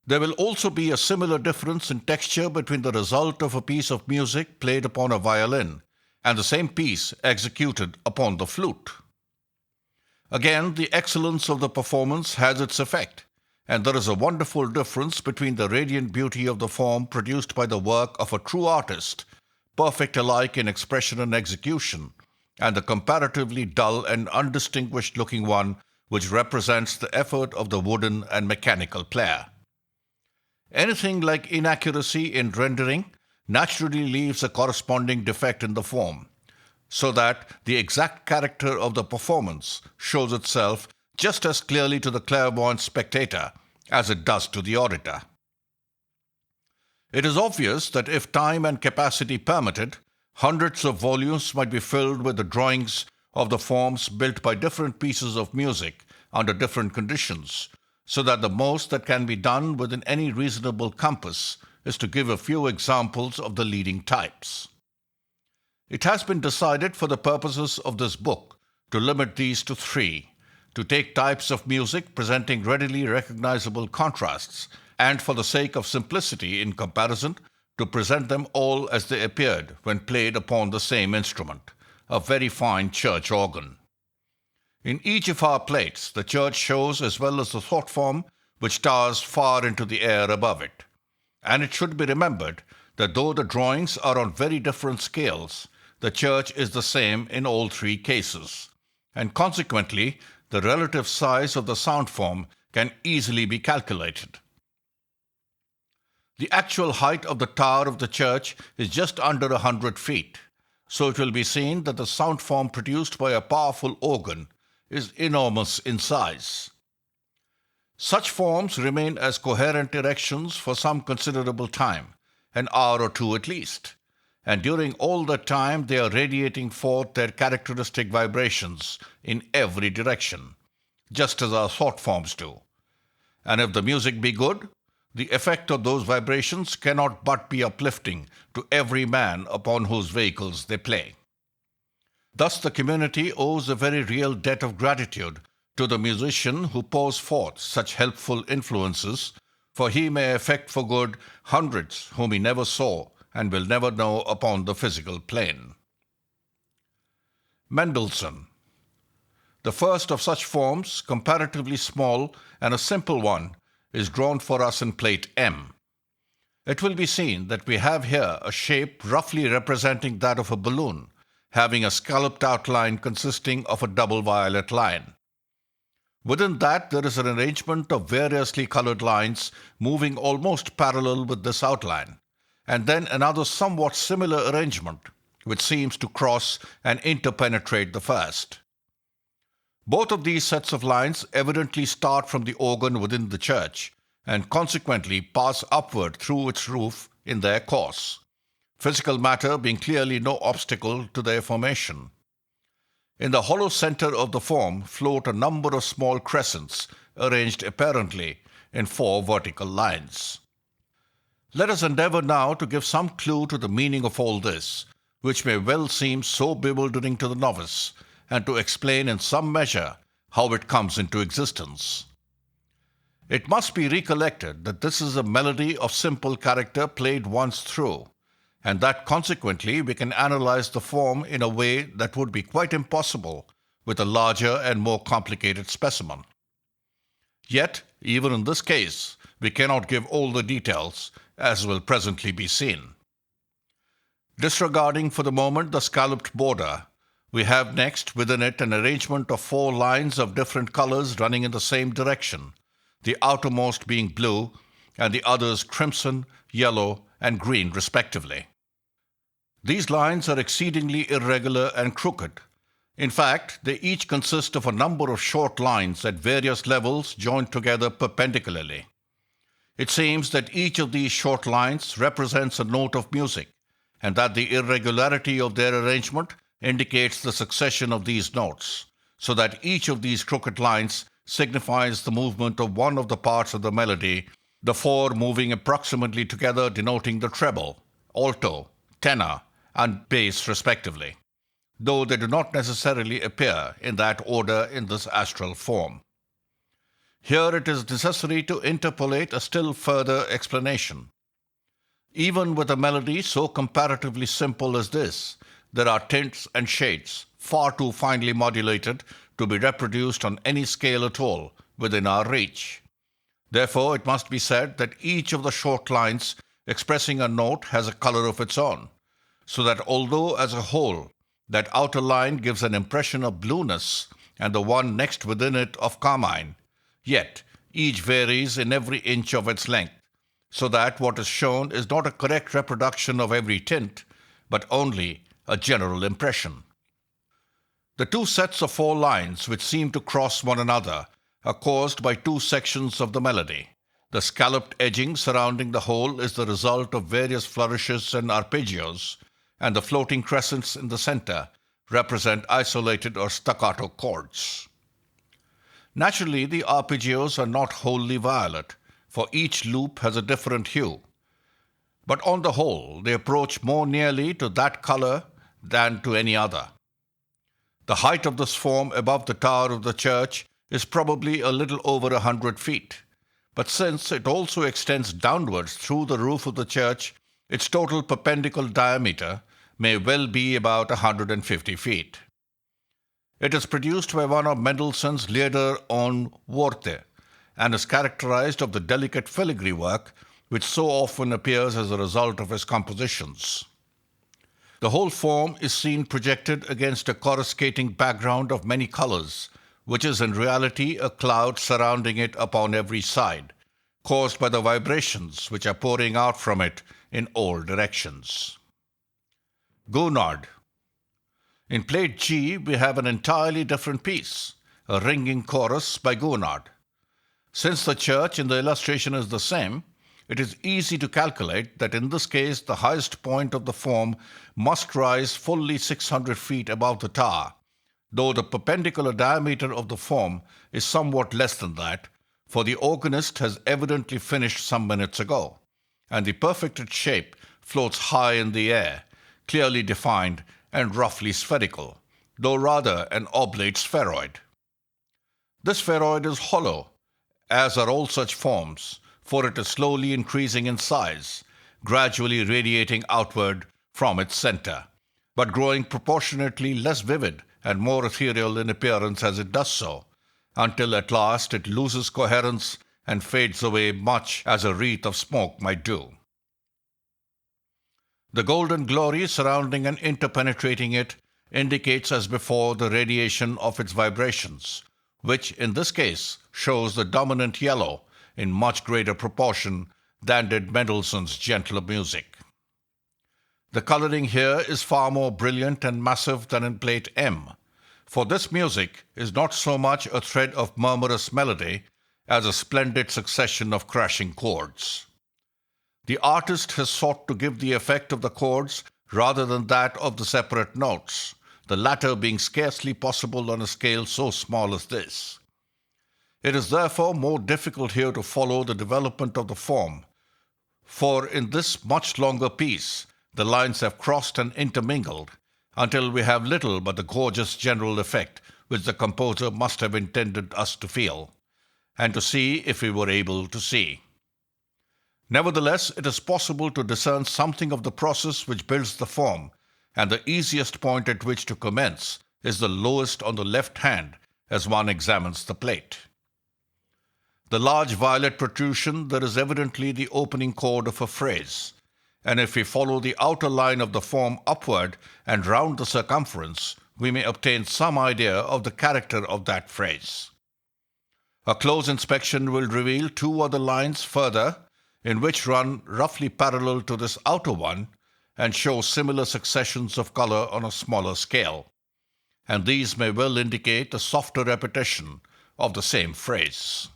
There will also be a similar difference in texture between the result of a piece of music played upon a violin and the same piece executed upon the flute. Again, the excellence of the performance has its effect, and there is a wonderful difference between the radiant beauty of the form produced by the work of a true artist, perfect alike in expression and execution, and the comparatively dull and undistinguished-looking one which represents the effort of the wooden and mechanical player. Anything like inaccuracy in rendering naturally leaves a corresponding defect in the form, so that the exact character of the performance shows itself just as clearly to the clairvoyant spectator as it does to the auditor. It is obvious that if time and capacity permitted, hundreds of volumes might be filled with the drawings of the forms built by different pieces of music under different conditions, so that the most that can be done within any reasonable compass is to give a few examples of the leading types. It has been decided for the purposes of this book to limit these to three, to take types of music presenting readily recognizable contrasts, and for the sake of simplicity in comparison, to present them all as they appeared when played upon the same instrument, a very fine church organ. In each of our plates, the church shows as well as the thought form, which towers far into the air above it. And it should be remembered that though the drawings are on very different scales, the church is the same in all three cases, and consequently, the relative size of the sound form can easily be calculated. The actual height of the tower of the church is just under 100 feet, so it will be seen that the sound form produced by a powerful organ is enormous in size. Such forms remain as coherent erections for some considerable time, an hour or two at least, and during all that time they are radiating forth their characteristic vibrations in every direction, just as our thought forms do. And if the music be good, the effect of those vibrations cannot but be uplifting to every man upon whose vehicles they play. Thus the community owes a very real debt of gratitude to the musician who pours forth such helpful influences, for he may affect for good hundreds whom he never saw and will never know upon the physical plane. Mendelssohn. The first of such forms, comparatively small and a simple one, is drawn for us in plate M. It will be seen that we have here a shape roughly representing that of a balloon, having a scalloped outline consisting of a double violet line. Within that, there is an arrangement of variously colored lines moving almost parallel with this outline, and then another somewhat similar arrangement, which seems to cross and interpenetrate the first. Both of these sets of lines evidently start from the organ within the church, and consequently pass upward through its roof in their course, physical matter being clearly no obstacle to their formation. In the hollow center of the form float a number of small crescents, arranged apparently in 4 vertical lines. Let us endeavor now to give some clue to the meaning of all this, which may well seem so bewildering to the novice, and to explain in some measure how it comes into existence. It must be recollected that this is a melody of simple character played once through, and that consequently we can analyze the form in a way that would be quite impossible with a larger and more complicated specimen. Yet, even in this case, we cannot give all the details, as will presently be seen. Disregarding for the moment the scalloped border, we have next within it an arrangement of 4 lines of different colors running in the same direction, the outermost being blue and the others crimson, yellow, and green respectively. These lines are exceedingly irregular and crooked. In fact, they each consist of a number of short lines at various levels joined together perpendicularly. It seems that each of these short lines represents a note of music, and that the irregularity of their arrangement indicates the succession of these notes, so that each of these crooked lines signifies the movement of one of the parts of the melody, the 4 moving approximately together denoting the treble, alto, tenor, and bass respectively, though they do not necessarily appear in that order in this astral form. Here it is necessary to interpolate a still further explanation. Even with a melody so comparatively simple as this, there are tints and shades far too finely modulated to be reproduced on any scale at all within our reach. Therefore, it must be said that each of the short lines expressing a note has a color of its own, so that although as a whole that outer line gives an impression of blueness and the one next within it of carmine, yet each varies in every inch of its length, so that what is shown is not a correct reproduction of every tint, but only a general impression. The 2 sets of 4 lines which seem to cross one another are caused by 2 sections of the melody. The scalloped edging surrounding the whole is the result of various flourishes and arpeggios, and the floating crescents in the center represent isolated or staccato chords. Naturally, the arpeggios are not wholly violet, for each loop has a different hue, but on the whole they approach more nearly to that color than to any other. The height of this form above the tower of the church is probably a little over 100 feet, but since it also extends downwards through the roof of the church, its total perpendicular diameter may well be about 150 feet. It is produced by one of Mendelssohn's Lieder on Worte, and is characterized of the delicate filigree work which so often appears as a result of his compositions. The whole form is seen projected against a coruscating background of many colors, which is in reality a cloud surrounding it upon every side, caused by the vibrations which are pouring out from it in all directions. Gounod. In plate G, we have an entirely different piece, a ringing chorus by Gounod. Since the church in the illustration is the same, it is easy to calculate that in this case the highest point of the form must rise fully 600 feet above the tower, though the perpendicular diameter of the form is somewhat less than that, for the organist has evidently finished some minutes ago, and the perfected shape floats high in the air, clearly defined and roughly spherical, though rather an oblate spheroid. This spheroid is hollow, as are all such forms, for it is slowly increasing in size, gradually radiating outward from its center, but growing proportionately less vivid and more ethereal in appearance as it does so, until at last it loses coherence and fades away much as a wreath of smoke might do. The golden glory surrounding and interpenetrating it indicates as before the radiation of its vibrations, which in this case shows the dominant yellow in much greater proportion than did Mendelssohn's gentler music. The coloring here is far more brilliant and massive than in plate M, for this music is not so much a thread of murmurous melody as a splendid succession of crashing chords. The artist has sought to give the effect of the chords rather than that of the separate notes, the latter being scarcely possible on a scale so small as this. It is therefore more difficult here to follow the development of the form, for in this much longer piece the lines have crossed and intermingled until we have little but the gorgeous general effect which the composer must have intended us to feel, and to see if we were able to see. Nevertheless, it is possible to discern something of the process which builds the form, and the easiest point at which to commence is the lowest on the left hand as one examines the plate. The large violet protrusion there is evidently the opening chord of a phrase, and if we follow the outer line of the form upward and round the circumference, we may obtain some idea of the character of that phrase. A close inspection will reveal two other lines further, in which run roughly parallel to this outer one and show similar successions of color on a smaller scale, and these may well indicate a softer repetition of the same phrase.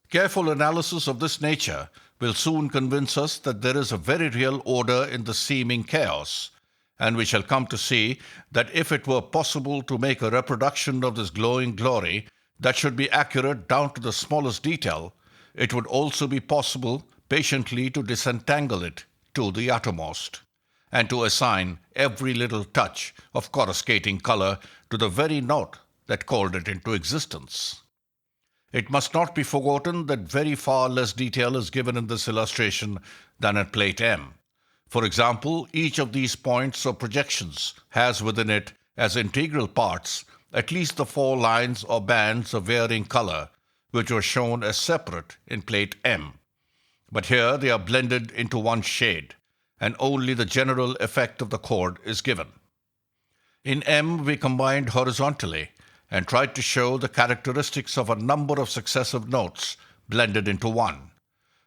Careful analysis of this nature will soon convince us that there is a very real order in the seeming chaos, and we shall come to see that if it were possible to make a reproduction of this glowing glory that should be accurate down to the smallest detail, it would also be possible patiently to disentangle it to the uttermost, and to assign every little touch of coruscating color to the very note that called it into existence. It must not be forgotten that very far less detail is given in this illustration than at plate M. For example, each of these points or projections has within it as integral parts at least the 4 lines or bands of varying color, which were shown as separate in plate M. But here they are blended into one shade, and only the general effect of the chord is given. In M we combined horizontally and tried to show the characteristics of a number of successive notes blended into one,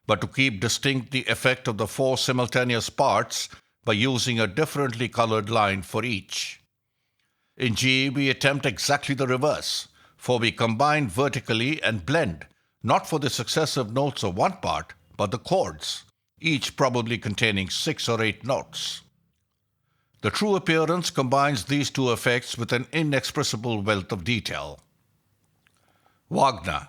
but to keep distinct the effect of the 4 simultaneous parts by using a differently colored line for each. In G we attempt exactly the reverse, for we combine vertically and blend, not for the successive notes of one part, but the chords, each probably containing 6 or 8 notes. The true appearance combines these two effects with an inexpressible wealth of detail. Wagner.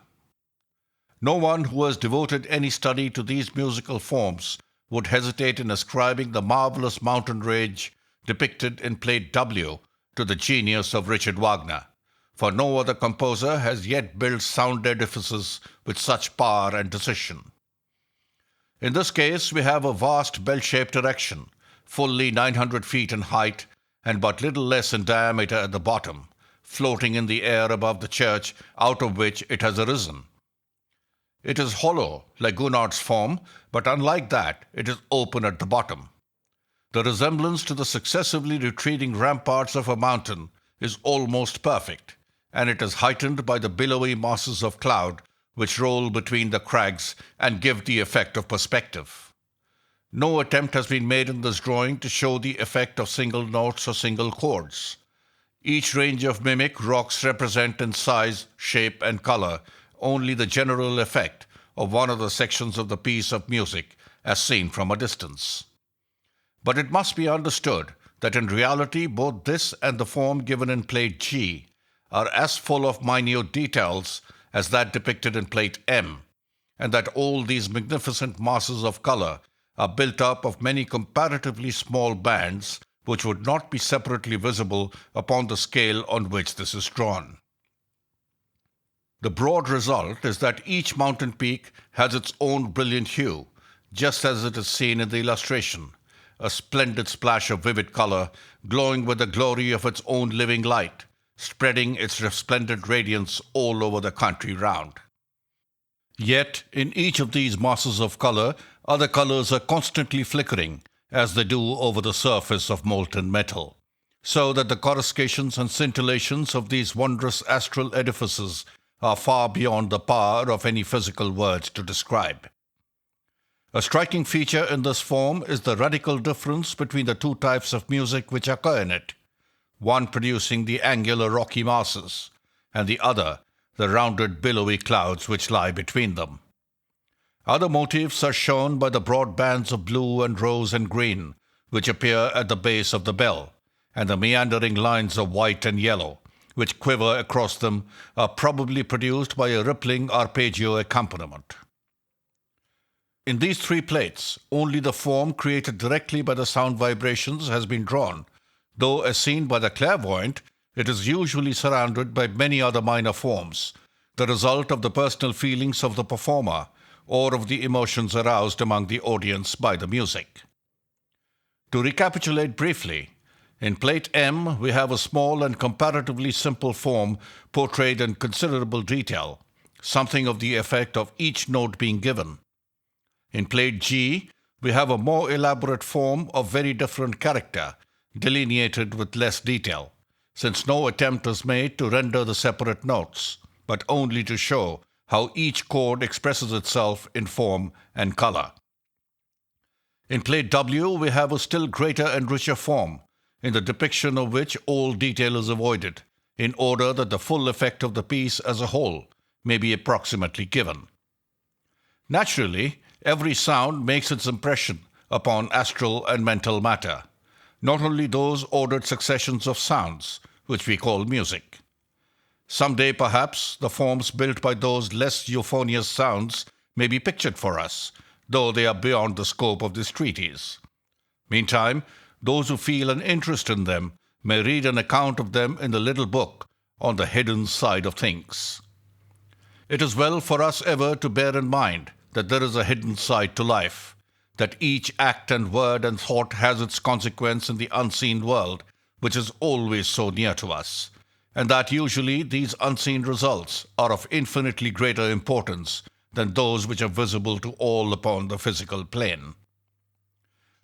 No one who has devoted any study to these musical forms would hesitate in ascribing the marvelous mountain rage depicted in plate W to the genius of Richard Wagner, for no other composer has yet built sound edifices with such power and decision. In this case, we have a vast bell-shaped erection, fully 900 feet in height and but little less in diameter at the bottom, floating in the air above the church out of which it has arisen. It is hollow, like Gounod's form, but unlike that, it is open at the bottom. The resemblance to the successively retreating ramparts of a mountain is almost perfect, and it is heightened by the billowy masses of cloud which roll between the crags and give the effect of perspective. No attempt has been made in this drawing to show the effect of single notes or single chords. Each range of mimic rocks represent in size, shape, and color only the general effect of one of the sections of the piece of music as seen from a distance. But it must be understood that in reality both this and the form given in plate G are as full of minute details as that depicted in plate M, and that all these magnificent masses of color are built up of many comparatively small bands which would not be separately visible upon the scale on which this is drawn. The broad result is that each mountain peak has its own brilliant hue, just as it is seen in the illustration, a splendid splash of vivid color, glowing with the glory of its own living light, spreading its resplendent radiance all over the country round. Yet, in each of these masses of color, other colors are constantly flickering, as they do over the surface of molten metal. so that the coruscations and scintillations of these wondrous astral edifices are far beyond the power of any physical words to describe. A striking feature in this form is the radical difference between the two types of music which occur in it, one producing the angular rocky masses, and the other the rounded billowy clouds which lie between them. Other motifs are shown by the broad bands of blue and rose and green, which appear at the base of the bell, and the meandering lines of white and yellow, which quiver across them, are probably produced by a rippling arpeggio accompaniment. In these three plates, only the form created directly by the sound vibrations has been drawn, though as seen by the clairvoyant, it is usually surrounded by many other minor forms, the result of the personal feelings of the performer or of the emotions aroused among the audience by the music. To recapitulate briefly, in plate M we have a small and comparatively simple form portrayed in considerable detail, something of the effect of each note being given. In plate G, we have a more elaborate form of very different character, delineated with less detail, since no attempt is made to render the separate notes, but only to show how each chord expresses itself in form and color. In plate W, we have a still greater and richer form, in the depiction of which all detail is avoided, in order that the full effect of the piece as a whole may be approximately given. Naturally, every sound makes its impression upon astral and mental matter, not only those ordered successions of sounds, which we call music. Some day, perhaps, the forms built by those less euphonious sounds may be pictured for us, though they are beyond the scope of this treatise. Meantime, those who feel an interest in them may read an account of them in the little book on the hidden side of things. It is well for us ever to bear in mind that there is a hidden side to life, that each act and word and thought has its consequence in the unseen world, which is always so near to us, and that usually these unseen results are of infinitely greater importance than those which are visible to all upon the physical plane.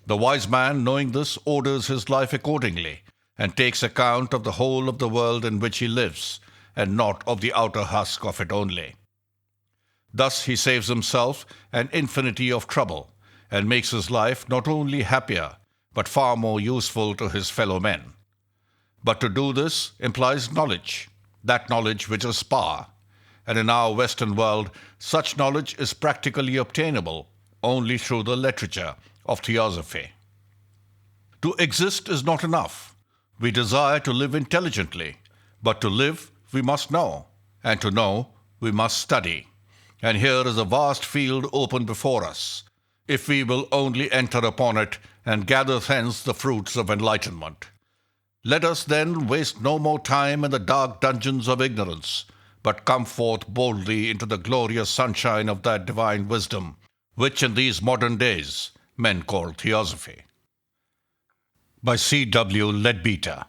The wise man, knowing this, orders his life accordingly, and takes account of the whole of the world in which he lives, and not of the outer husk of it only. Thus he saves himself an infinity of trouble, and makes his life not only happier, but far more useful to his fellow men. But to do this implies knowledge, that knowledge which is power, and in our Western world, such knowledge is practically obtainable only through the literature of theosophy. To exist is not enough. We desire to live intelligently, but to live we must know, and to know we must study. And here is a vast field open before us, if we will only enter upon it and gather thence the fruits of enlightenment. Let us then waste no more time in the dark dungeons of ignorance, but come forth boldly into the glorious sunshine of that divine wisdom, which in these modern days men call theosophy. By C.W. Leadbeater.